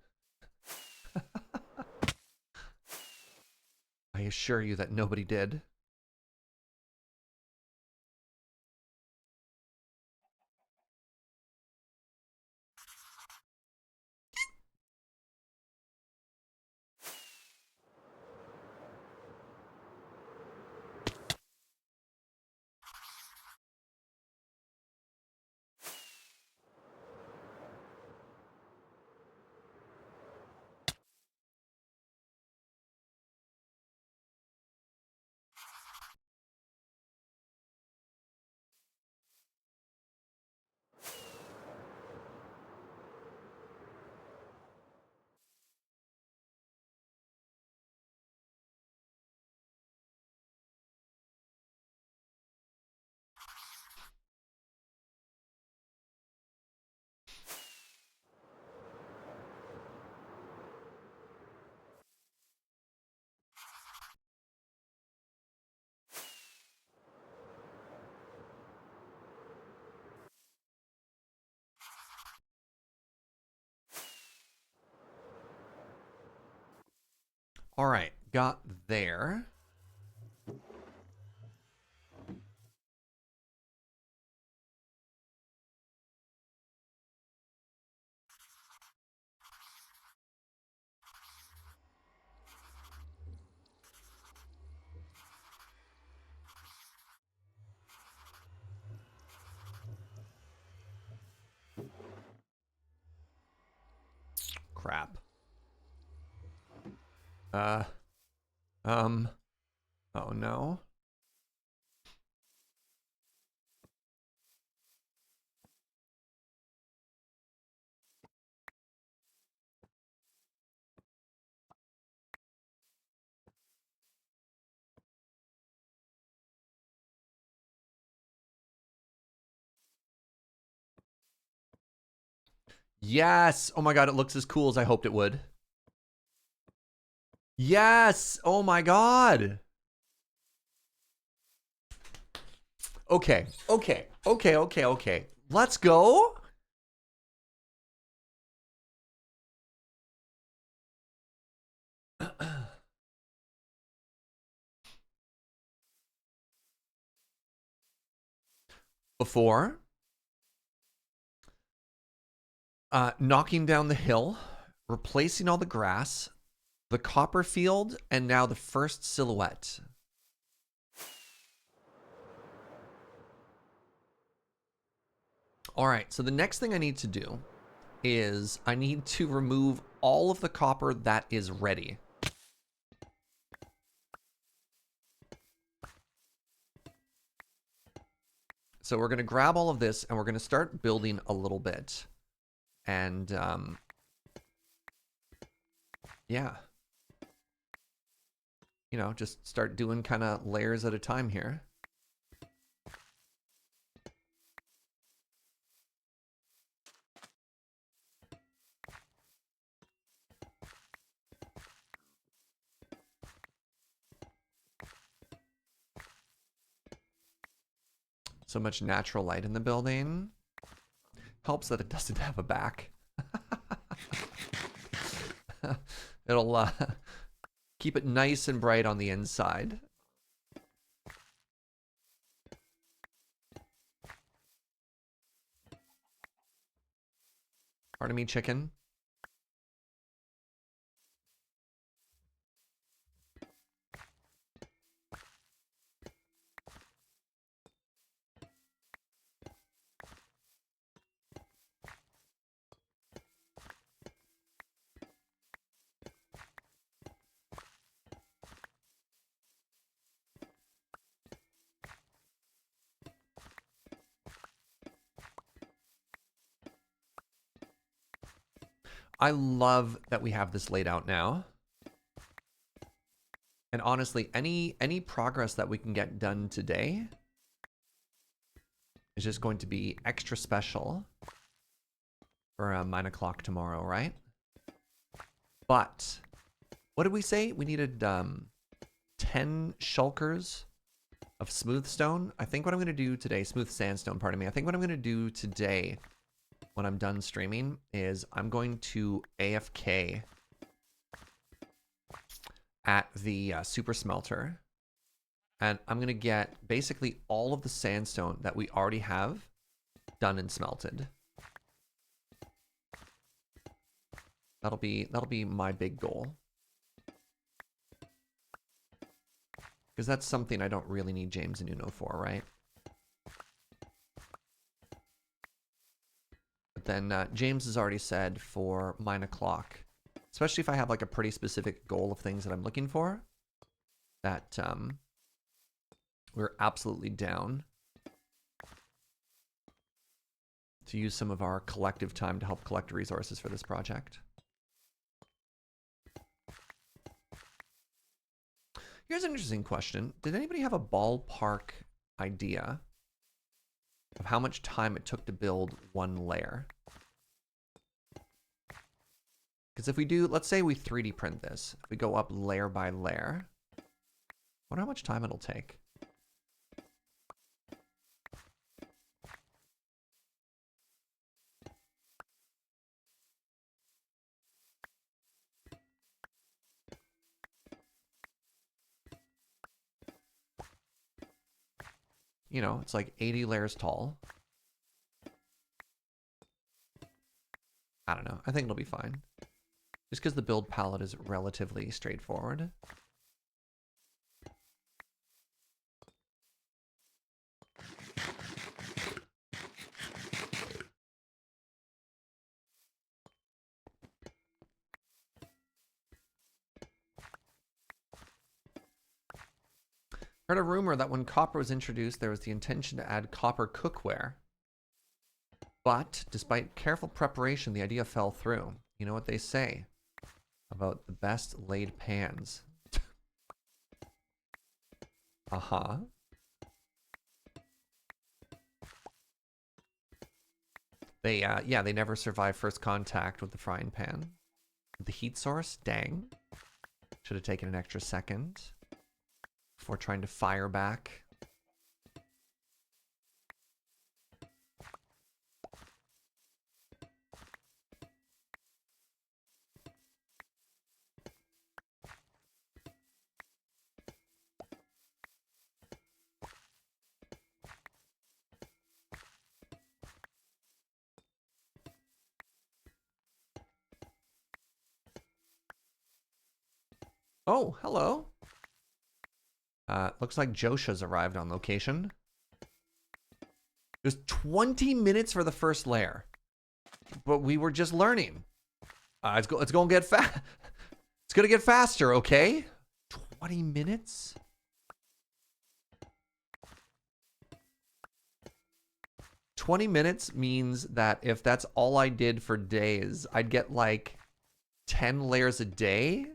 I assure you that nobody did. All right, got there. Crap. Uh, oh no. Yes. Oh my god, it looks as cool as I hoped it would. Yes. Oh my god. Okay. Okay. Okay. Okay. Okay. Let's go. Before knocking down the hill, replacing all the grass, the Copperfield, and now the first silhouette. All right, so the next thing I need to do is I need to remove all of the copper that is ready. So we're going to grab all of this and we're going to start building a little bit. And yeah, you know, just start doing kind of layers at a time here. So much natural light in the building. Helps that it doesn't have a back. It'll keep it nice and bright on the inside. Pardon me, chicken. I love that we have this laid out now. And honestly, any progress that we can get done today is just going to be extra special for 9 o'clock tomorrow, right? But what did we say? We needed 10 shulkers of smooth stone. I think what I'm going to do today, smooth sandstone, pardon me. I think what I'm going to do today when I'm done streaming is I'm going to AFK at the super smelter. And I'm going to get basically all of the sandstone that we already have done and smelted. That'll be my big goal. Because that's something I don't really need James and Uno for, right? But then James has already said for 9 o'clock, especially if I have like a pretty specific goal of things that I'm looking for, that we're absolutely down to use some of our collective time to help collect resources for this project. Here's an interesting question. Did anybody have a ballpark idea of how much time it took to build one layer? Because if we do, let's say we 3D print this. If we go up layer by layer, I wonder how much time it'll take. You know, it's like 80 layers tall. I don't know. I think it'll be fine. Just because the build palette is relatively straightforward. Heard a rumor that when copper was introduced, there was the intention to add copper cookware. But despite careful preparation, the idea fell through. You know what they say about the best laid pans? Uh-huh. They, yeah, they never survive first contact with the frying pan. The heat source? Dang. Should have taken an extra second before trying to fire back. Oh, hello. Looks like Josha's arrived on location. It was 20 minutes for the first layer, but we were just learning. It's gonna get fast. It's gonna get faster, okay? 20 minutes. 20 minutes means that if that's all I did for days, I'd get like 10 layers a day.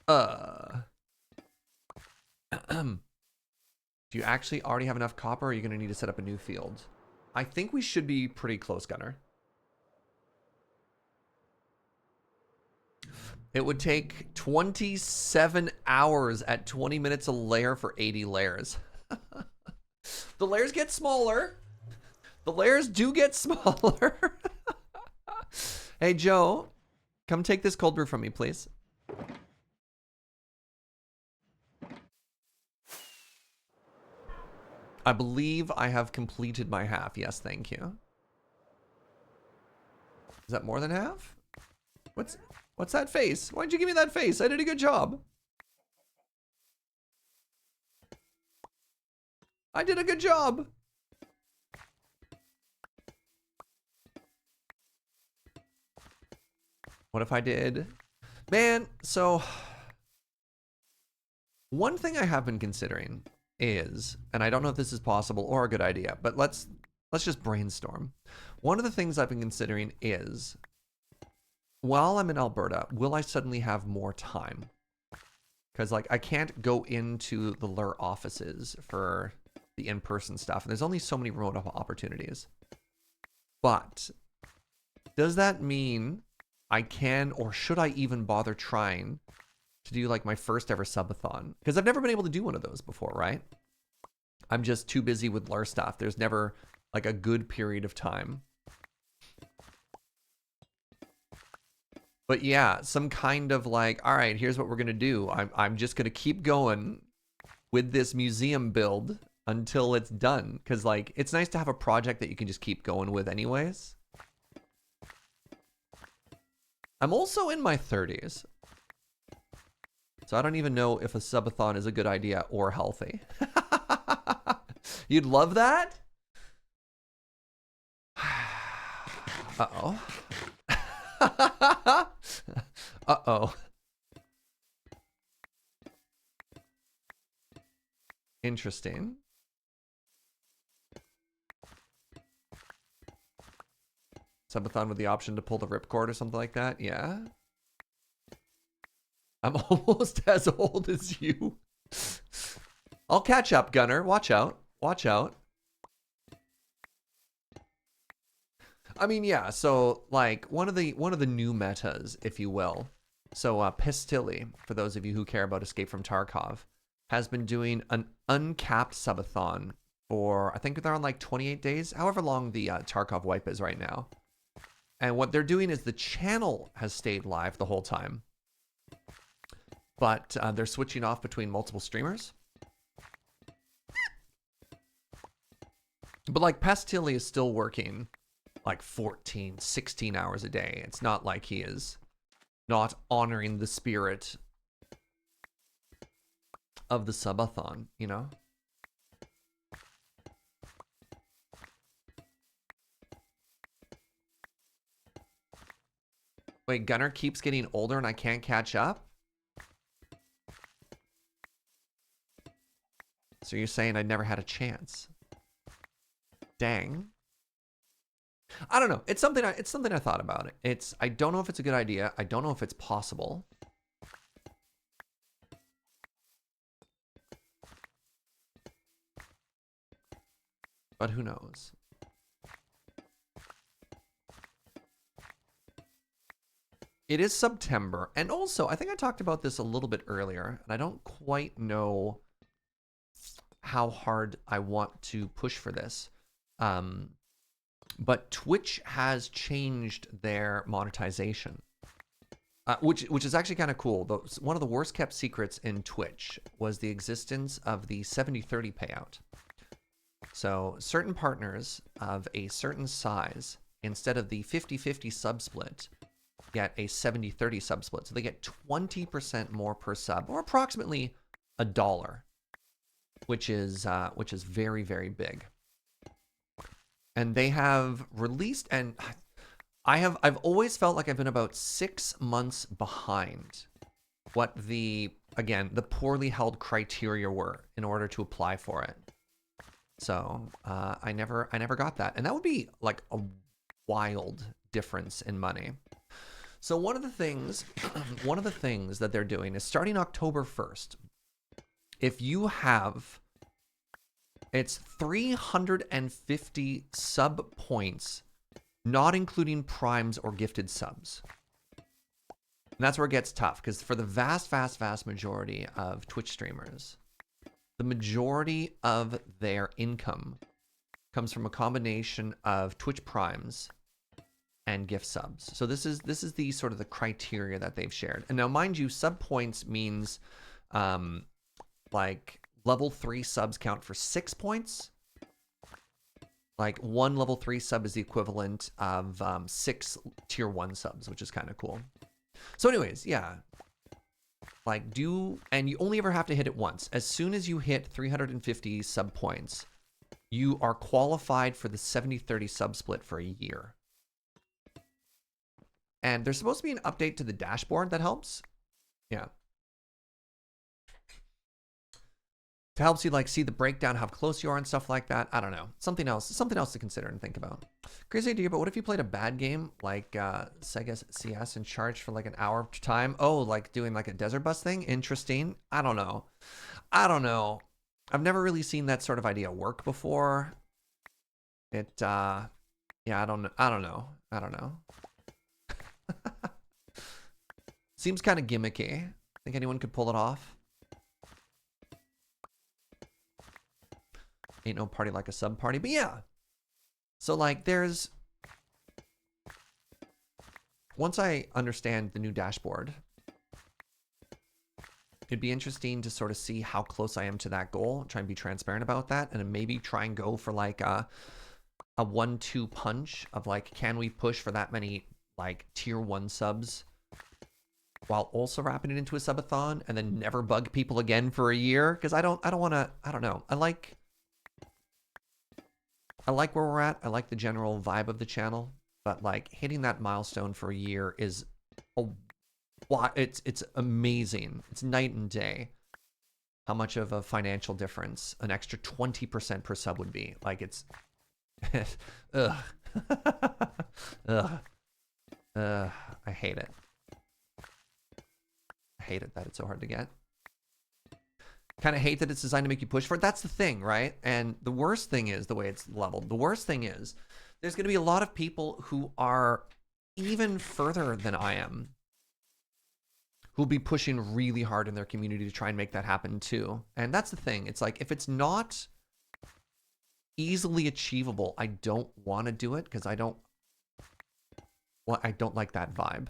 Do you actually already have enough copper, or are you going to need to set up a new field? I think we should be pretty close, Gunner. It would take 27 hours at 20 minutes a layer for 80 layers. The layers get smaller. The layers do get smaller. Hey, Joe, come take this cold brew from me, please. I believe I have completed my half. Yes, thank you. Is that more than half? What's that face? Why'd you give me that face? I did a good job. I did a good job. What if I did? Man, so one thing I have been considering is, and I don't know if this is possible or a good idea, but let's just brainstorm. One of the things I've been considering is, while I'm in Alberta, will I suddenly have more time? Because like I can't go into the Lure offices for the in-person stuff, and there's only so many remote opportunities. But does that mean I can, or should I even bother trying to do like my first ever subathon? Because I've never been able to do one of those before, right? I'm just too busy with Lure stuff. There's never like a good period of time. But yeah, some kind of like, all right, here's what we're gonna do. I'm just gonna keep going with this museum build until it's done. Cause like, it's nice to have a project that you can just keep going with anyways. I'm also in my 30s. So I don't even know if a subathon is a good idea or healthy. You'd love that? Uh-oh. Uh-oh. Interesting. Subathon with the option to pull the ripcord or something like that? Yeah. I'm almost as old as you. I'll catch up, Gunner. Watch out. Watch out. I mean, yeah, so like one of the new metas, if you will. So Pistilli, for those of you who care about Escape from Tarkov, has been doing an uncapped subathon for, I think they're on like 28 days, however long the Tarkov wipe is right now. And what they're doing is the channel has stayed live the whole time. But they're switching off between multiple streamers. But like Pistilli is still working like 14, 16 hours a day. It's not like he is not honoring the spirit of the subathon, you know? Wait, Gunner keeps getting older and I can't catch up? So you're saying I never had a chance? Dang. I don't know. It's something I thought about. I don't know if it's a good idea. I don't know if it's possible. But who knows? It is September, and also I think I talked about this a little bit earlier, and I don't quite know how hard I want to push for this. But Twitch has changed their monetization, which is actually kind of cool. One of the worst kept secrets in Twitch was the existence of the 70-30 payout. So certain partners of a certain size, instead of the 50-50 sub split, get a 70-30 sub split. So they get 20% more per sub, or approximately $1, which is very, very big. And they have released, and I've always felt like I've been about 6 months behind what the poorly held criteria were in order to apply for it. So I never got that, and that would be like a wild difference in money. So one of the things that they're doing is starting October 1st. If you have, it's 350 sub points, not including primes or gifted subs. And that's where it gets tough, because for the vast majority of Twitch streamers, the majority of their income comes from a combination of Twitch primes and gift subs. So this is the sort of the criteria that they've shared. And now, mind you, sub points means like level 3 subs count for 6 points. Like one level 3 sub is the equivalent of 6 tier 1 subs, which is kind of cool. So anyways, yeah. Like and you only ever have to hit it once. As soon as you hit 350 sub points, you are qualified for the 70-30 sub split for a year. And there's supposed to be an update to the dashboard that helps. Yeah. It helps you like see the breakdown, how close you are and stuff like that. I don't know. Something else to consider and think about. Crazy idea, but what if you played a bad game like Sega CS and charged for like an hour of time? Oh, like doing like a desert bus thing? Interesting. I don't know. I've never really seen that sort of idea work before. It yeah, I don't know. Seems kind of gimmicky. Think anyone could pull it off? Ain't no party like a sub party, but yeah. So like once I understand the new dashboard, it'd be interesting to sort of see how close I am to that goal, try and be transparent about that, and then maybe try and go for like a 1-2 punch of like, can we push for that many like tier 1 subs while also wrapping it into a subathon and then never bug people again for a year? Because I don't know. I like where we're at. I like the general vibe of the channel, but like hitting that milestone for a year is it's amazing. It's night and day how much of a financial difference an extra 20% per sub would be. Like it's ugh. I hate it. I hate it that it's so hard to get. Kind of hate that it's designed to make you push for it. That's the thing, right? And the worst thing is the way it's leveled. The worst thing is there's going to be a lot of people who are even further than I am who'll be pushing really hard in their community to try and make that happen too. And that's the thing. It's like, if it's not easily achievable, I don't want to do it because I don't like that vibe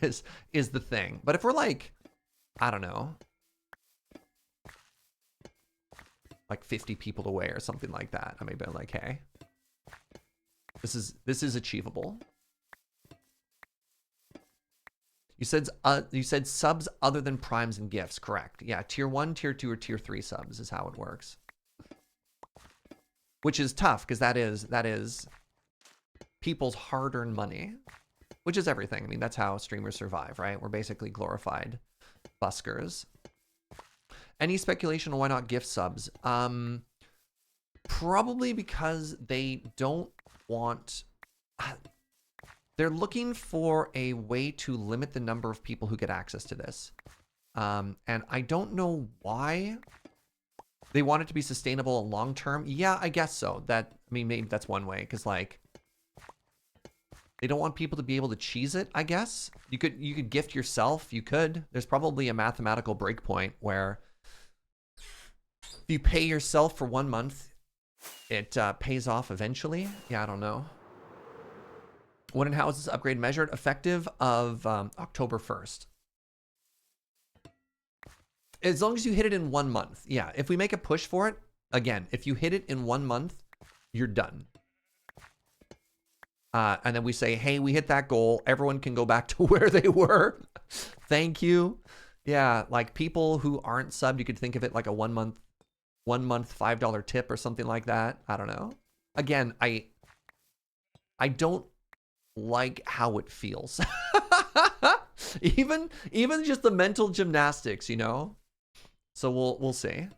is the thing. But if we're like, I don't know, like 50 people away or something like that, I may be like, hey, this is achievable. You said subs other than primes and gifts, correct? Yeah, tier 1, tier 2, or tier 3 subs is how it works. Which is tough because that is people's hard-earned money, which is everything. I mean, that's how streamers survive, right? We're basically glorified buskers. Any speculation on why not gift subs? Probably because they don't want... They're looking for a way to limit the number of people who get access to this. And I don't know why they want it to be sustainable and long-term. Yeah, I guess so. I mean, maybe that's one way, because like, they don't want people to be able to cheese it, I guess. You could gift yourself. You could. There's probably a mathematical breakpoint where if you pay yourself for 1 month, it pays off eventually. Yeah, I don't know. When and how is this upgrade measured? Effective of October 1st. As long as you hit it in 1 month. Yeah, if we make a push for it, again, if you hit it in 1 month, you're done. And then we say, hey, we hit that goal. Everyone can go back to where they were. Thank you. Yeah, like people who aren't subbed, you could think of it like a 1 month $5 tip or something like that. I don't know. Again, I don't like how it feels. even just the mental gymnastics, you know? So we'll see.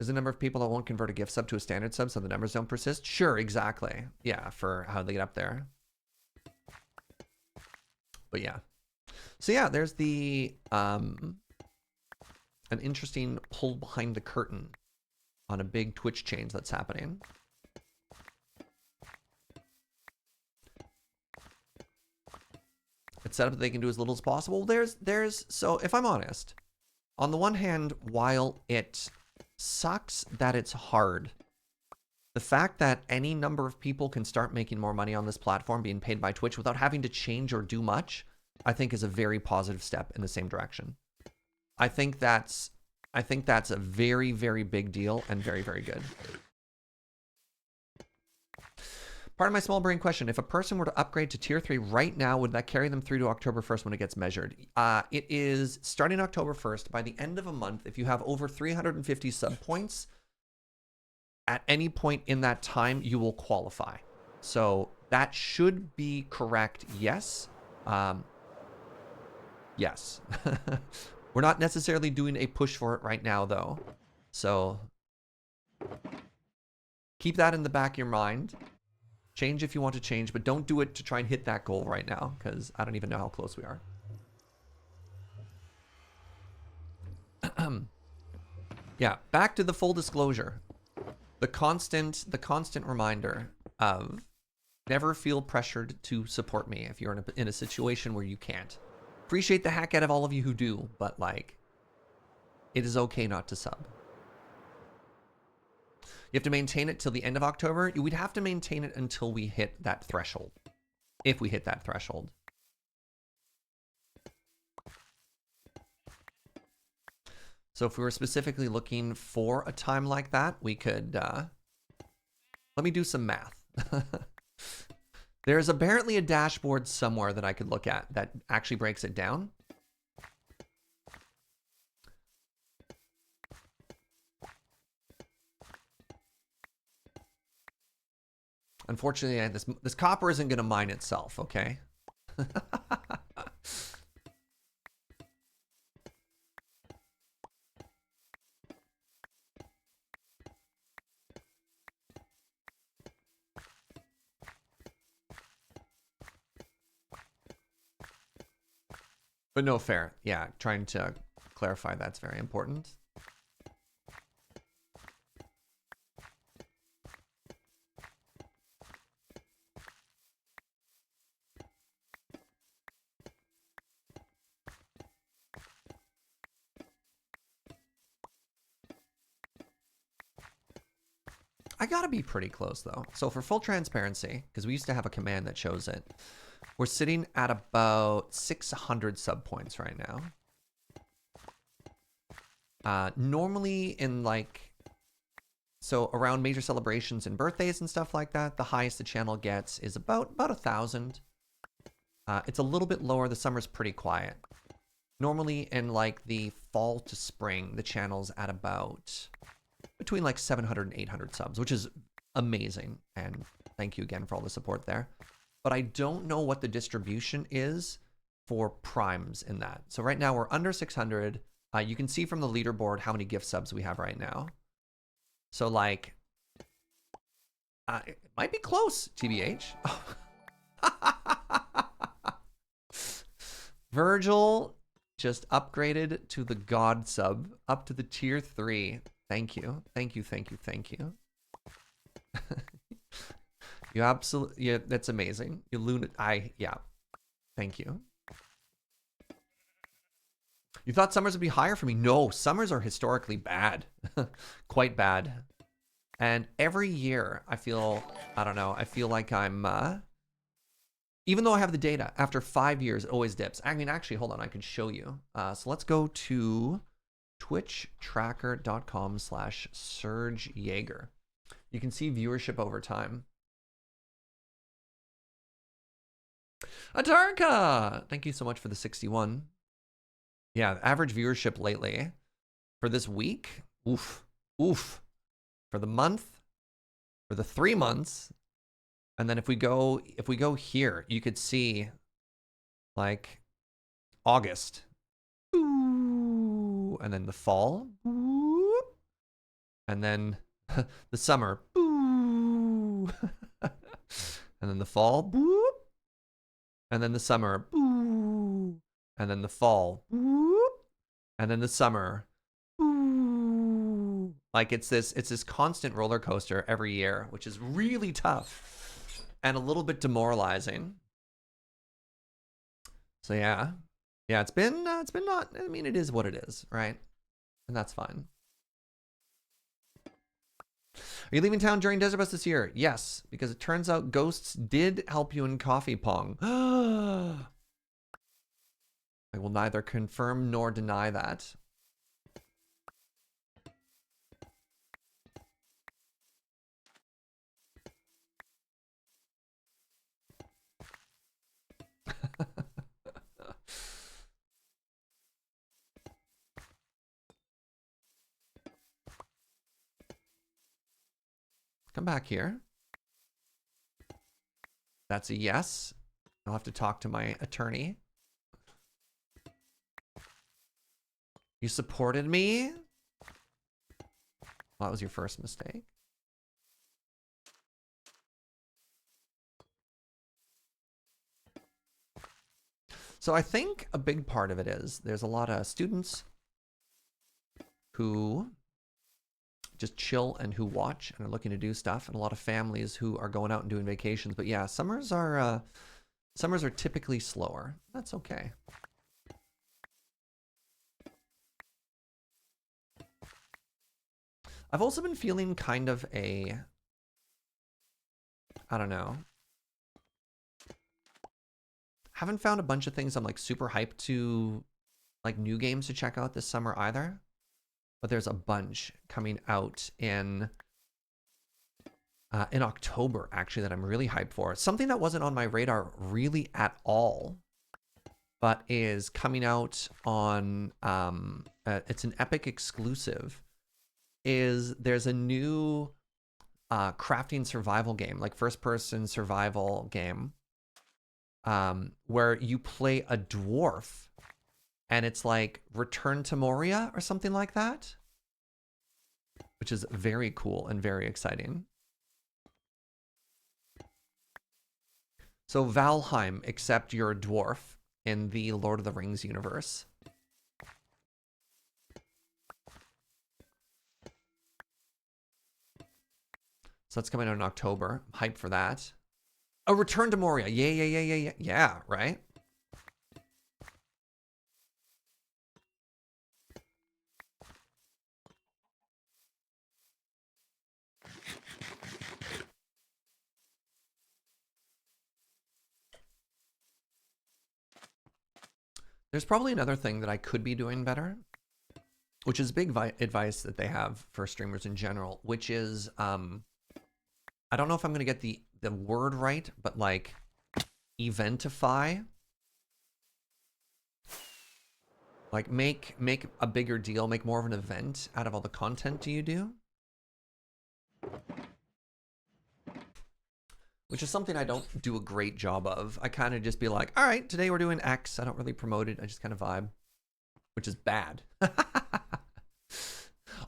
There's a number of people that won't convert a gift sub to a standard sub so the numbers don't persist. Sure, exactly. Yeah, for how they get up there. But yeah. So yeah, there's the an interesting pull behind the curtain on a big Twitch change that's happening. It's set up that they can do as little as possible. So if I'm honest, on the one hand, while it sucks that it's hard, the fact that any number of people can start making more money on this platform being paid by Twitch without having to change or do much, I think is a very positive step in the same direction. I think that's a very, very big deal and very, very good. Part of my small brain question, if a person were to upgrade to tier 3 right now, would that carry them through to October 1st when it gets measured? It is starting October 1st. By the end of a month, if you have over 350 sub points, at any point in that time, you will qualify. So that should be correct, yes. Yes. We're not necessarily doing a push for it right now, though. So keep that in the back of your mind. Change if you want to change, but don't do it to try and hit that goal right now, because I don't even know how close we are. Yeah, back to the full disclosure. The constant reminder of never feel pressured to support me if you're in a situation where you can't. Appreciate the heck out of all of you who do, but like, it is okay not to sub. You have to maintain it till the end of October. We'd have to maintain it until we hit that threshold. If we hit that threshold. So if we were specifically looking for a time like that, we could, let me do some math. There's apparently a dashboard somewhere that I could look at that actually breaks it down. Unfortunately, this copper isn't going to mine itself, okay? But no, fair. Yeah, trying to clarify that's very important. I gotta be pretty close though. So for full transparency, because we used to have a command that shows it, we're sitting at about 600 sub points right now. Normally in like, so around major celebrations and birthdays and stuff like that, the highest the channel gets is about 1,000. It's a little bit lower. The summer's pretty quiet. Normally in like the fall to spring, the channel's at about between like 700 and 800 subs, which is amazing. And thank you again for all the support there. But I don't know what the distribution is for primes in that. So right now we're under 600. You can see from the leaderboard how many gift subs we have right now. So like, it might be close, TBH. Virgil just upgraded to the God sub, up to the tier 3. Thank you. Thank you, thank you, thank you. You absolutely, yeah, that's amazing. You yeah. Thank you. You thought summers would be higher for me? No, summers are historically bad. Quite bad. And every year I feel, I don't know, I feel like I'm, even though I have the data, after 5 years, it always dips. I mean, actually, hold on, I can show you. So let's go to twitchtracker.com/SurgeJaeger. You can see viewership over time. Atarka! Thank you so much for the 61. Yeah, average viewership lately for this week, oof. For the month, for the 3 months, and then if we go here, you could see like August, ooh, and then the fall, ooh, And then the summer, boo. And then the fall, boop. And then the summer, boo. And then the fall, boop. And then the summer, boo. Like it's this constant roller coaster every year, which is really tough and a little bit demoralizing. So yeah, it's been not. I mean, it is what it is, right? And that's fine. Are you leaving town during Desert Bus this year? Yes, because it turns out ghosts did help you in Coffee Pong. I will neither confirm nor deny that. Come back here. That's a yes. I'll have to talk to my attorney. You supported me? Well, that was your first mistake. So I think a big part of it is there's a lot of students who just chill and who watch and are looking to do stuff, and a lot of families who are going out and doing vacations. But yeah, summers are typically slower. That's okay. I've also been feeling kind of a, I don't know. Haven't found a bunch of things I'm like super hyped to, like new games to check out this summer either. But there's a bunch coming out in October, actually, that I'm really hyped for. Something that wasn't on my radar really at all, but is coming out on, it's an Epic exclusive, is there's a new crafting survival game, like first-person survival game, where you play a dwarf, and it's like Return to Moria or something like that, which is very cool and very exciting. So Valheim, except you're a dwarf in the Lord of the Rings universe. So that's coming out in October. I'm hyped for that. Oh, Return to Moria. Yeah, right? There's probably another thing that I could be doing better, which is big advice that they have for streamers in general, which is, I don't know if I'm going to get the word right, but like eventify. Like make a bigger deal, make more of an event out of all the content you do. Which is something I don't do a great job of. I kind of just be like, all right, today we're doing X. I don't really promote it. I just kind of vibe, which is bad.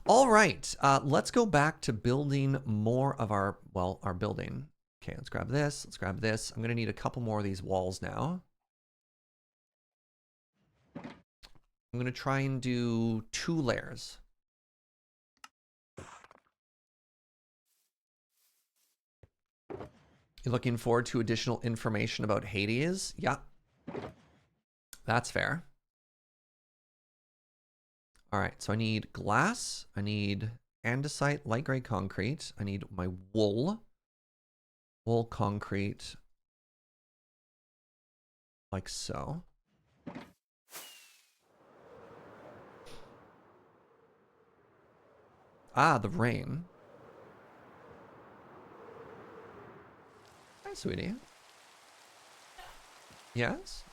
All right, let's go back to building more of our building. Okay, let's grab this. Let's grab this. I'm going to need a couple more of these walls now. I'm going to try and do 2 layers. You're looking forward to additional information about Hades? Yeah. That's fair. All right, so I need glass. I need andesite, light gray concrete. I need my wool. Wool concrete. Like so. Ah, the rain. Hi, sweetie. Yes?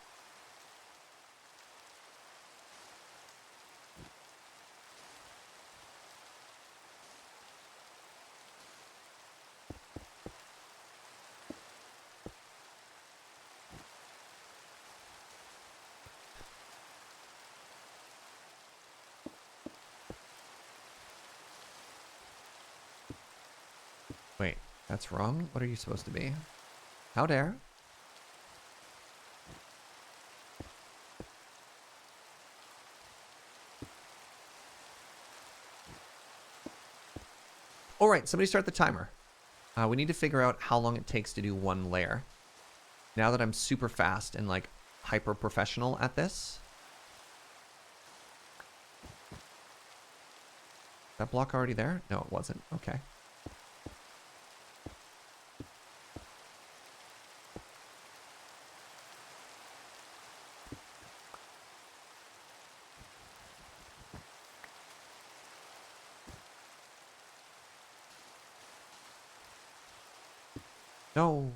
Wait, that's wrong? What are you supposed to be? How dare? All right, somebody start the timer. We need to figure out how long it takes to do one layer. Now that I'm super fast and like hyper professional at this. That block already there? No, it wasn't. Okay. No.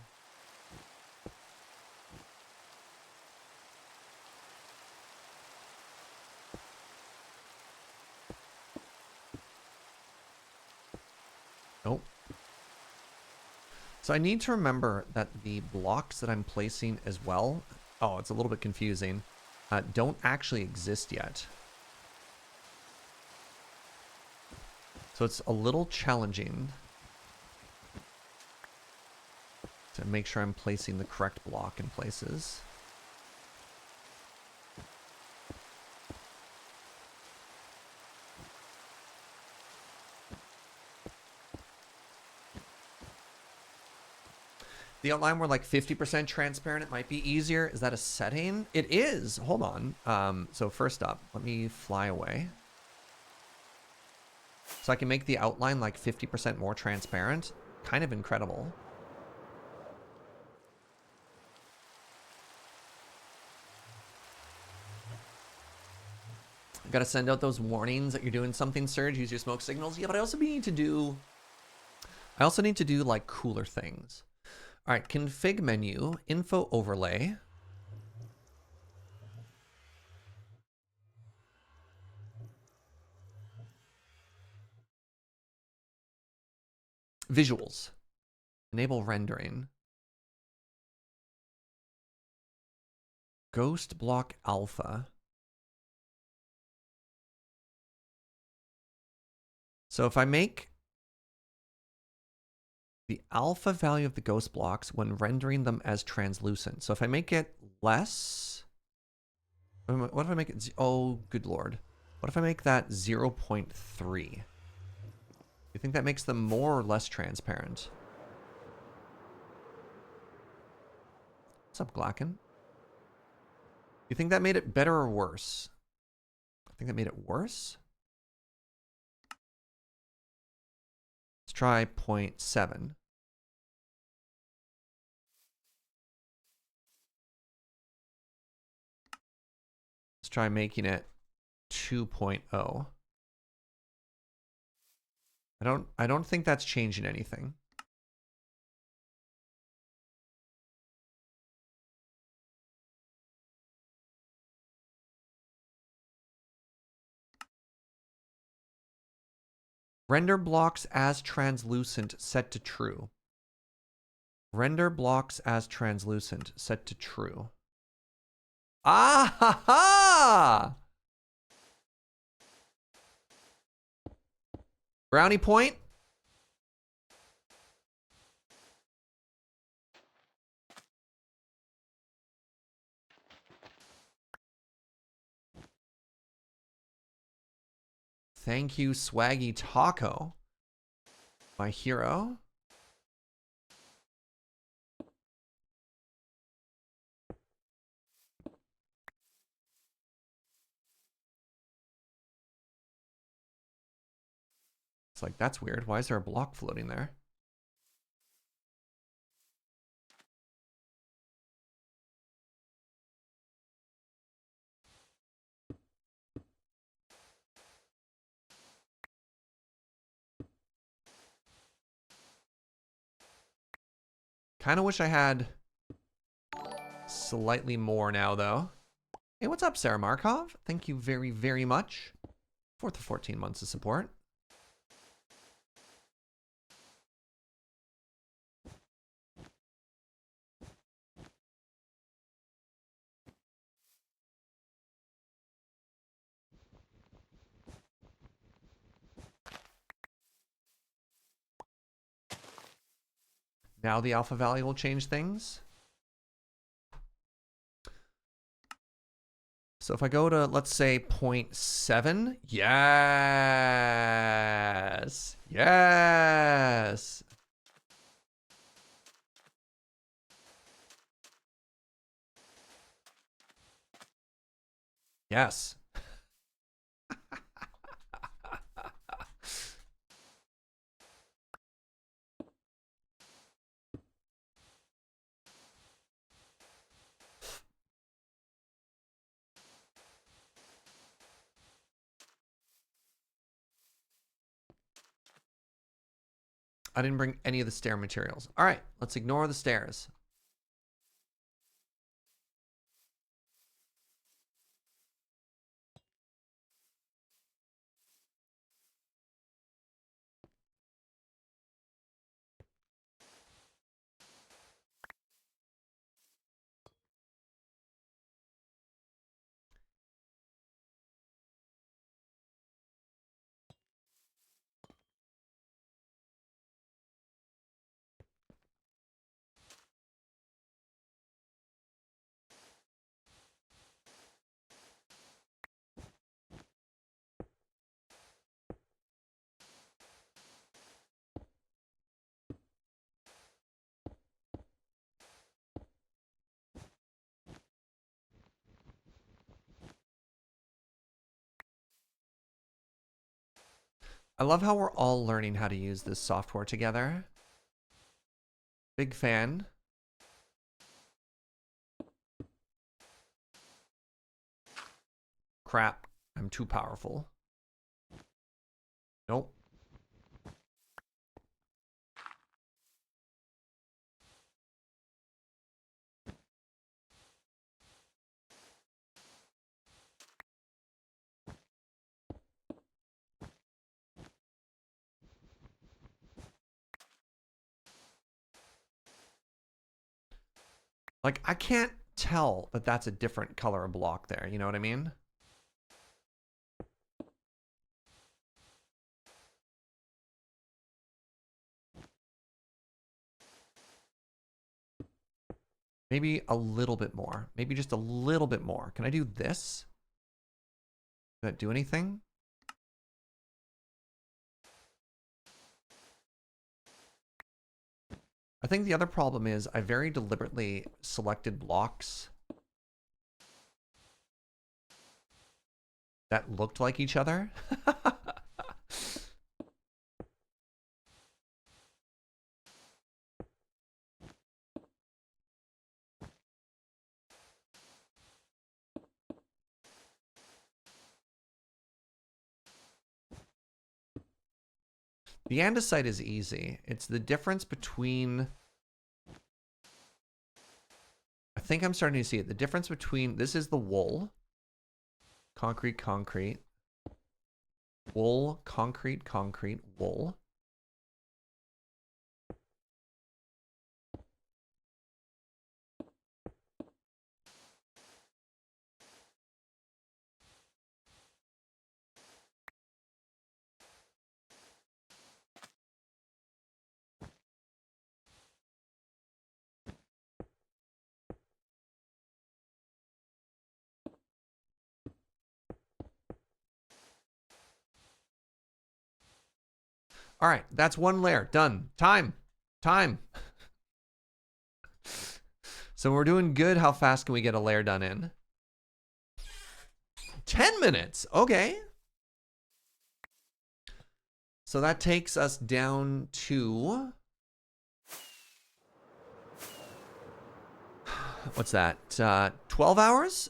Nope. So I need to remember that the blocks that I'm placing as well, oh, it's a little bit confusing, don't actually exist yet. So it's a little challenging to make sure I'm placing the correct block in places. The outline were like 50% transparent. It might be easier. Is that a setting? It is. Hold on. So first up, let me fly away. So I can make the outline like 50% more transparent. Kind of incredible. I've got to send out those warnings that you're doing something, Surge. Use your smoke signals. Yeah, but I also need to do like cooler things. All right, config menu, info overlay. Visuals. Enable rendering. Ghost block alpha. So if I make the alpha value of the ghost blocks when rendering them as translucent. So if I make it less, what if I make it, oh, good Lord. What if I make that 0.3? You think that makes them more or less transparent? What's up, Glacken? You think that made it better or worse? I think that made it worse. Let's try 0.7. Let's try making it 2.0. I don't think that's changing anything. Render blocks as translucent set to true. Render blocks as translucent set to true. Ah ha ha! Brownie point. Thank you, Swaggy Taco. My hero. It's like, that's weird. Why is there a block floating there? Kind of wish I had slightly more now, though. Hey, what's up, Sarah Markov? Thank you very, very much for the 14 months of support. Now the alpha value will change things. So if I go to, let's say, 0.7, yes, yes. Yes. I didn't bring any of the stair materials. All right, let's ignore the stairs. I love how we're all learning how to use this software together. Big fan. Crap, I'm too powerful. Nope. Like, I can't tell that that's a different color of block there. You know what I mean? Maybe a little bit more. Maybe just a little bit more. Can I do this? Does that do anything? I think the other problem is I very deliberately selected blocks that looked like each other. The andesite is easy. It's the difference between... I think I'm starting to see it. The difference between... This is the wool. Concrete, concrete. Wool, concrete, concrete, wool. All right, that's one layer. Done. Time. Time. So we're doing good. How fast can we get a layer done in? 10 minutes. Okay. So that takes us down to... What's that? 12 hours?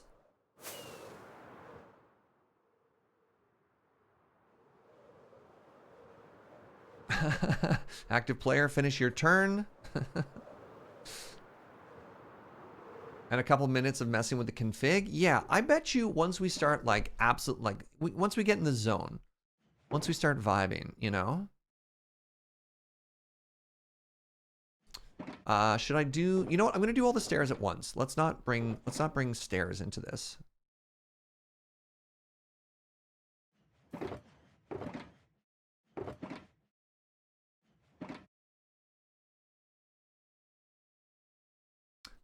Active player, finish your turn. And a couple minutes of messing with the config. Yeah, I bet you once we start like once we get in the zone, once we start vibing, you know? Should I do, you know what? I'm gonna do all the stairs at once. Let's not bring stairs into this.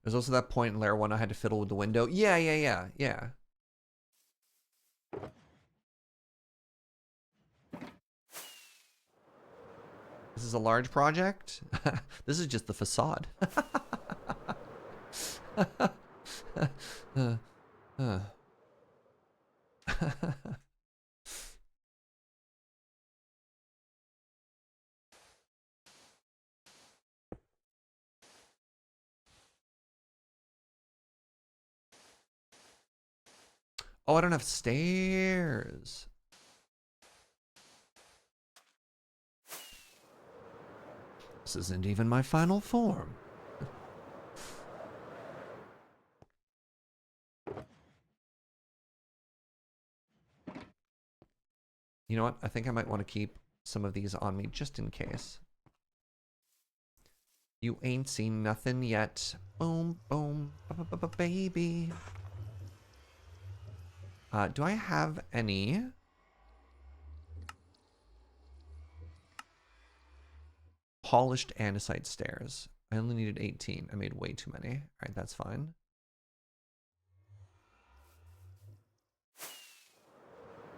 There's also that point in layer 1 I had to fiddle with the window. Yeah. This is a large project. This is just the facade. Oh, I don't have stairs. This isn't even my final form. You know what? I think I might want to keep some of these on me just in case. You ain't seen nothing yet. Boom, boom, baby. Do I have any? Polished andesite stairs. I only needed 18. I made way too many. All right, that's fine.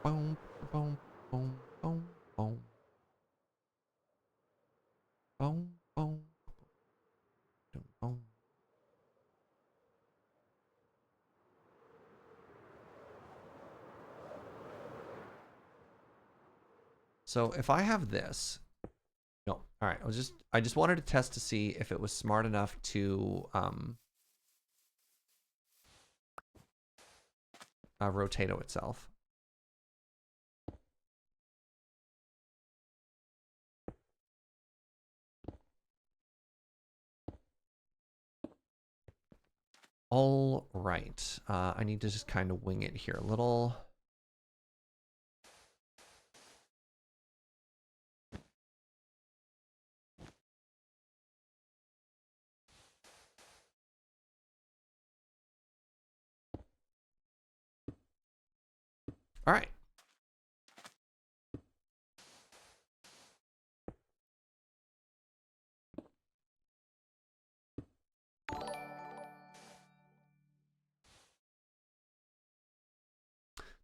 Boom, boom, boom, boom, boom. Boom, boom, boom, boom. So if I have this, no, all right. I just wanted to test to see if it was smart enough to rotato itself. All right. I need to just kind of wing it here a little. All right.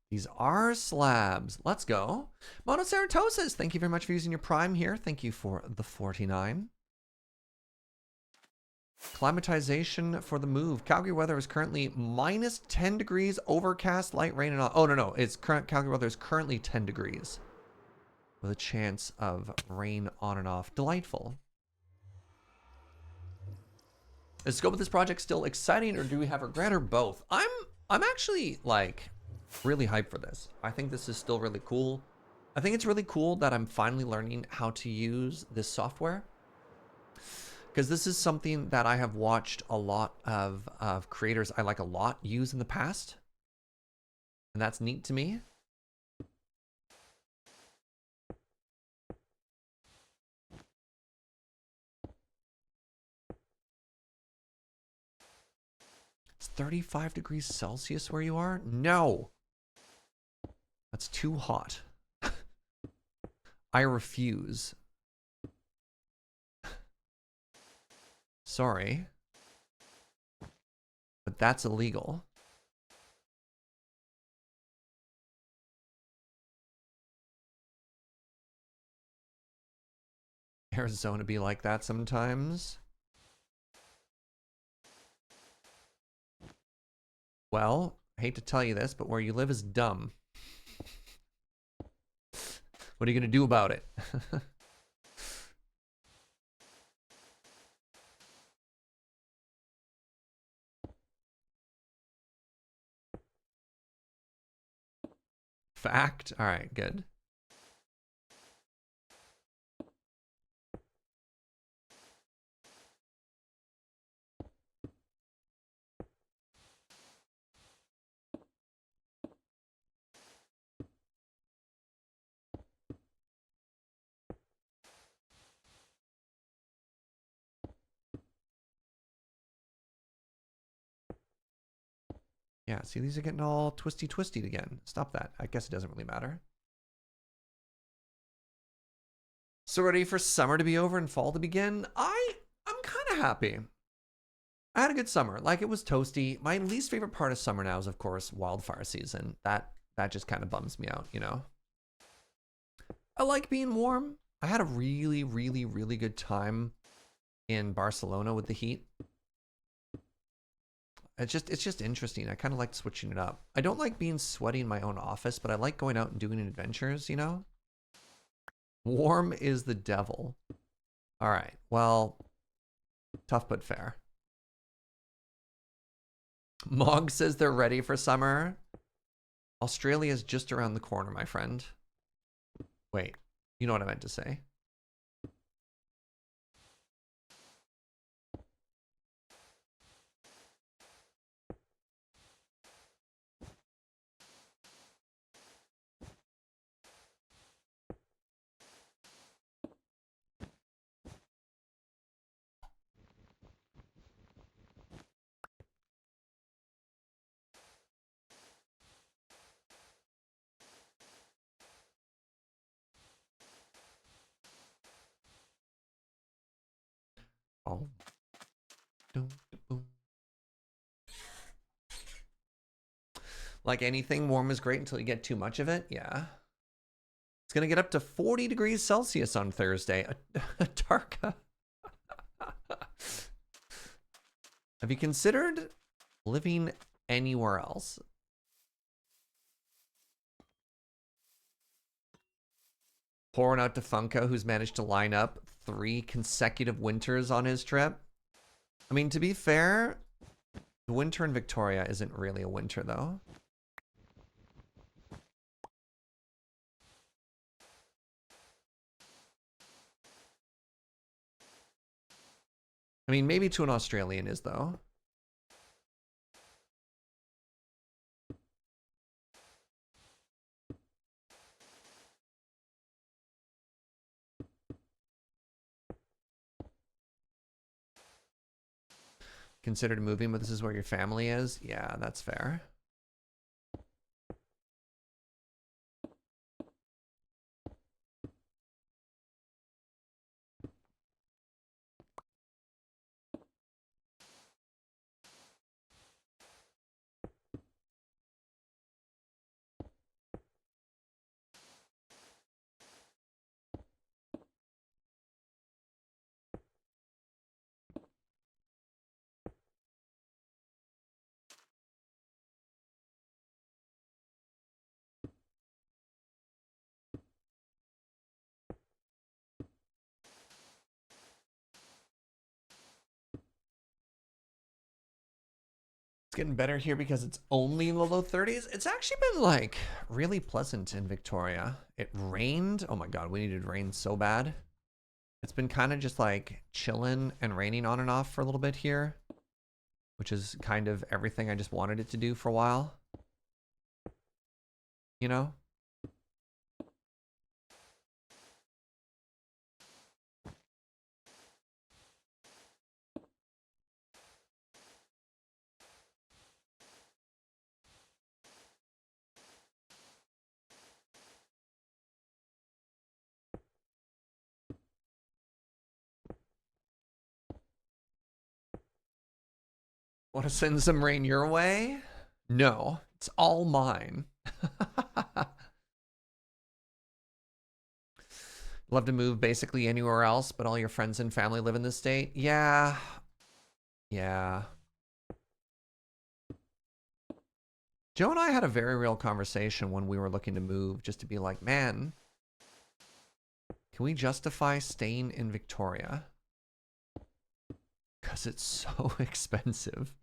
These are slabs. Let's go. Monoceratosis, thank you very much for using your Prime here. Thank you for the 49. Climatization for the move. Calgary weather is currently minus 10 degrees, overcast, light rain, and all. Oh, no. It's Calgary weather is currently 10 degrees with a chance of rain on and off. Delightful. Is the scope of this project still exciting, or do we have regret, or both? I'm actually like really hyped for this. I think this is still really cool. I think it's really cool that I'm finally learning how to use this software, because this is something that I have watched a lot of creators I like a lot use in the past, and that's neat to me. It's 35 degrees Celsius where you are? No. That's too hot. I refuse. Sorry. But that's illegal. Arizona be like that sometimes. Well, I hate to tell you this, but where you live is dumb. What are you going to do about it? Fact? All right, good. Yeah, see, these are getting all twisty-twisty again. Stop that. I guess it doesn't really matter. So ready for summer to be over and fall to begin? I'm kind of happy. I had a good summer. Like, it was toasty. My least favorite part of summer now is, of course, wildfire season. That just kind of bums me out, you know? I like being warm. I had a really, really, really good time in Barcelona with the heat. It's just interesting. I kind of like switching it up. I don't like being sweaty in my own office, but I like going out and doing adventures, you know? Warm is the devil. All right. Well, tough but fair. Mog says they're ready for summer. Australia's just around the corner, my friend. Wait, you know what I meant to say. Oh. Like anything, warm is great until you get too much of it. Yeah. It's going to get up to 40 degrees Celsius on Thursday. Tarka. Have you considered living anywhere else? Pouring out to Funko, who's managed to line up 3 consecutive winters on his trip. I mean, to be fair, the winter in Victoria isn't really a winter, though. I mean, maybe to an Australian is, though. Considered moving, but this is where your family is? Yeah, that's fair. It's getting better here because it's only in the low 30s. It's actually been like really pleasant in Victoria. It rained. Oh my God, we needed rain so bad. It's been kind of just like chilling and raining on and off for a little bit here, which is kind of everything I just wanted it to do for a while. You know? Want to send some rain your way? No, it's all mine. Love to move basically anywhere else, but all your friends and family live in this state? Yeah. Yeah. Joe and I had a very real conversation when we were looking to move, just to be like, man, can we justify staying in Victoria? Because it's so expensive.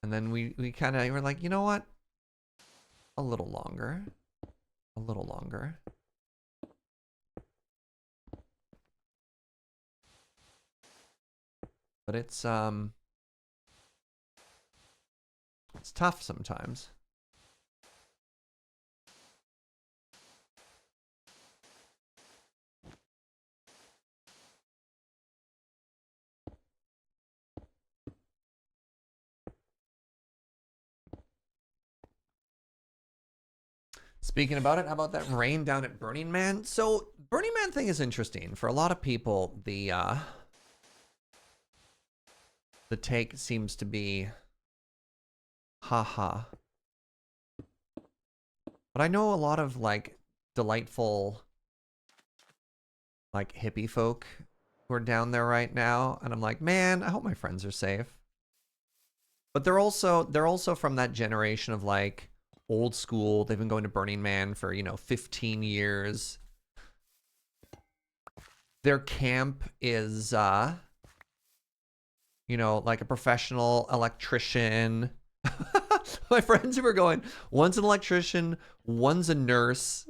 And then we kind of were like, you know what? A little longer. A little longer. But it's tough sometimes. Speaking about it, how about that rain down at Burning Man? So Burning Man thing is interesting. For a lot of people, the the take seems to be, haha. But I know a lot of, like, delightful, like, hippie folk who are down there right now, and I'm like, man, I hope my friends are safe. But they're also from that generation of, like, old school. They've been going to Burning Man for, you know, 15 years. Their camp is, you know, like a professional electrician. My friends who were going, one's an electrician, one's a nurse.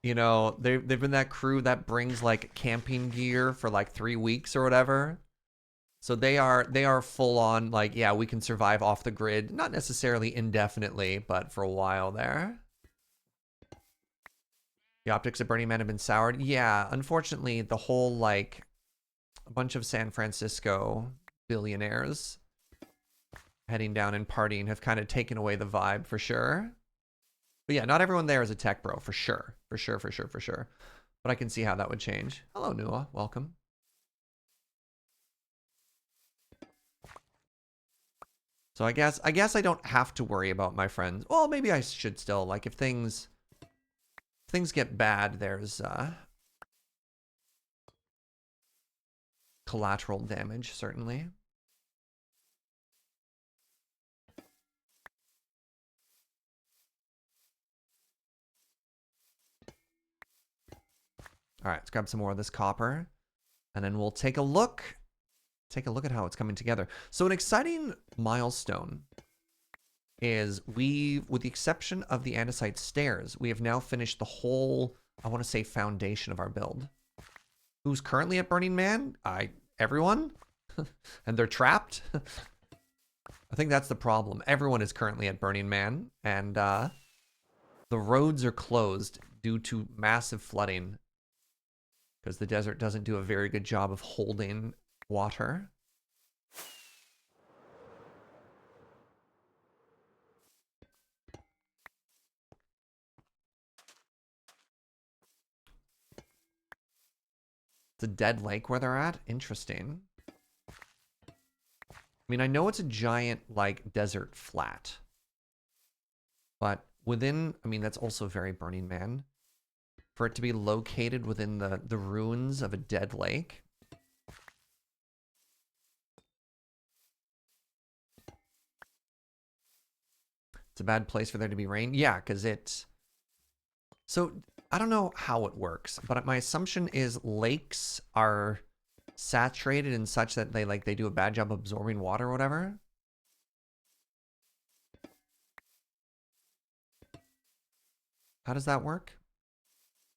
You know, they've been that crew that brings like camping gear for like 3 weeks or whatever. So they are full on, like, yeah, we can survive off the grid, not necessarily indefinitely, but for a while there. The optics of Burning Man have been soured. Yeah, unfortunately, the whole, like, a bunch of San Francisco billionaires heading down and partying have kind of taken away the vibe for sure. But yeah, not everyone there is a tech bro, for sure. For sure, for sure, for sure. But I can see how that would change. Hello, Nua. Welcome. So I guess I don't have to worry about my friends. Well, maybe I should still. Like, if things get bad, there's collateral damage, certainly. All right, let's grab some more of this copper, and then we'll take a look. Take a look at how it's coming together. So an exciting milestone is with the exception of the andesite stairs, we have now finished the whole, I want to say, foundation of our build. Who's currently at Burning Man? Everyone? And they're trapped? I think that's the problem. Everyone is currently at Burning Man, and the roads are closed due to massive flooding because the desert doesn't do a very good job of holding water. It's a dead lake where they're at? Interesting. I mean, I know it's a giant, like, desert flat. But within, I mean, that's also very Burning Man. For it to be located within the ruins of a dead lake. It's a bad place for there to be rain. Yeah, because it's... So, I don't know how it works, but my assumption is lakes are saturated in such that they do a bad job absorbing water or whatever. How does that work?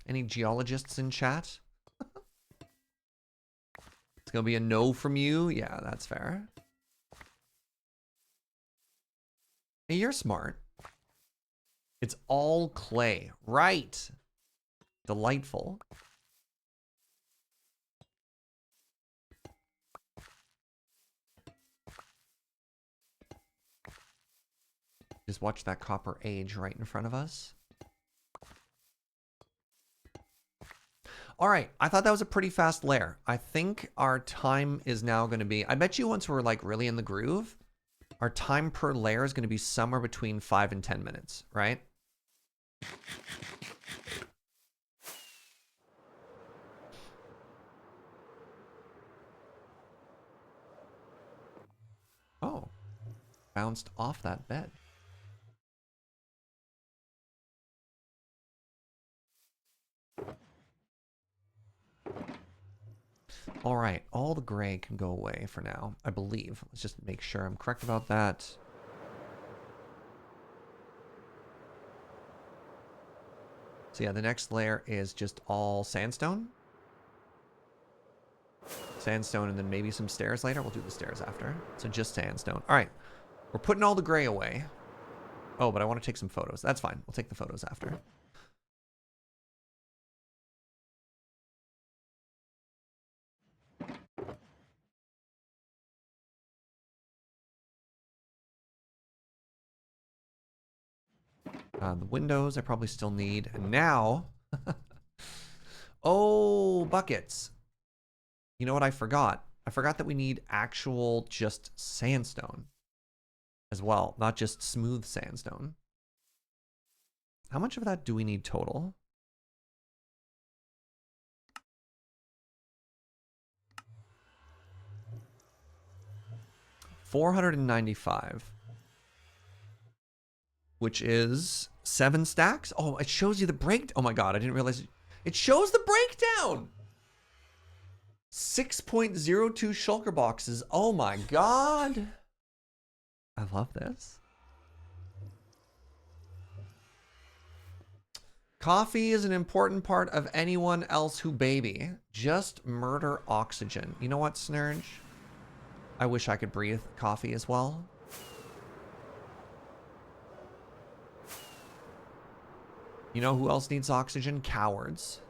Any geologists in chat? It's gonna be a no from you? Yeah, that's fair. Hey, you're smart. It's all clay. Right. Delightful. Just watch that copper age right in front of us. All right, I thought that was a pretty fast layer. I think our time is now going to be, I bet you once we're like really in the groove, our time per layer is going to be somewhere between 5 and 10 minutes, right? Oh, bounced off that bed. All right, all the gray can go away for now, I believe. Let's just make sure I'm correct about that. So yeah, the next layer is just all sandstone. Sandstone and then maybe some stairs later. We'll do the stairs after. So just sandstone. All right, we're putting all the gray away. Oh, but I want to take some photos. That's fine. We'll take the photos after. The windows I probably still need. And now... oh, buckets. You know what I forgot? I forgot that we need actual just sandstone as well, not just smooth sandstone. How much of that do we need total? $495, which is 7 stacks. Oh, it shows you the break. Oh my god, I didn't realize it shows the breakdown. 6.02 shulker boxes. Oh my god. I love this. Coffee is an important part of anyone else who baby. Just murder oxygen. You know what, Snurge? I wish I could breathe coffee as well. You know who else needs oxygen? Cowards.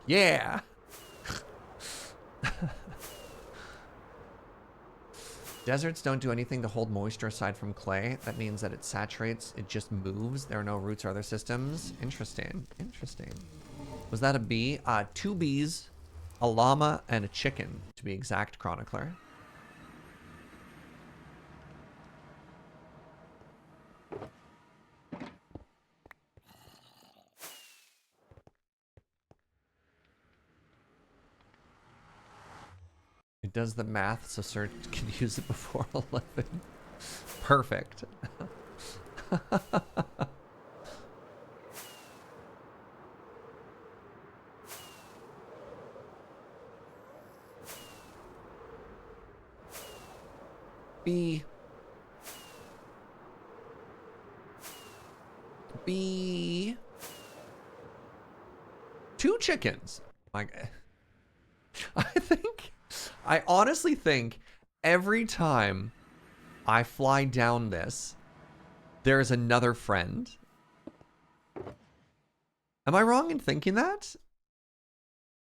Yeah. Deserts don't do anything to hold moisture aside from clay. That means that it saturates, it just moves. There are no roots or other systems. Interesting. Interesting. Was that a bee? 2 bees, a llama, and a chicken, to be exact, chronicler. It does the math so Sir can use it before 11. Perfect. B. 2 chickens. Like, I honestly think every time I fly down this, there's another friend. Am I wrong in thinking that?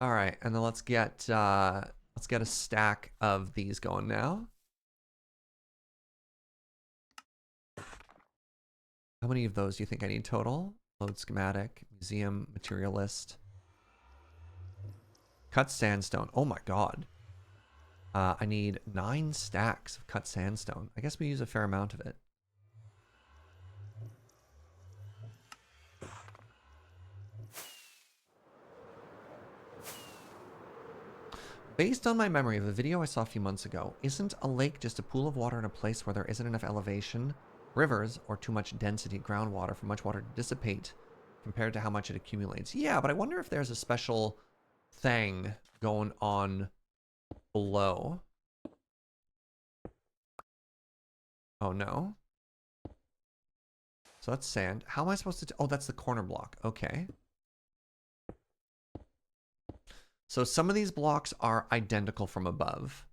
All right, and then let's get a stack of these going now. How many of those do you think I need total? Load schematic, museum, materialist. Cut sandstone. Oh my god. I need 9 stacks of cut sandstone. I guess we use a fair amount of it. Based on my memory of a video I saw a few months ago, isn't a lake just a pool of water in a place where there isn't enough elevation, rivers, or too much density groundwater for much water to dissipate compared to how much it accumulates? Yeah, but I wonder if there's a special thing going on below. Oh no. So that's sand. How am I supposed to... Oh, that's the corner block. Okay. So some of these blocks are identical from above,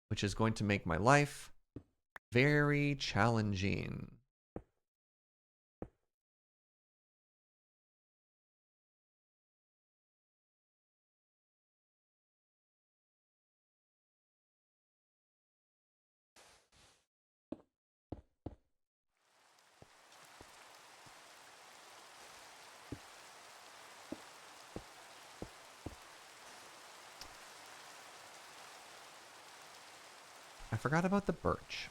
which is going to make my life very challenging. I forgot about the birch.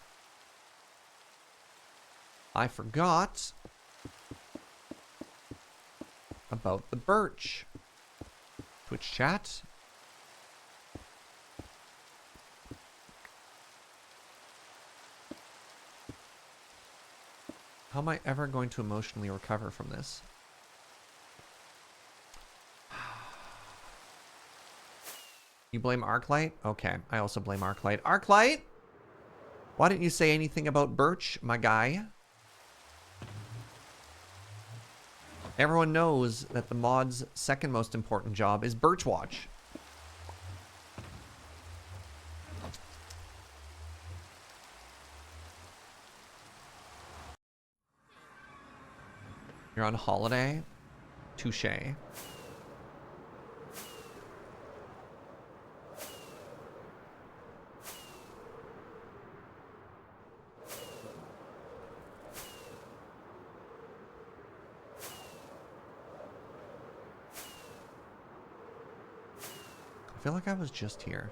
I forgot about the birch. Twitch chat. How am I ever going to emotionally recover from this? You blame Arclight? Okay, I also blame Arclight. Arclight! Why didn't you say anything about birch, my guy? Everyone knows that the mod's second most important job is birch watch. You're on holiday? Touché. feel like I was just here.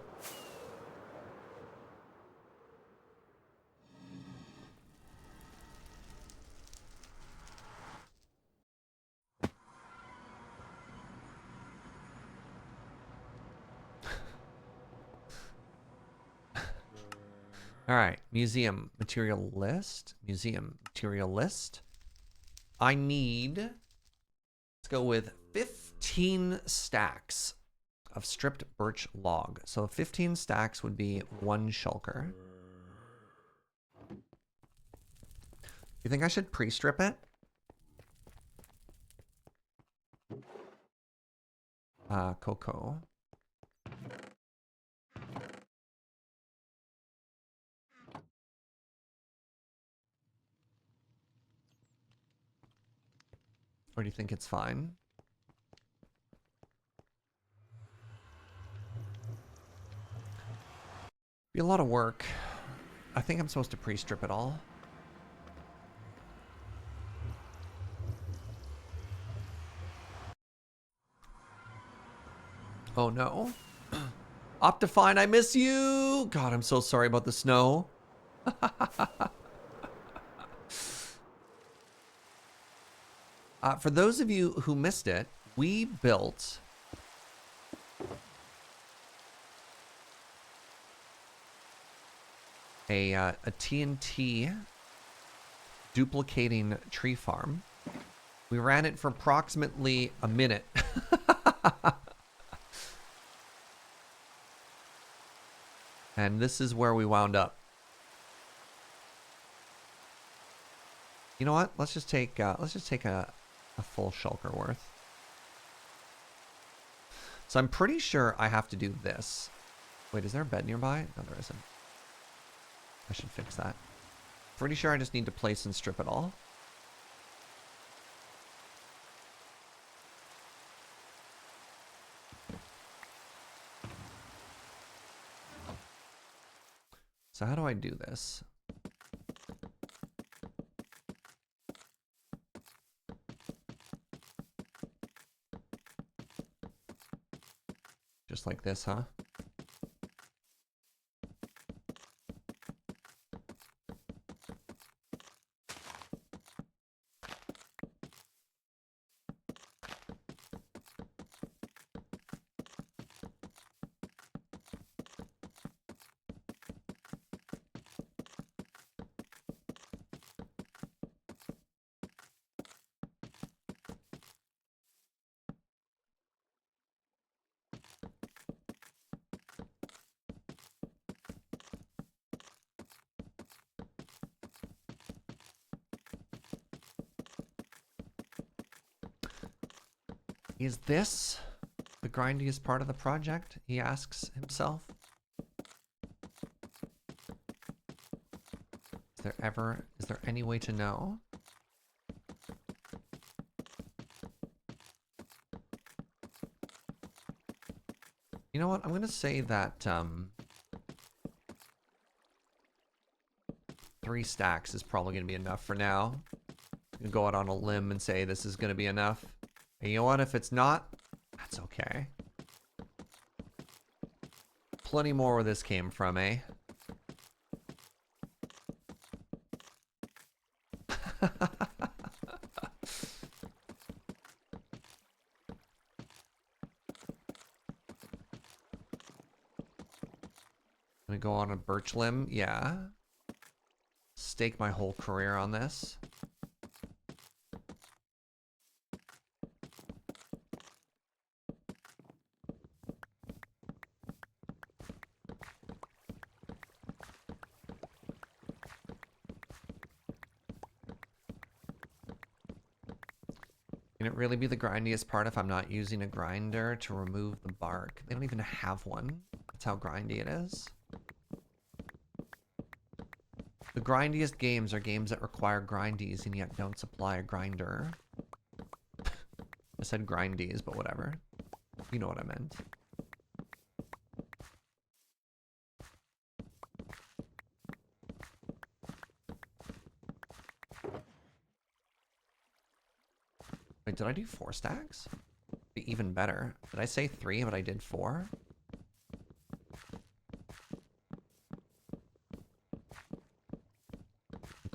All right, museum material list. Museum material list. I need, let's go with 15 stacks of stripped birch log. So 15 stacks would be 1 shulker. You think I should pre-strip it? Cocoa. Or do you think it's fine? Be a lot of work. I think I'm supposed to pre-strip it all. Oh no. Optifine, I miss you! God, I'm so sorry about the snow. For those of you who missed it, we built a TNT duplicating tree farm. We ran it for approximately a minute. And this is where we wound up. You know what? Let's just take a full shulker worth. So I'm pretty sure I have to do this. Wait, is there a bed nearby? No, there isn't. I should fix that. Pretty sure I just need to place and strip it all. So how do I do this? Just like this, huh? Is this the grindiest part of the project? He asks himself. Is there any way to know? You know what? I'm gonna say that 3 stacks is probably gonna be enough for now. I'm gonna go out on a limb and say this is gonna be enough. And you know what? If it's not, that's okay. Plenty more where this came from, eh? Gonna go on a birch limb, yeah. Stake my whole career on this. Can it really be the grindiest part if I'm not using a grinder to remove the bark? They don't even have one. That's how grindy it is. The grindiest games are games that require grindies and yet don't supply a grinder. I said grindies, but whatever. You know what I meant. Wait, did I do 4 stacks? Be even better. Did I say 3, but I did 4?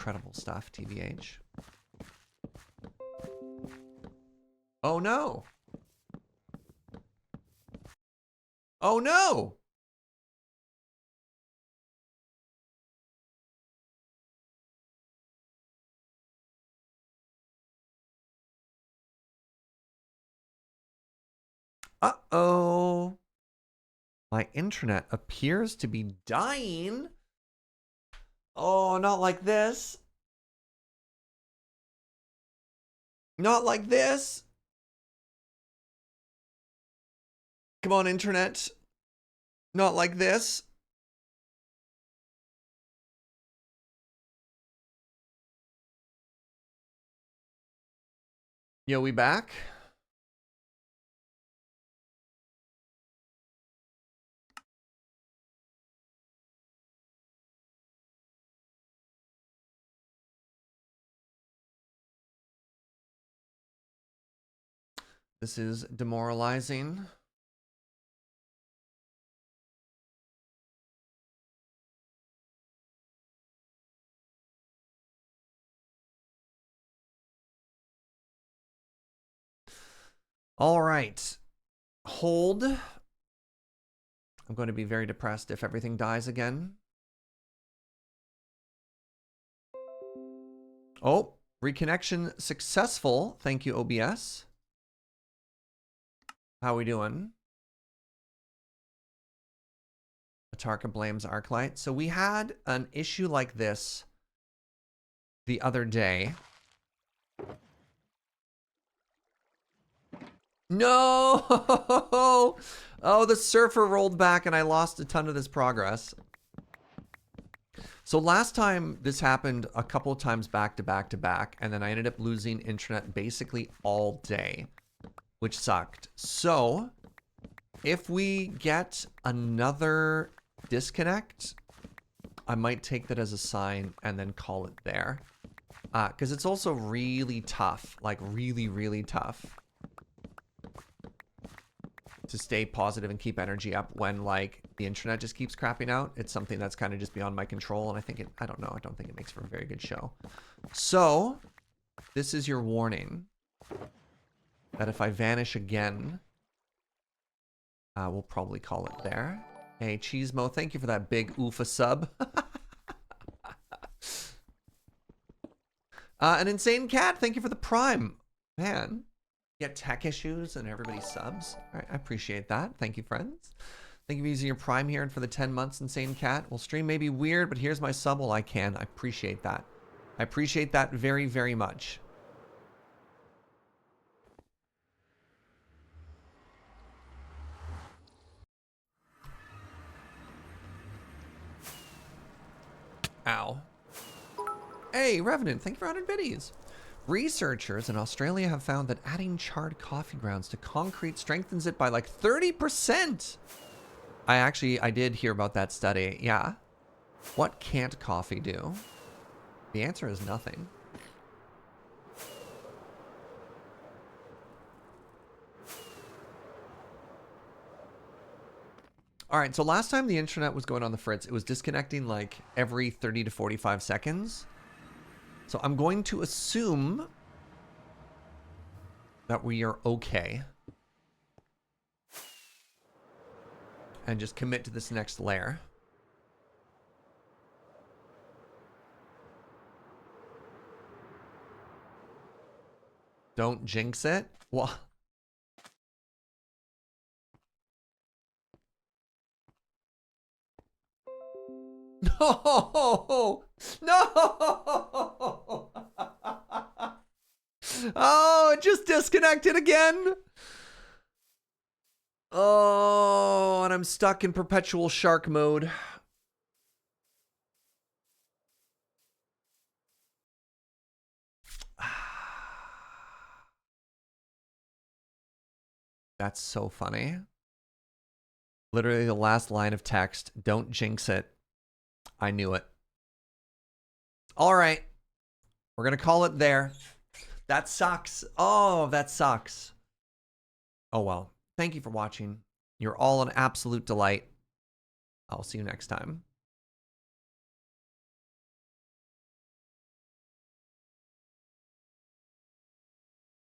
incredible stuff, TBH. Oh no! Oh no! Uh-oh. My internet appears to be dying. Oh, not like this. Not like this. Come on, internet. Not like this. Yo, we back? This is demoralizing. All right. Hold. I'm going to be very depressed if everything dies again. Oh, reconnection successful. Thank you, OBS. How we doing? Atarka blames Arclight. So we had an issue like this the other day. No! Oh, the surfer rolled back and I lost a ton of this progress. So last time this happened a couple of times back to back to back, and then I ended up losing internet basically all day, which sucked. So if we get another disconnect, I might take that as a sign and then call it there. Because it's also really tough, like really, really tough to stay positive and keep energy up when like the internet just keeps crapping out. It's something that's kind of just beyond my control, and I think I don't know, I don't think it makes for a very good show. So this is your warning that if I vanish again, we'll probably call it there. Hey, Cheesemo, thank you for that big oofa sub. An Insane Cat, thank you for the prime. Man, get tech issues and everybody subs. All right, I appreciate that. Thank you, friends. Thank you for using your prime here and for the 10 months, Insane Cat. Well, stream may be weird, but here's my sub while I can. I appreciate that. I appreciate that very, very much. Ow. Hey, Revenant, thank you for 100 biddies. Researchers in Australia have found that adding charred coffee grounds to concrete strengthens it by like 30%. I did hear about that study. Yeah. What can't coffee do? The answer is nothing. All right, so last time the internet was going on the fritz, it was disconnecting like every 30 to 45 seconds. So I'm going to assume that we are okay. And just commit to this next layer. Don't jinx it. Well, no! No! Oh, it just disconnected again. Oh, and I'm stuck in perpetual shark mode. That's so funny. Literally the last line of text. Don't jinx it. I knew it. All right. We're going to call it there. That sucks. Oh, that sucks. Oh, well. Thank you for watching. You're all an absolute delight. I'll see you next time.